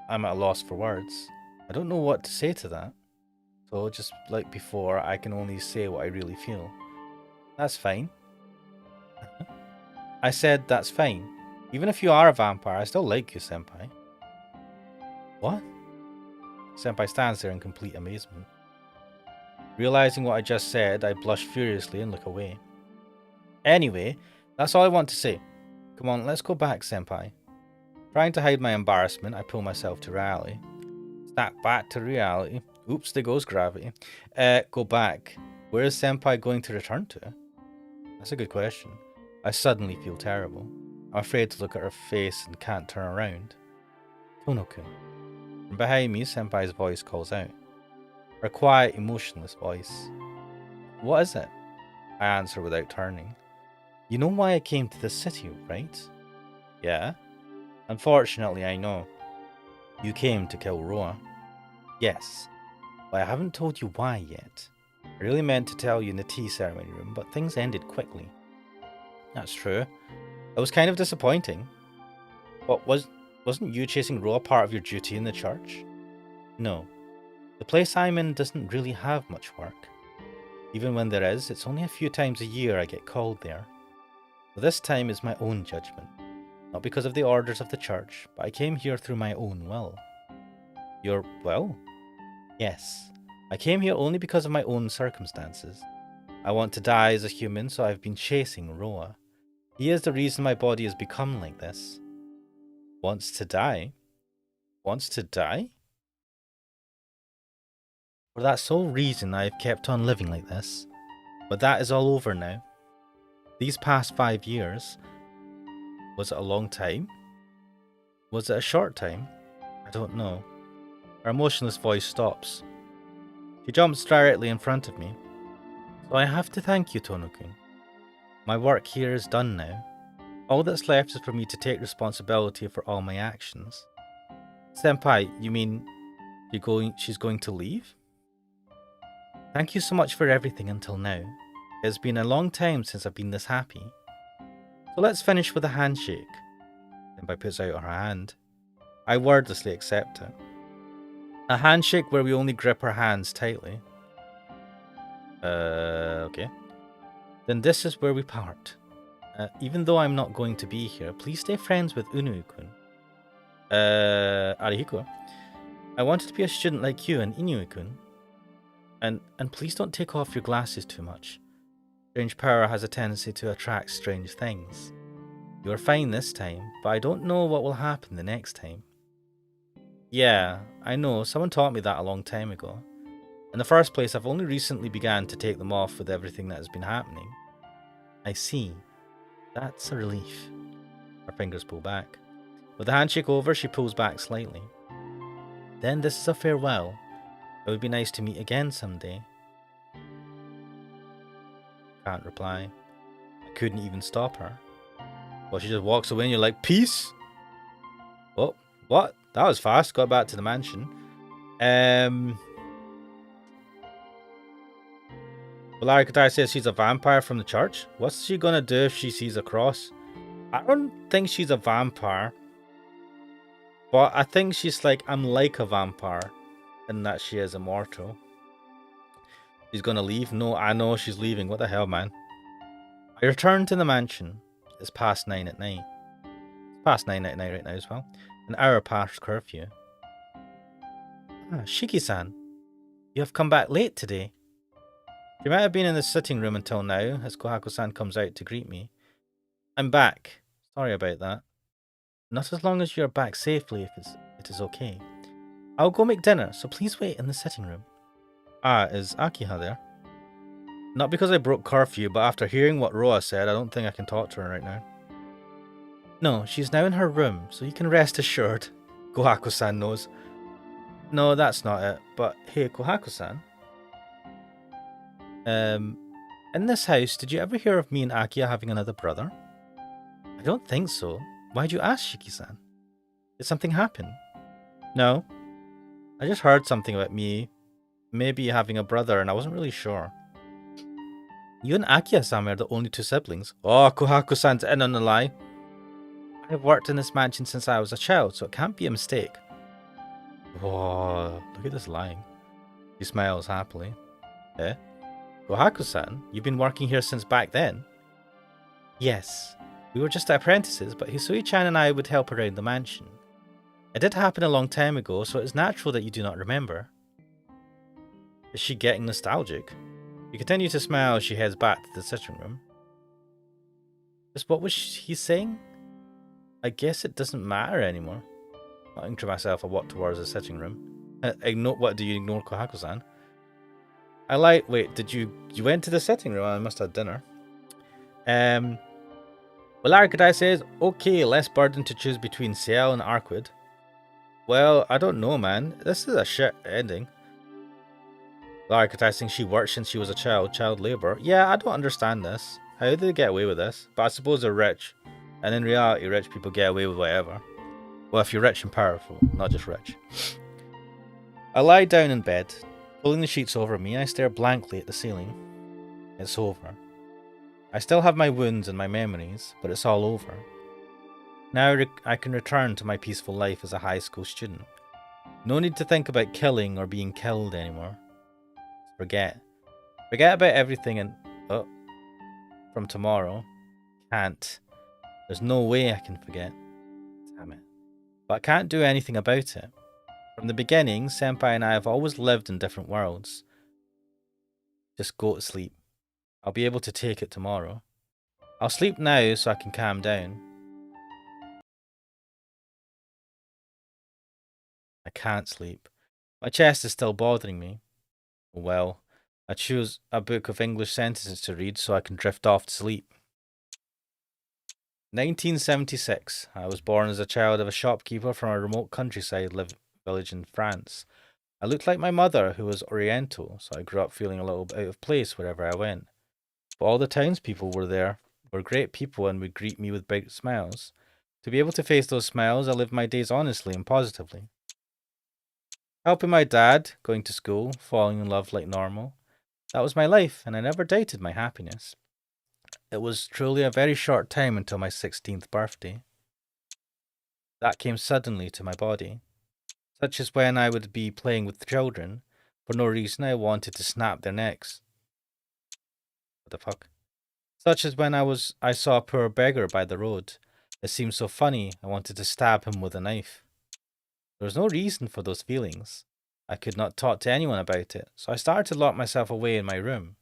I'm at a loss for words. I don't know what to say to that. So just like before, I can only say what I really feel. That's fine. I said that's fine. Even if you are a vampire, I still like you, senpai. What? Senpai stands there in complete amazement. Realizing what I just said, I blush furiously and look away. Anyway, that's all I want to say. Come on, let's go back, senpai. Trying to hide my embarrassment, I pull myself to reality. Snap back to reality. Oops, there goes gravity. Go back. Where is senpai going to return to? That's a good question. I suddenly feel terrible. I'm afraid to look at her face and can't turn around. Tono-kun. From behind me, senpai's voice calls out. Her quiet, emotionless voice. What is it? I answer without turning. You know why I came to this city, right? Yeah. Unfortunately, I know. You came to kill Roa. Yes. But I haven't told you why yet. I really meant to tell you in the tea ceremony room, but things ended quickly. That's true. It was kind of disappointing. But wasn't you chasing Roa part of your duty in the church? No. The place I'm in doesn't really have much work. Even when there is, it's only a few times a year I get called there. So this time is my own judgment. Not because of the orders of the church, but I came here through my own will. Your will? Yes. I came here only because of my own circumstances. I want to die as a human, so I've been chasing Roa. He is the reason my body has become like this. Wants to die? Wants to die? For that sole reason I have kept on living like this. But that is all over now. These past 5 years, was it a long time? Was it a short time? I don't know. Her emotionless voice stops. She jumps directly in front of me. So I have to thank you, Tono-kun. My work here is done now. All that's left is for me to take responsibility for all my actions. Senpai, you mean she's going to leave? Thank you so much for everything until now. It's been a long time since I've been this happy. So let's finish with a handshake. Senpai puts out her hand. I wordlessly accept it. A handshake where we only grip our hands tightly. Okay. Then this is where we part. Even though I'm not going to be here, please stay friends with Unui-kun. Arihiko. I wanted to be a student like you and Inui-kun. And please don't take off your glasses too much. Strange power has a tendency to attract strange things. You are fine this time, but I don't know what will happen the next time. Yeah, I know, someone taught me that a long time ago. In the first place, I've only recently began to take them off with everything that has been happening. I see. That's a relief. Her fingers pull back. With the handshake over, she pulls back slightly. Then this is a farewell. It would be nice to meet again someday. Can't reply. I couldn't even stop her. Well, she just walks away and you're like, peace? Oh, what? That was fast. Got back to the mansion. Valari Katari says she's a vampire from the church. What's she gonna do if she sees a cross? I don't think she's a vampire. But I think she's like, I'm like a vampire. In that she is immortal. She's gonna leave? No, I know she's leaving. What the hell, man? I return to the mansion. It's past 9 at night. It's past 9 at night right now as well. An hour past curfew. Shiki-san. You have come back late today. She might have been in the sitting room until now, as Kohako-san comes out to greet me. I'm back. Sorry about that. Not as long as you're back safely, if it is okay. I'll go make dinner, so please wait in the sitting room. Is Akiha there? Not because I broke curfew, but after hearing what Roa said, I don't think I can talk to her right now. No, she's now in her room, so you can rest assured. Kohako-san knows. No, that's not it, but hey, Kohako-san. In this house, did you ever hear of me and Akia having another brother? I don't think so. Why'd you ask, Shiki-san? Did something happen? No. I just heard something about me maybe having a brother and I wasn't really sure. You and Akia-san are the only two siblings. Oh, Kohaku-san's in on the lie. I've worked in this mansion since I was a child, so it can't be a mistake. Whoa, look at this lying. He smiles happily. Eh? Kohaku-san, you've been working here since back then? Yes. We were just apprentices, but Hisui-chan and I would help around the mansion. It did happen a long time ago, so it's natural that you do not remember. Is she getting nostalgic? You continue to smile as she heads back to the sitting room. Just what was he saying? I guess it doesn't matter anymore. Muttering to myself, I walk towards the sitting room. What do you ignore, Kohaku-san? Wait, you went to the sitting room? I must have dinner. Well, Arkadai says, okay, less burden to choose between Ciel and Arquid. Well, I don't know, man. This is a shit ending. Arkadai thinks she worked since she was a child labor. Yeah, I don't understand this. How do they get away with this? But I suppose they're rich. And in reality, rich people get away with whatever. Well, if you're rich and powerful, not just rich. I lie down in bed, pulling the sheets over me, and I stare blankly at the ceiling. It's over. I still have my wounds and my memories, but it's all over. Now I can return to my peaceful life as a high school student. No need to think about killing or being killed anymore. Forget. Forget about everything and... Oh. From tomorrow. Can't. There's no way I can forget. Damn it. But I can't do anything about it. From the beginning, Senpai and I have always lived in different worlds. Just go to sleep. I'll be able to take it tomorrow. I'll sleep now so I can calm down. I can't sleep. My chest is still bothering me. Well, I choose a book of English sentences to read so I can drift off to sleep. 1976. I was born as a child of a shopkeeper from a remote countryside village in France. I looked like my mother, who was Oriental, so I grew up feeling a little out of place wherever I went. But all the townspeople were great people and would greet me with big smiles. To be able to face those smiles, I lived my days honestly and positively. Helping my dad, going to school, falling in love like normal. That was my life, and I never doubted my happiness. It was truly a very short time until my 16th birthday. That came suddenly to my body. Such as when I would be playing with children. For no reason I wanted to snap their necks. What the fuck? Such as when I saw a poor beggar by the road. It seemed so funny, I wanted to stab him with a knife. There was no reason for those feelings. I could not talk to anyone about it, so I started to lock myself away in my room.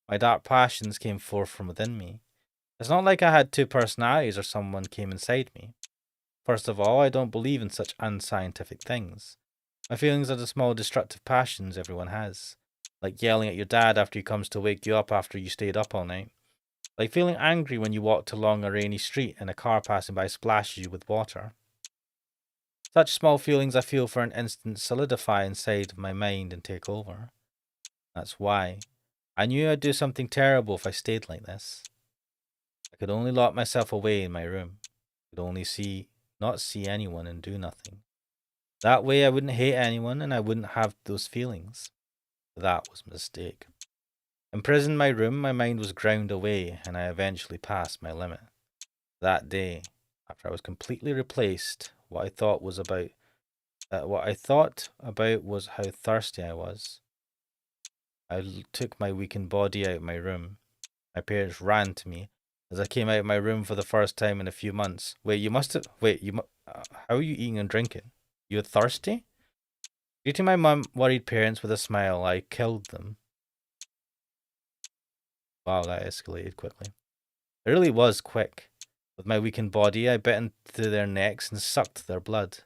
My dark passions came forth from within me. It's not like I had two personalities or someone came inside me. First of all, I don't believe in such unscientific things. My feelings are the small destructive passions everyone has. Like yelling at your dad after he comes to wake you up after you stayed up all night. Like feeling angry when you walked along a rainy street and a car passing by splashes you with water. Such small feelings I feel for an instant solidify inside of my mind and take over. That's why. I knew I'd do something terrible if I stayed like this. I could only lock myself away in my room. I could only not see anyone and do nothing. That way I wouldn't hate anyone and I wouldn't have those feelings. That was a mistake. Imprisoned in my room, my mind was ground away and I eventually passed my limit. That day, after I was completely replaced, what I thought about was how thirsty I was. I took my weakened body out of my room. My parents ran to me as I came out of my room for the first time in a few months. How are you eating and drinking? You're thirsty? Greeting my worried parents with a smile, I killed them. Wow, that escalated quickly. It really was quick. With my weakened body, I bit into their necks and sucked their blood.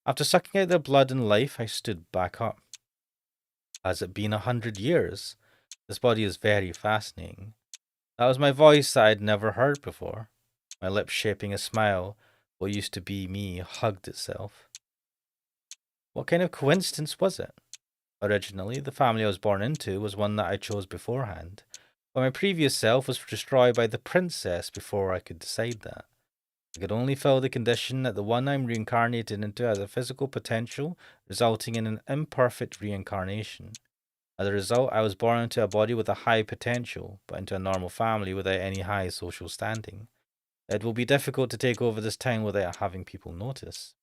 After sucking out their blood and life, I stood back up. Has it been 100 years? This body is very fascinating. That was my voice that I'd never heard before. My lips shaping a smile, what used to be me hugged itself. What kind of coincidence was it? Originally, the family I was born into was one that I chose beforehand. But my previous self was destroyed by the princess before I could decide that. I could only fill the condition that the one I'm reincarnated into has a physical potential, resulting in an imperfect reincarnation. As a result, I was born into a body with a high potential, but into a normal family without any high social standing. It will be difficult to take over this town without having people notice.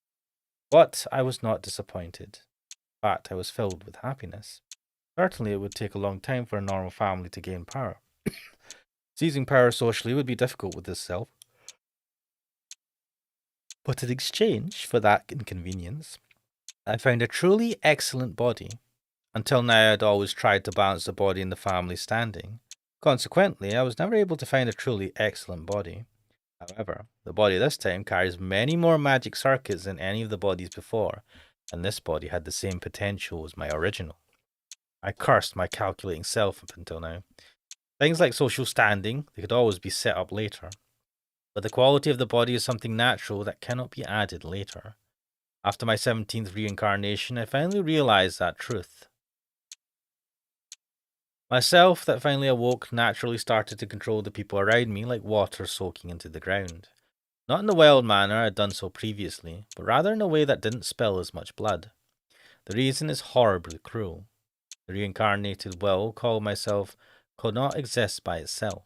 But I was not disappointed. In fact, I was filled with happiness. Certainly, it would take a long time for a normal family to gain power. Seizing power socially would be difficult with this self. But in exchange for that inconvenience, I found a truly excellent body. Until now, I had always tried to balance the body and the family standing. Consequently, I was never able to find a truly excellent body. However, the body this time carries many more magic circuits than any of the bodies before, and this body had the same potential as my original. I cursed my calculating self up until now. Things like social standing, they could always be set up later. But the quality of the body is something natural that cannot be added later. After my 17th reincarnation, I finally realized that truth. Myself that finally awoke naturally started to control the people around me like water soaking into the ground. Not in the wild manner I had done so previously, but rather in a way that didn't spill as much blood. The reason is horribly cruel. The reincarnated will called myself could not exist by itself.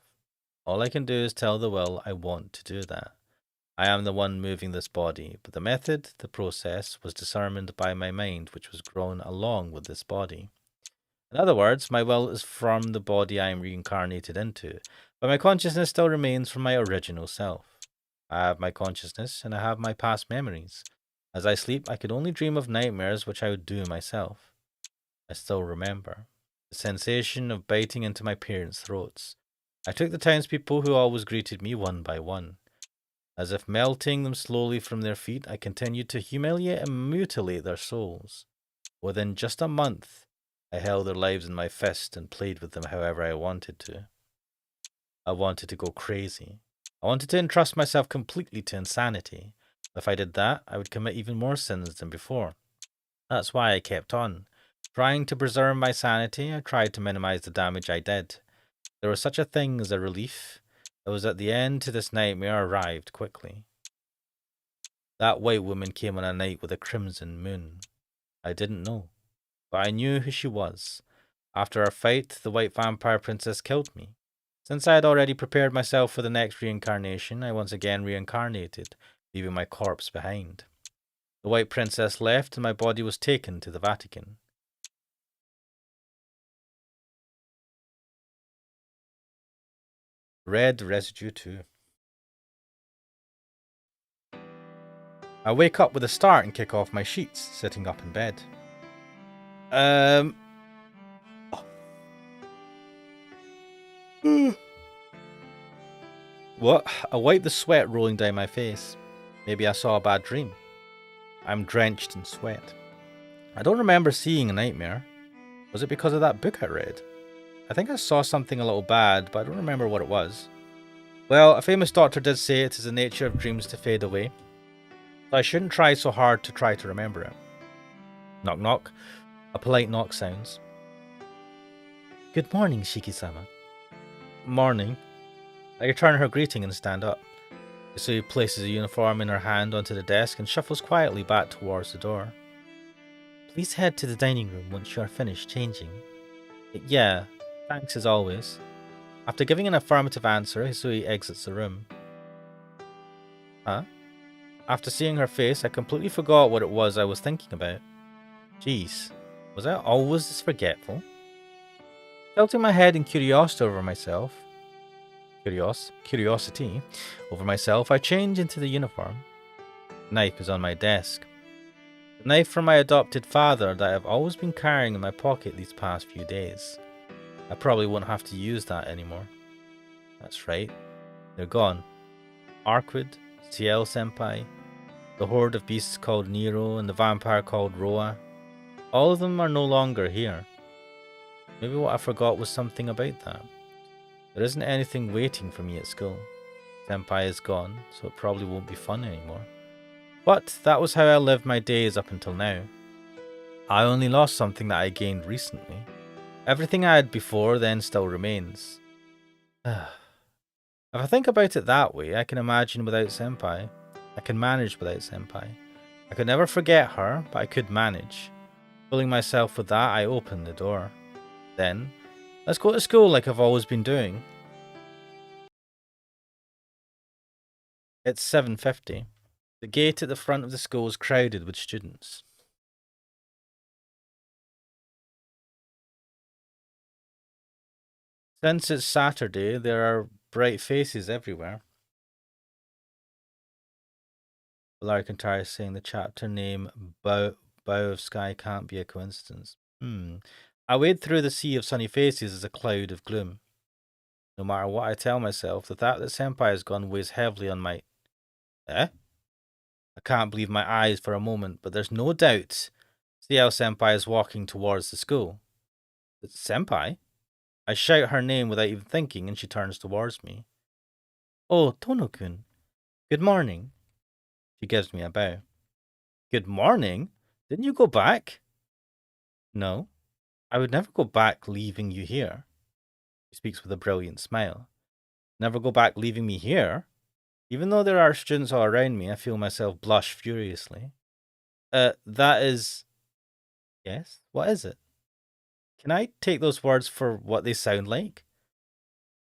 All I can do is tell the will I want to do that. I am the one moving this body, but the method, the process, was determined by my mind, which was grown along with this body. In other words, my will is from the body I am reincarnated into, but my consciousness still remains from my original self. I have my consciousness, and I have my past memories. As I sleep, I could only dream of nightmares which I would do myself. I still remember the sensation of biting into my parents' throats. I took the townspeople who always greeted me one by one. As if melting them slowly from their feet, I continued to humiliate and mutilate their souls. Within just a month, I held their lives in my fist and played with them however I wanted to. I wanted to go crazy. I wanted to entrust myself completely to insanity. If I did that, I would commit even more sins than before. That's why I kept on. Trying to preserve my sanity, I tried to minimize the damage I did. There was such a thing as a relief. It was at the end to this nightmare arrived quickly. That white woman came on a night with a crimson moon. I didn't know, but I knew who she was. After our fight, the white vampire princess killed me. Since I had already prepared myself for the next reincarnation, I once again reincarnated, leaving my corpse behind. The white princess left and my body was taken to the Vatican. Red Residue 2. I wake up with a start and kick off my sheets, sitting up in bed. What? I wipe the sweat rolling down my face. Maybe I saw a bad dream. I'm drenched in sweat. I don't remember seeing a nightmare. Was it because of that book I read? I think I saw something a little bad, but I don't remember what it was. Well, a famous doctor did say it is the nature of dreams to fade away, so I shouldn't try so hard to try to remember it. Knock knock. A polite knock sounds. Good morning, Shiki-sama. Morning. I return her greeting and stand up. Yusui places a uniform in her hand onto the desk and shuffles quietly back towards the door. Please head to the dining room once you are finished changing. Yeah, thanks as always. After giving an affirmative answer, Hisui exits the room. Huh? After seeing her face, I completely forgot what it was I was thinking about. Jeez, was I always this forgetful? Tilting my head in curiosity over myself, I change into the uniform. The knife is on my desk. The knife from my adopted father that I've always been carrying in my pocket these past few days. I probably won't have to use that anymore. That's right, they're gone. Arquid, CL-senpai, the horde of beasts called Nero, and the vampire called Roa. All of them are no longer here. Maybe what I forgot was something about that. There isn't anything waiting for me at school. Senpai is gone, so it probably won't be fun anymore. But that was how I lived my days up until now. I only lost something that I gained recently. Everything I had before then still remains. If I think about it that way, I can imagine without Senpai. I can manage without Senpai. I could never forget her, but I could manage. Filling myself with that, I opened the door. Then, let's go to school like I've always been doing. It's 7:50. The gate at the front of the school is crowded with students. Since it's Saturday, there are bright faces everywhere. Larkentire is saying the chapter name Bow of Sky can't be a coincidence. I wade through the sea of sunny faces as a cloud of gloom. No matter what I tell myself, the fact that Senpai has gone weighs heavily on my... Eh? I can't believe my eyes for a moment, but there's no doubt CL Senpai is walking towards the school. It's Senpai? I shout her name without even thinking, and she turns towards me. Oh, Tono-kun. Good morning. She gives me a bow. Good morning? Didn't you go back? No. I would never go back leaving you here. She speaks with a brilliant smile. Never go back leaving me here? Even though there are students all around me, I feel myself blush furiously. That is... Yes? What is it? Can I take those words for what they sound like?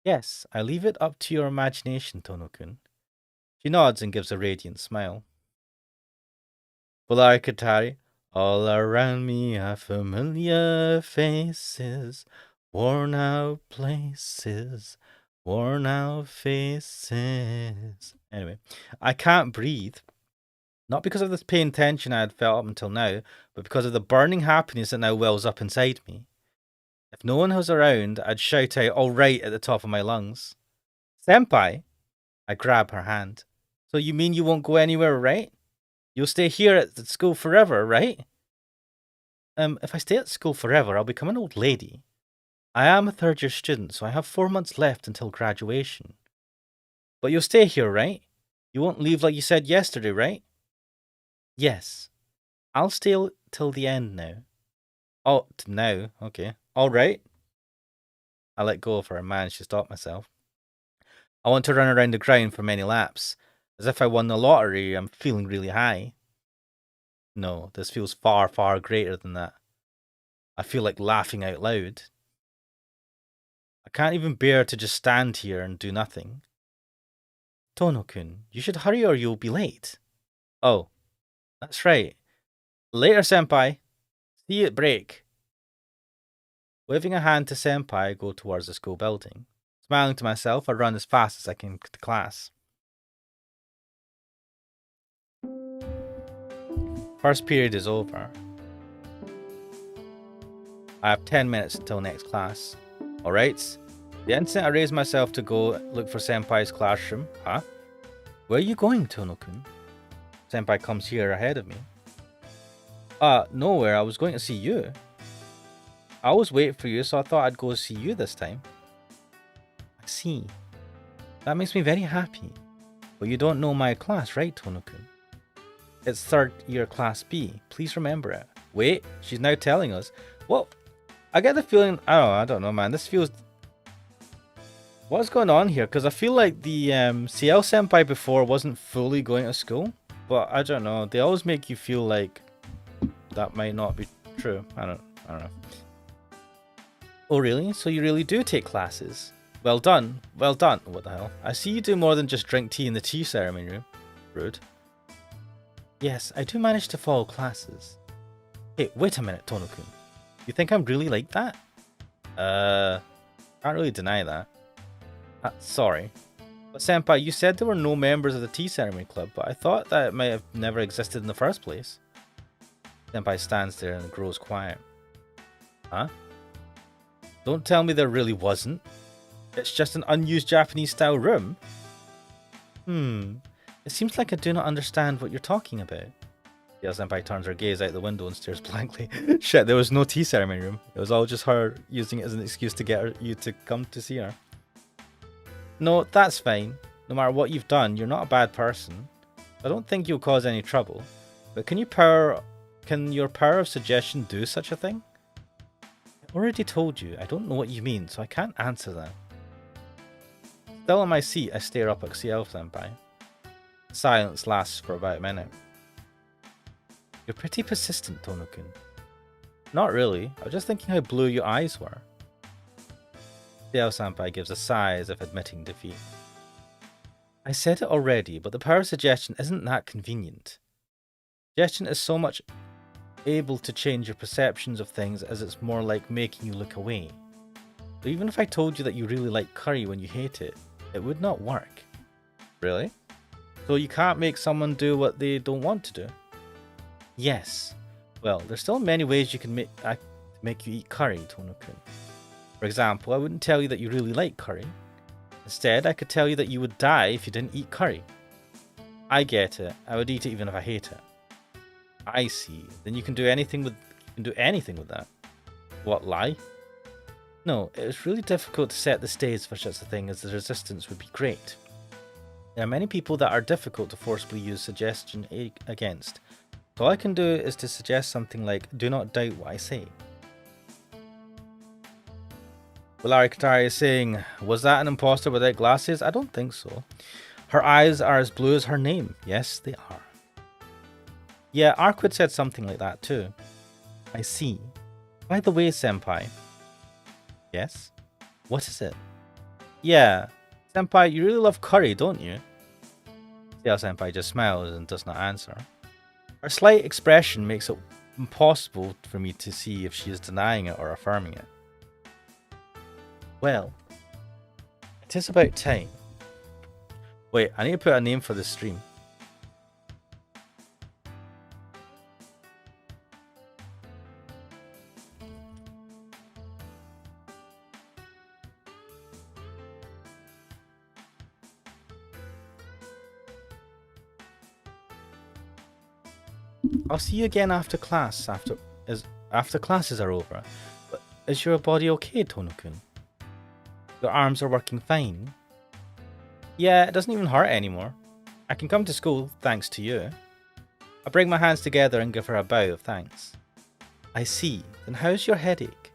Yes, I leave it up to your imagination, Tono-kun. She nods and gives a radiant smile. Katari, all around me are familiar faces, worn out places, worn out faces. Anyway, I can't breathe. Not because of this pain tension I had felt up until now, but because of the burning happiness that now wells up inside me. If no one was around, I'd shout out all right at the top of my lungs. Senpai! I grab her hand. So you mean you won't go anywhere, right? You'll stay here at the school forever, right? If I stay at school forever, I'll become an old lady. I am a third-year student, so I have 4 months left until graduation. But you'll stay here, right? You won't leave like you said yesterday, right? Yes. I'll stay till the end now. Oh, now. Okay. All right. I let go of her and managed to stop myself. I want to run around the ground for many laps. As if I won the lottery, I'm feeling really high. No, this feels far, far greater than that. I feel like laughing out loud. I can't even bear to just stand here and do nothing. Tono-kun, you should hurry or you'll be late. Oh, that's right. Later, Senpai. See you at break. Waving a hand to Senpai, I go towards the school building. Smiling to myself, I run as fast as I can to class. First period is over. I have 10 minutes until next class. Alright. The instant I raise myself to go look for Senpai's classroom. Huh? Where are you going, Tono-kun? Senpai comes here ahead of me. Nowhere. I was going to see you. I always wait for you, so I thought I'd go see you this time. I see. That makes me very happy. But you don't know my class, right, Tono-kun? It's third year class B. Please remember it. Wait, she's now telling us. Well, I get the feeling... I don't know, man. This feels... What's going on here? Because I feel like the CL Senpai before wasn't fully going to school. But I don't know. They always make you feel like that might not be true. I don't know. Oh, really? So you really do take classes? Well done. Well done. What the hell? I see you do more than just drink tea in the tea ceremony room. Rude. Yes, I do manage to follow classes. Hey, wait a minute, Tono-kun. You think I'm really like that? Can't really deny that. Sorry. But Senpai, you said there were no members of the tea ceremony club, but I thought that it might have never existed in the first place. Senpai stands there and grows quiet. Huh? Don't tell me there really wasn't. It's just an unused Japanese-style room. It seems like I do not understand what you're talking about. Yeah, Senpai turns her gaze out the window and stares blankly. Shit, there was no tea ceremony room. It was all just her using it as an excuse to get you to come to see her. No, that's fine. No matter what you've done, you're not a bad person. I don't think you'll cause any trouble. But can your power of suggestion do such a thing? I already told you, I don't know what you mean, so I can't answer that. Still in my seat, I stare up at CL-senpai. Silence lasts for about a minute. You're pretty persistent, Tono-kun. Not really. I was just thinking how blue your eyes were. CL-senpai gives a sigh as if admitting defeat. I said it already, but the power of suggestion isn't that convenient. Suggestion is so much able to change your perceptions of things as it's more like making you look away. So even if I told you that you really like curry when you hate it, it would not work. Really? So you can't make someone do what they don't want to do? Yes. Well, there's still many ways you can make you eat curry, Tono-kun. For example, I wouldn't tell you that you really like curry. Instead, I could tell you that you would die if you didn't eat curry. I get it. I would eat it even if I hate it. I see. Then you can do anything with that. What, lie? No, it's really difficult to set the stage for such a thing as the resistance would be great. There are many people that are difficult to forcibly use suggestion against. So all I can do is to suggest something like, do not doubt what I say. Galore Katari is saying, was that an imposter without glasses? I don't think so. Her eyes are as blue as her name. Yes, they are. Yeah, Arquid said something like that too. I see. By the way, senpai. Yes? What is it? Yeah. Senpai, you really love curry, don't you? Senpai just smiles and does not answer. Her slight expression makes it impossible for me to see if she is denying it or affirming it. Well, it is about time. Wait, I need to put a name for this stream. I'll see you again after class, after classes are over. But is your body okay, Tono-kun? Your arms are working fine? Yeah, it doesn't even hurt anymore. I can come to school thanks to you. I bring my hands together and give her a bow of thanks. I see. Then how's your headache?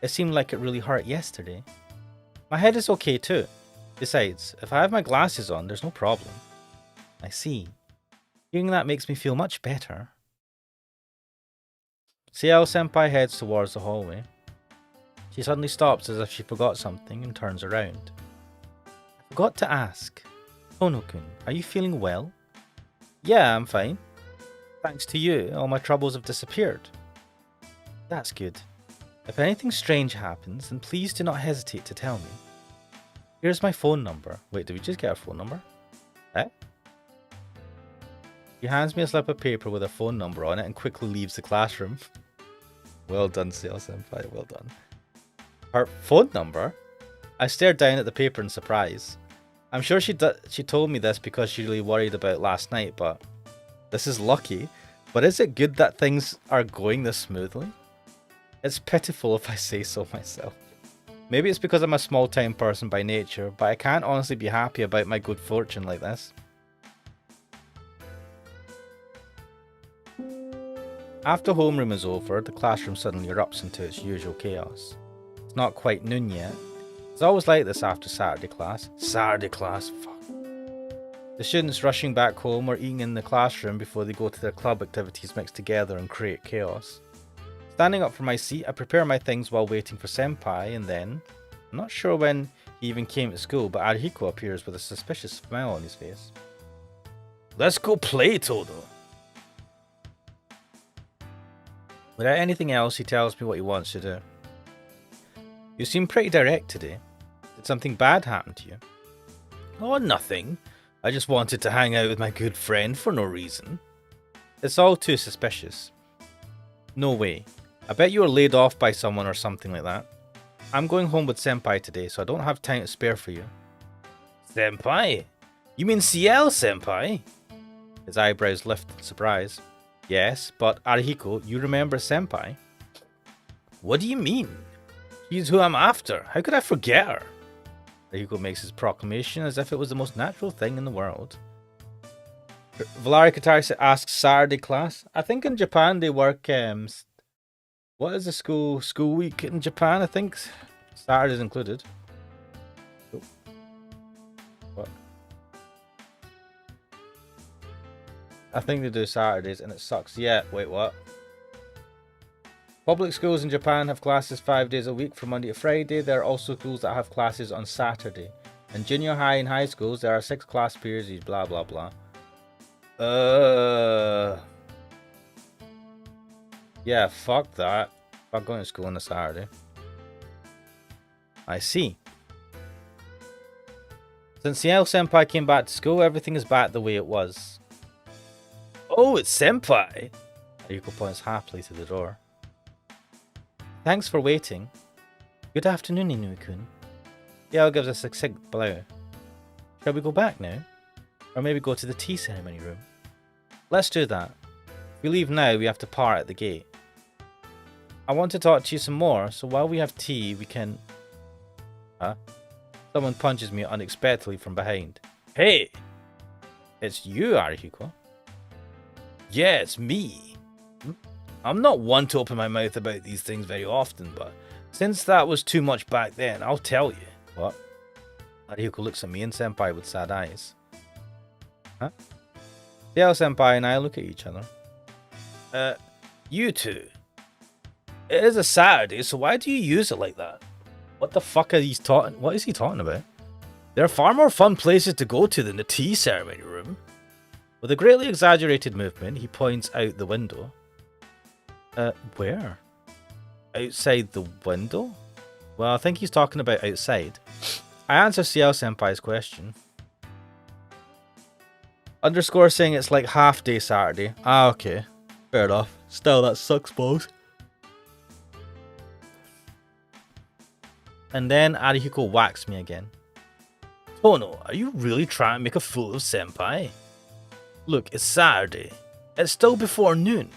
It seemed like it really hurt yesterday. My head is okay too. Besides, if I have my glasses on, there's no problem. I see. Hearing that makes me feel much better. CL-senpai heads towards the hallway. She suddenly stops as if she forgot something and turns around. I forgot to ask. Tono-kun, are you feeling well? Yeah, I'm fine. Thanks to you, all my troubles have disappeared. That's good. If anything strange happens, then please do not hesitate to tell me. Here's my phone number. Wait, did we just get our phone number? Eh? She hands me a slip of paper with a phone number on it and quickly leaves the classroom. Well done, CL-senpai, well done. Her phone number? I stared down at the paper in surprise. I'm sure she told me this because she really worried about last night, but this is lucky. But is it good that things are going this smoothly? It's pitiful if I say so myself. Maybe it's because I'm a small-time person by nature, but I can't honestly be happy about my good fortune like this. After homeroom is over, the classroom suddenly erupts into its usual chaos. It's not quite noon yet. It's always like this after Saturday class. Saturday class, fuck. The students rushing back home or eating in the classroom before they go to their club activities mix together and create chaos. Standing up from my seat, I prepare my things while waiting for Senpai, and then, I'm not sure when he even came to school, but Arihiko appears with a suspicious smile on his face. Let's go play, Todo. Without anything else, he tells me what he wants to do. You seem pretty direct today. Did something bad happen to you? Oh, nothing. I just wanted to hang out with my good friend for no reason. It's all too suspicious. No way. I bet you were laid off by someone or something like that. I'm going home with Senpai today, so I don't have time to spare for you. Senpai? You mean CL-senpai? His eyebrows lift in surprise. Yes, but Arihiko, you remember Senpai? What do you mean? She's who I'm after. How could I forget her? Arihiko makes his proclamation as if it was the most natural thing in the world. Galore Katari asks Saturday class. I think in Japan they work, what is the school week in Japan? I think Saturday's included. I think they do Saturdays and it sucks. Yeah, wait, what? Public schools in Japan have classes 5 days a week from Monday to Friday. There are also schools that have classes on Saturday. In junior high and high schools, there are 6 class periods each, blah blah blah. Yeah, fuck that. Fuck going to school on a Saturday. I see. Since Senpai came back to school, everything is back the way it was. Oh, it's Senpai! Ryuko points happily to the door. Thanks for waiting. Good afternoon, Inoue-kun. Yale gives us a succinct bow. Shall we go back now? Or maybe go to the tea ceremony room? Let's do that. If we leave now, we have to part at the gate. I want to talk to you some more, so while we have tea, we can... Huh? Someone punches me unexpectedly from behind. Hey! It's you, Arihiko. Yeah, it's me. I'm not one to open my mouth about these things very often, but since that was too much back then, I'll tell you. What? Arihiko looks at me and Senpai with sad eyes. Huh? Yale Senpai and I look at each other. You two. It is a Saturday, so why do you use it like that? What the fuck are these talking? What is he talking about? There are far more fun places to go to than the tea ceremony room. With a greatly exaggerated movement, he points out the window. Where? Outside the window? Well, I think he's talking about outside. I answer CL Senpai's question. Underscore saying it's like half day Saturday. Ah, okay. Fair enough. Still, that sucks balls. And then Arihiko whacks me again. Tono, are you really trying to make a fool of Senpai? Look, it's Saturday. It's still before noon.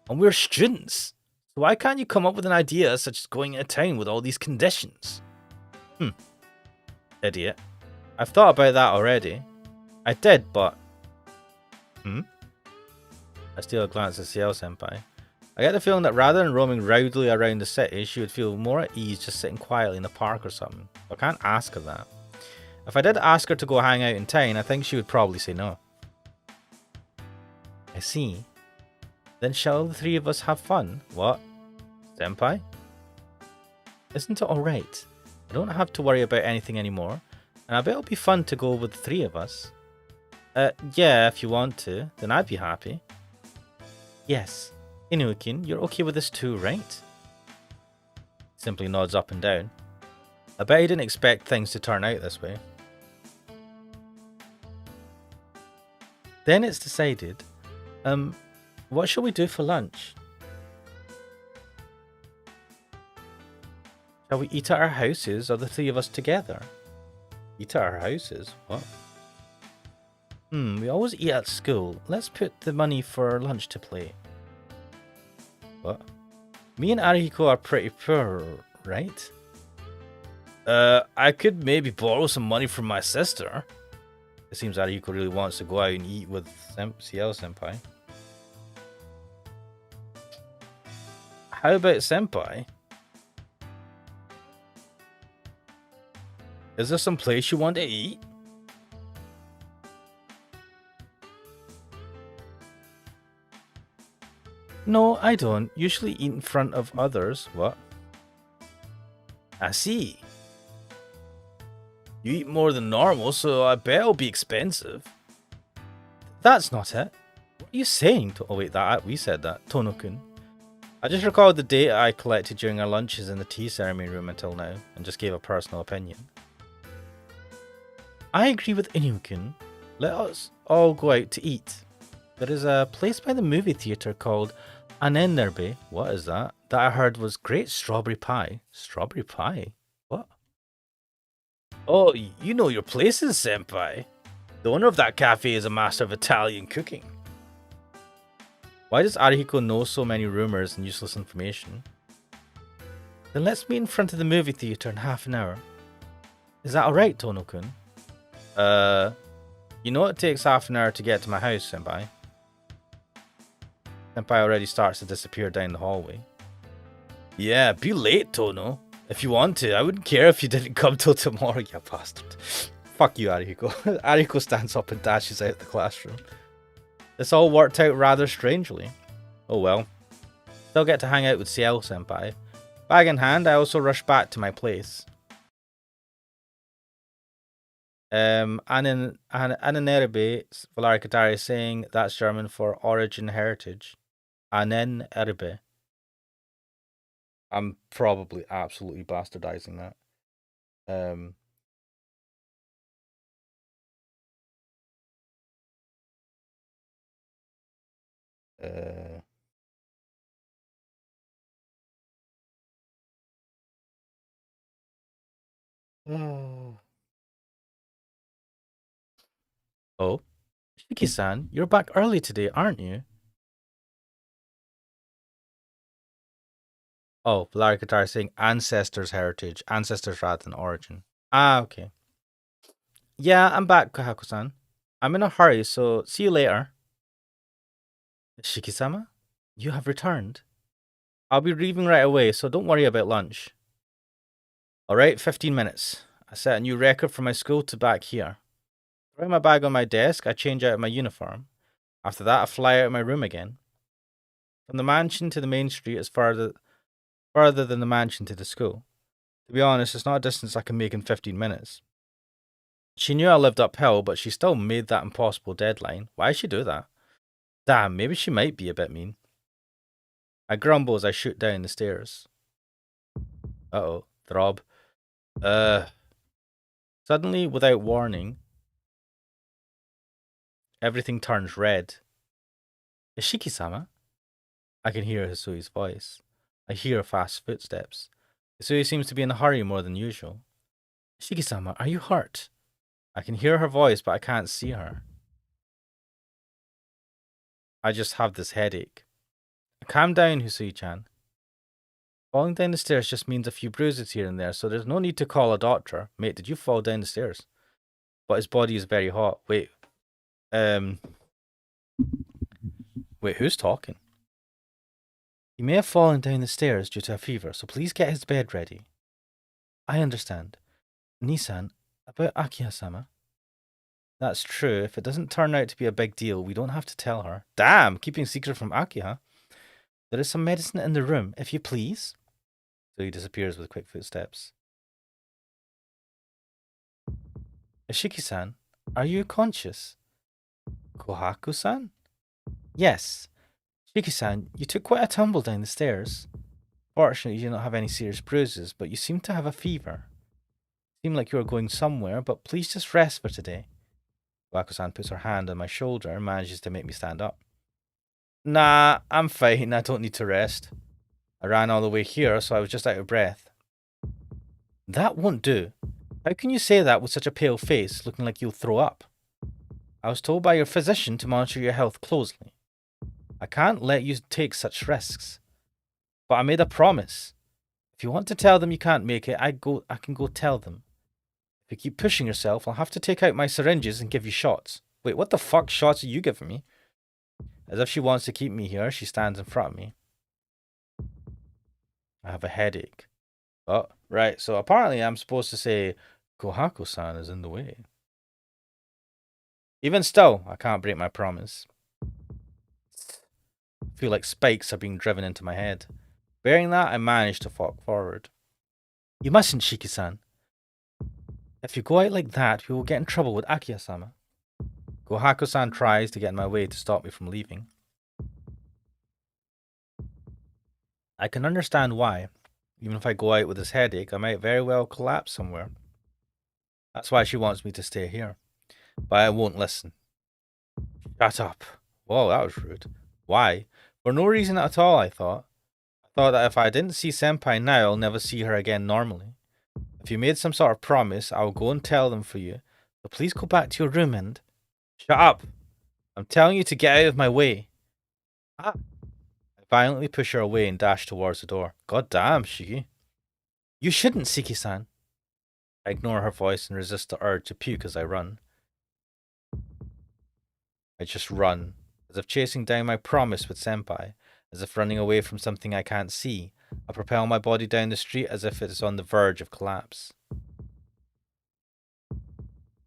And we're students. So why can't you come up with an idea such as going into town with all these conditions? Idiot. I've thought about that already. I did, but... I steal a glance at CL Senpai. I get the feeling that rather than roaming rowdily around the city, she would feel more at ease just sitting quietly in a park or something. I can't ask her that. If I did ask her to go hang out in town, I think she would probably say no. I see. Then shall the three of us have fun? What? Senpai? Isn't it alright? I don't have to worry about anything anymore, and I bet it'll be fun to go with the three of us. Yeah, if you want to, then I'd be happy. Yes. Inoue-kun, you're okay with this too, right? Simply nods up and down. I bet he didn't expect things to turn out this way. Then it's decided. What shall we do for lunch? Shall we eat at our houses, or the three of us together? Eat at our houses? What? We always eat at school. Let's put the money for lunch to play. What? Me and Arihiko are pretty poor, right? I could maybe borrow some money from my sister. It seems Arihiko really wants to go out and eat with CL Senpai. How about Senpai? Is there some place you want to eat? No, I don't. Usually eat in front of others. What? I see. You eat more than normal, so I bet it'll be expensive. That's not it. What are you saying? Oh wait, we said that. Tono-kun. I just recalled the data I collected during our lunches in the tea ceremony room until now, and just gave a personal opinion. I agree with Inoue-kun. Let us all go out to eat. There is a place by the movie theatre called Anenderbe. What is that? That I heard was great strawberry pie. Strawberry pie? What? Oh, you know your places, Senpai. The owner of that cafe is a master of Italian cooking. Why does Arihiko know so many rumors and useless information? Then let's meet in front of the movie theatre in half an hour. Is that alright, Tono-kun? You know it takes half an hour to get to my house, Senpai. Senpai already starts to disappear down the hallway. Yeah, be late, Tono. If you want to, I wouldn't care if you didn't come till tomorrow, you bastard. Fuck you, Arihiko. Arihiko stands up and dashes out the classroom. This all worked out rather strangely. Oh well. Still get to hang out with CL Senpai. Bag in hand, I also rush back to my place. Ananerbe Valarikatari is saying that's German for origin heritage. Anenerbe. I'm probably absolutely bastardizing that. Oh, Shiki-san, you're back early today, aren't you? Oh, Valarikatar is saying ancestors' heritage. Ancestors rather than origin. Ah, okay. Yeah, I'm back, Kahako-san. I'm in a hurry, so see you later. Shiki-sama? You have returned. I'll be leaving right away, so don't worry about lunch. Alright, 15 minutes. I set a new record for my school to back here. Throw my bag on my desk, I change out of my uniform. After that, I fly out of my room again. From the mansion to the main street is farther than the mansion to the school. To be honest, it's not a distance I can make in 15 minutes. She knew I lived uphill, but she still made that impossible deadline. Why'd she do that? Damn, maybe she might be a bit mean. I grumble as I shoot down the stairs. Uh-oh, throb. Suddenly, without warning, everything turns red. Ishiki-sama? I can hear Hisui's voice. I hear fast footsteps. Hisui seems to be in a hurry more than usual. Ishiki-sama, are you hurt? I can hear her voice, but I can't see her. I just have this headache. Calm down, Hisui-chan. Falling down the stairs just means a few bruises here and there, so there's no need to call a doctor. Mate, did you fall down the stairs? But his body is very hot. Wait, who's talking? He may have fallen down the stairs due to a fever, so please get his bed ready. I understand. Nissan, about Akiha-sama. That's true. If it doesn't turn out to be a big deal, we don't have to tell her. Damn, keeping secret from Akiha. There is some medicine in the room, if you please. So he disappears with quick footsteps. Ishiki-san, are you conscious? Kohaku-san? Yes. Ishiki-san, you took quite a tumble down the stairs. Fortunately, you do not have any serious bruises, but you seem to have a fever. Seem like you are going somewhere, but please just rest for today. Kohaku-san puts her hand on my shoulder and manages to make me stand up. Nah, I'm fine. I don't need to rest. I ran all the way here, so I was just out of breath. That won't do. How can you say that with such a pale face, looking like you'll throw up? I was told by your physician to monitor your health closely. I can't let you take such risks. But I made a promise. If you want to tell them you can't make it, I can go tell them. If you keep pushing yourself, I'll have to take out my syringes and give you shots. Wait, what the fuck shots are you giving me? As if she wants to keep me here, she stands in front of me. I have a headache. Oh, right, so apparently I'm supposed to say, Kohaku-san is in the way. Even still, I can't break my promise. I feel like spikes are being driven into my head. Bearing that, I manage to walk forward. You mustn't, Shiki-san. If you go out like that, we will get in trouble with Akiha-sama. Kohaku-san tries to get in my way to stop me from leaving. I can understand why. Even if I go out with this headache, I might very well collapse somewhere. That's why she wants me to stay here. But I won't listen. Shut up. Whoa, that was rude. Why? For no reason at all, I thought. I thought that if I didn't see Senpai now, I'll never see her again normally. If you made some sort of promise, I'll go and tell them for you. So please go back to your room and... Shut up! I'm telling you to get out of my way. Ah! I violently push her away and dash towards the door. God damn, Shiki. You shouldn't, Siki-san. I ignore her voice and resist the urge to puke as I run. I just run, as if chasing down my promise with Senpai, as if running away from something I can't see. I propel my body down the street as if it is on the verge of collapse.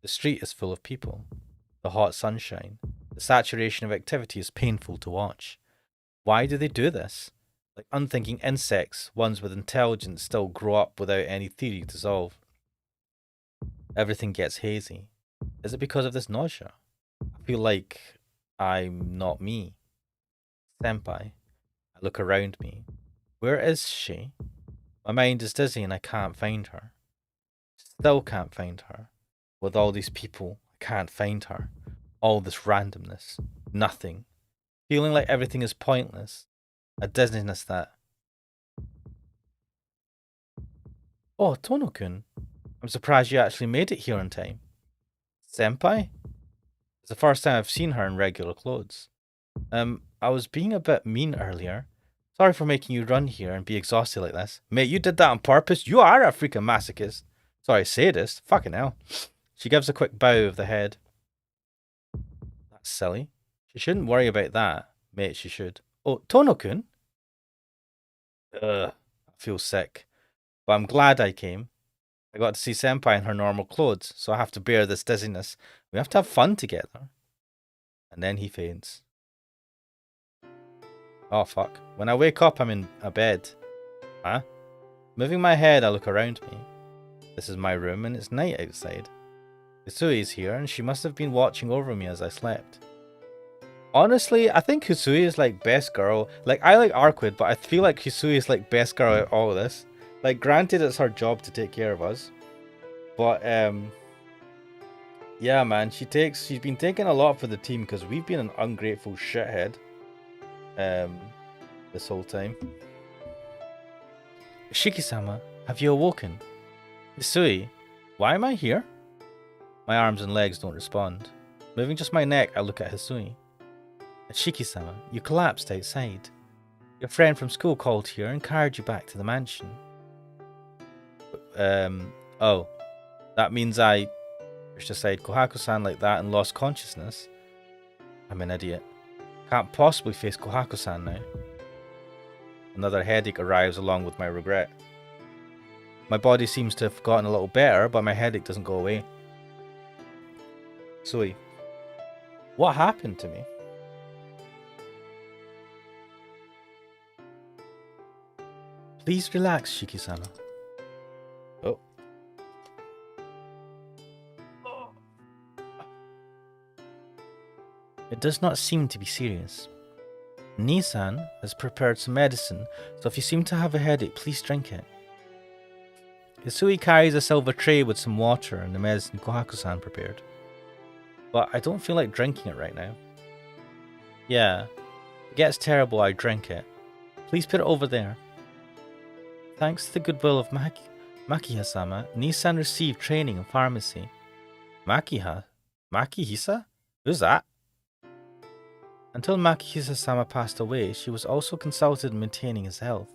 The street is full of people. The hot sunshine. The saturation of activity is painful to watch. Why do they do this? Like unthinking insects, ones with intelligence still grow up without any theory to solve. Everything gets hazy. Is it because of this nausea? I feel like I'm not me. Senpai. I look around me. Where is she? My mind is dizzy and I can't find her. Still can't find her. With all these people, I can't find her. All this randomness. Nothing. Feeling like everything is pointless. A dizziness that. Oh, Tono-kun. I'm surprised you actually made it here on time. Senpai? It's the first time I've seen her in regular clothes. I was being a bit mean earlier. Sorry for making you run here and be exhausted like this. Mate, you did that on purpose. You are a freaking masochist. Sorry, sadist. Fucking hell. She gives a quick bow of the head. That's silly. She shouldn't worry about that. Mate, she should. Oh, Tono-kun? Ugh, I feel sick. But I'm glad I came. I got to see Senpai in her normal clothes, so I have to bear this dizziness. We have to have fun together. And then he faints. Oh, fuck. When I wake up, I'm in a bed. Huh? Moving my head, I look around me. This is my room, and it's night outside. Hisui is here, and she must have been watching over me as I slept. Honestly, I think Hisui is like best girl. Like, I like Arquid, but I feel like Hisui is like best girl at all of this. Like, granted, it's her job to take care of us. But, yeah, man, she's been taking a lot for the team because we've been an ungrateful shithead. This whole time. Shiki-sama, have you awoken? Hisui, why am I here? My arms and legs don't respond. Moving just my neck, I look at Hisui. Shiki-sama, you collapsed outside. Your friend from school called here and carried you back to the mansion. Oh. That means I pushed aside Kohaku-san like that and lost consciousness? I'm an idiot. Can't possibly face Kohaku-san now. Another headache arrives along with my regret. My body seems to have gotten a little better, but my headache doesn't go away. Sui, what happened to me? Please relax, Shiki-sama. Oh. It does not seem to be serious. Nissan has prepared some medicine, so if you seem to have a headache, please drink it. Hisui carries a silver tray with some water and the medicine Kohaku-san prepared. But I don't feel like drinking it right now. Yeah, if it gets terrible, I drink it. Please put it over there. Thanks to the goodwill of Makiha-sama, Nissan received training in pharmacy. Makihisa? Who's that? Until Makihisa-sama passed away, she was also consulted in maintaining his health.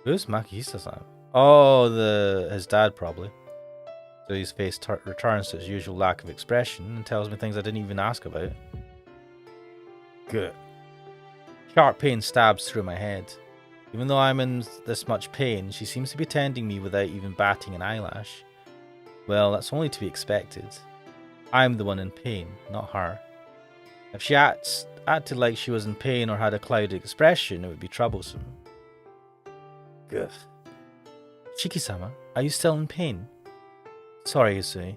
Who's Makihisa-sama? Oh, his dad probably. So his face returns to its usual lack of expression and tells me things I didn't even ask about. Good. Sharp pain stabs through my head. Even though I'm in this much pain, she seems to be tending me without even batting an eyelash. Well, that's only to be expected. I'm the one in pain, not her. If she acted like she was in pain or had a clouded expression, it would be troublesome. Good. Shiki-sama, are you still in pain? Sorry, Hisui.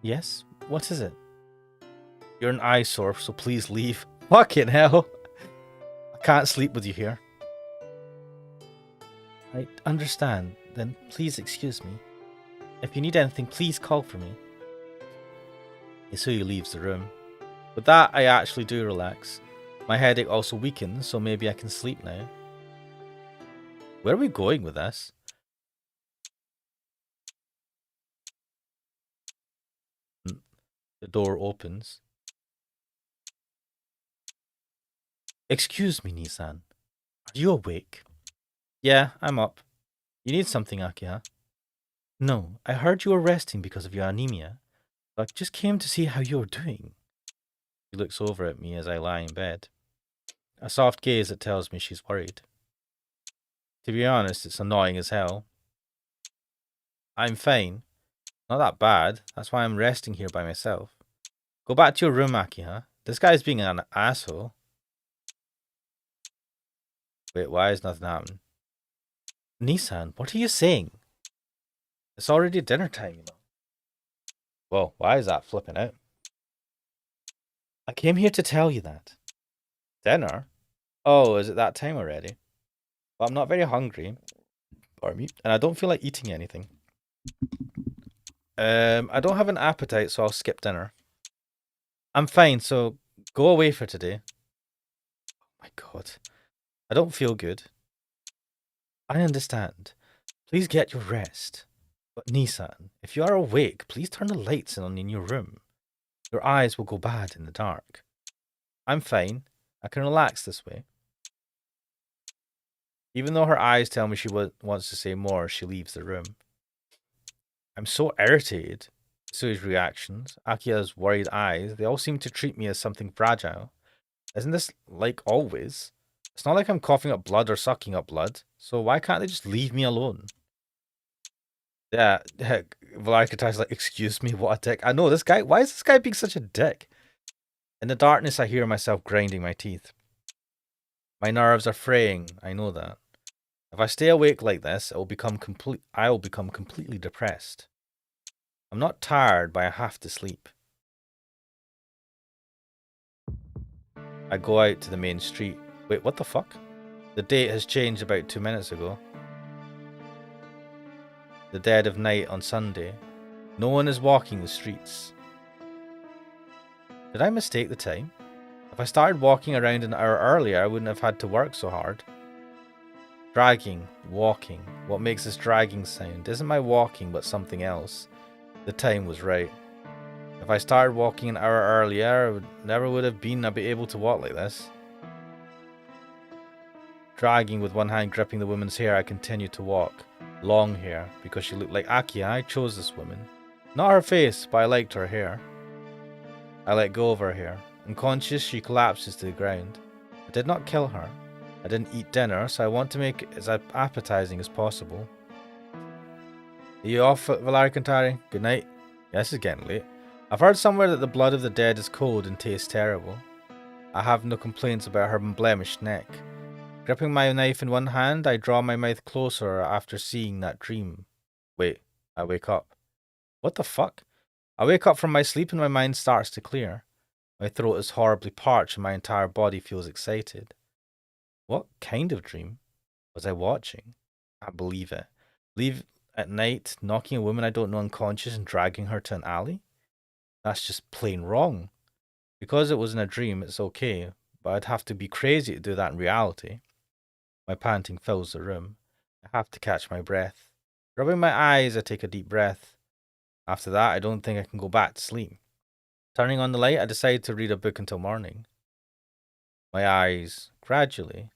Yes? What is it? You're an eyesore, so please leave. Fucking hell. I can't sleep with you here. I understand. Then please excuse me. If you need anything, please call for me. Hisui leaves the room. With that, I actually do relax. My headache also weakens, so maybe I can sleep now. Where are we going with this? The door opens. Excuse me, Nissan. Are you awake? Yeah, I'm up. You need something, Akiha? No, I heard you were resting because of your anemia. I just came to see how you're doing. She looks over at me as I lie in bed. A soft gaze that tells me she's worried. To be honest, it's annoying as hell. I'm fine. Not that bad. That's why I'm resting here by myself. Go back to your room, Aki, huh? This guy's being an asshole. Wait, why is nothing happening? Nissan, what are you saying? It's already dinner time, you know. Whoa, why is that flipping out? I came here to tell you that. Dinner? Oh, is it that time already? Well, I'm not very hungry. Pardon me. And I don't feel like eating anything. I don't have an appetite, so I'll skip dinner. I'm fine, so go away for today. Oh my god. I don't feel good. I understand. Please get your rest. But Nissan, if you are awake, please turn the lights on in your room. Your eyes will go bad in the dark. I'm fine. I can relax this way. Even though her eyes tell me she wants to say more, she leaves the room. I'm so irritated. Sui's reactions, Akia's worried eyes, they all seem to treat me as something fragile. Isn't this like always? It's not like I'm coughing up blood or sucking up blood, so why can't they just leave me alone? Yeah, heck, Valarkatai's like, excuse me, what a dick. I know, this guy, why is this guy being such a dick? In the darkness, I hear myself grinding my teeth. My nerves are fraying, I know that. If I stay awake like this, I will become completely depressed. I'm not tired, but I have to sleep. I go out to the main street. Wait, what the fuck? The date has changed about 2 minutes ago. The dead of night on Sunday. No one is walking the streets. Did I mistake the time? If I started walking around an hour earlier, I wouldn't have had to work so hard. Dragging, walking. What makes this dragging sound? Isn't my walking but something else? The time was right. If I started walking an hour earlier, I never would have been able to walk like this. Dragging with one hand gripping the woman's hair, I continued to walk. Long hair, because she looked like Akia. I chose this woman. Not her face, but I liked her hair. I let go of her hair. Unconscious, she collapses to the ground. I did not kill her. I didn't eat dinner, so I want to make it as appetizing as possible. Are you off, Valarkantari? Good night. Yeah, this is getting late. I've heard somewhere that the blood of the dead is cold and tastes terrible. I have no complaints about her blemished neck. Gripping my knife in one hand, I draw my mouth closer after seeing that dream. Wait, I wake up. What the fuck? I wake up from my sleep and my mind starts to clear. My throat is horribly parched and my entire body feels excited. What kind of dream was I watching? I can't believe it. Leave at night, knocking a woman I don't know unconscious and dragging her to an alley? That's just plain wrong. Because it was in a dream, it's okay, but I'd have to be crazy to do that in reality. My panting fills the room. I have to catch my breath. Rubbing my eyes, I take a deep breath. After that, I don't think I can go back to sleep. Turning on the light, I decide to read a book until morning. My eyes, gradually,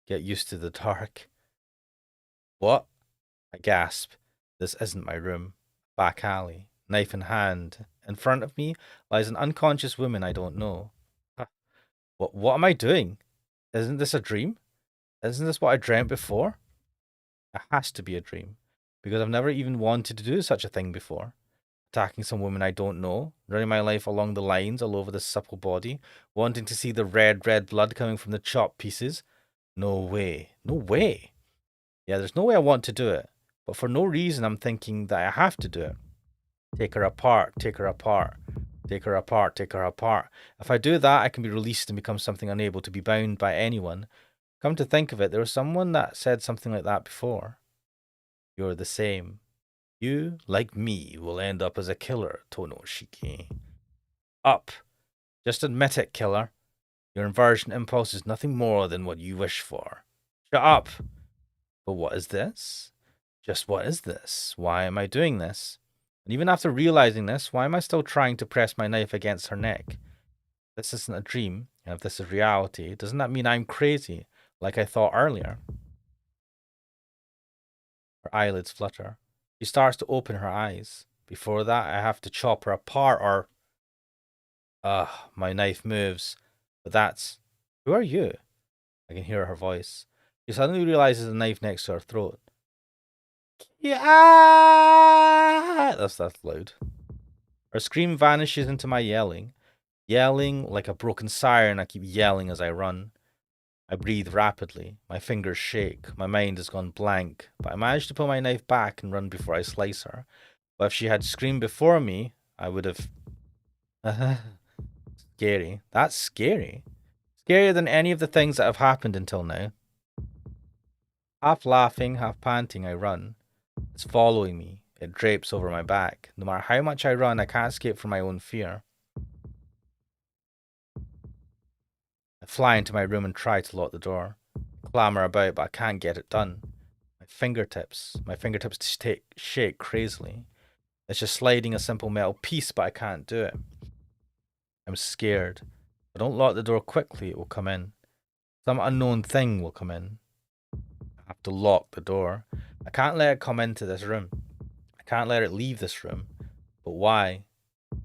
get used to the dark. What? I gasp. This isn't my room. Back alley, knife in hand. In front of me lies an unconscious woman I don't know. What am I doing? Isn't this a dream? Isn't this what I dreamt before? It has to be a dream, because I've never even wanted to do such a thing before. Attacking some woman I don't know, running my life along the lines all over this supple body, wanting to see the red blood coming from the chopped pieces. No way. No way. Yeah, there's no way I want to do it, but for no reason I'm thinking that I have to do it. Take her apart, take her apart, take her apart, take her apart. If I do that, I can be released and become something unable to be bound by anyone. Come to think of it, there was someone that said something like that before. You're the same. You, like me, will end up as a killer, Tonoshiki. Up. Just admit it, killer. Your inversion impulse is nothing more than what you wish for. Shut up. But what is this? Just what is this? Why am I doing this? And even after realizing this, why am I still trying to press my knife against her neck? This isn't a dream, and if this is reality, doesn't that mean I'm crazy, like I thought earlier? Her eyelids flutter. She starts to open her eyes. Before that, I have to chop her apart or... my knife moves. But that's... Who are you? I can hear her voice. She suddenly realizes the knife next to her throat. Yeah, that's loud. Her scream vanishes into my yelling. Yelling like a broken siren, I keep yelling as I run. I breathe rapidly. My fingers shake. My mind has gone blank, but I manage to pull my knife back and run before I slice her. But if she had screamed before me, I would have. Scary. That's scary. Scarier than any of the things that have happened until now. Half laughing, half panting, I run. It's following me. It drapes over my back. No matter how much I run, I can't escape from my own fear. I fly into my room and try to lock the door. I clamber about, but I can't get it done. My fingertips shake crazily. It's just sliding a simple metal piece, but I can't do it. I'm scared. If I don't lock the door quickly, it will come in. Some unknown thing will come in. I have to lock the door. I can't let it come into this room. I can't let it leave this room. But why?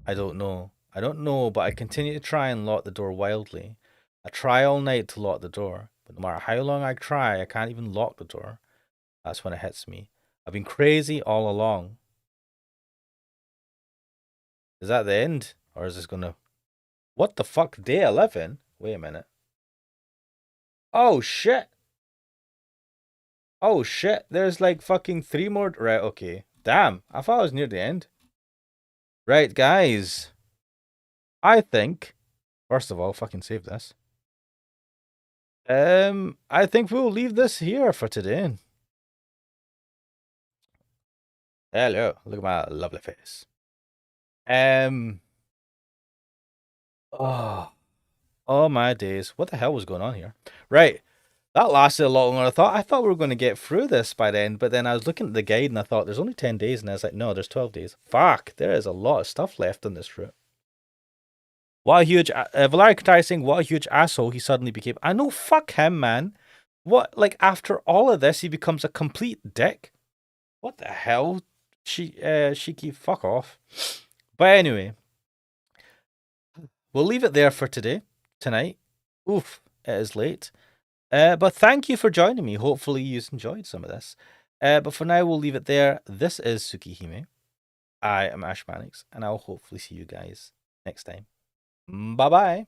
I don't know. I don't know, but I continue to try and lock the door wildly. I try all night to lock the door, but no matter how long I try, I can't even lock the door. That's when it hits me. I've been crazy all along. Is that the end? Or is this gonna... What the fuck? Day 11? Wait a minute. Oh shit! Oh shit, there's like fucking 3 more... Right, okay. Damn, I thought I was near the end. Right, guys. I think... First of all, fucking save this. I think we'll leave this here for today. Hello, look at my lovely face. Oh, oh my days. What the hell was going on here? Right. That lasted a lot longer than I thought. I thought we were going to get through this by then, but then I was looking at the guide and I thought there's only 10 days, and I was like, no, there's 12 days. Fuck, there is a lot of stuff left on this route. What a huge... Valari Katari saying, what a huge asshole he suddenly became. I know, fuck him, man. What, like, after all of this, he becomes a complete dick? What the hell? Shiki, fuck off. But anyway, we'll leave it there for tonight. Oof, it is late. But thank you for joining me. Hopefully you enjoyed some of this. But for now, we'll leave it there. This is Tsukihime. I am Ash Mannix, and I'll hopefully see you guys next time. Bye-bye.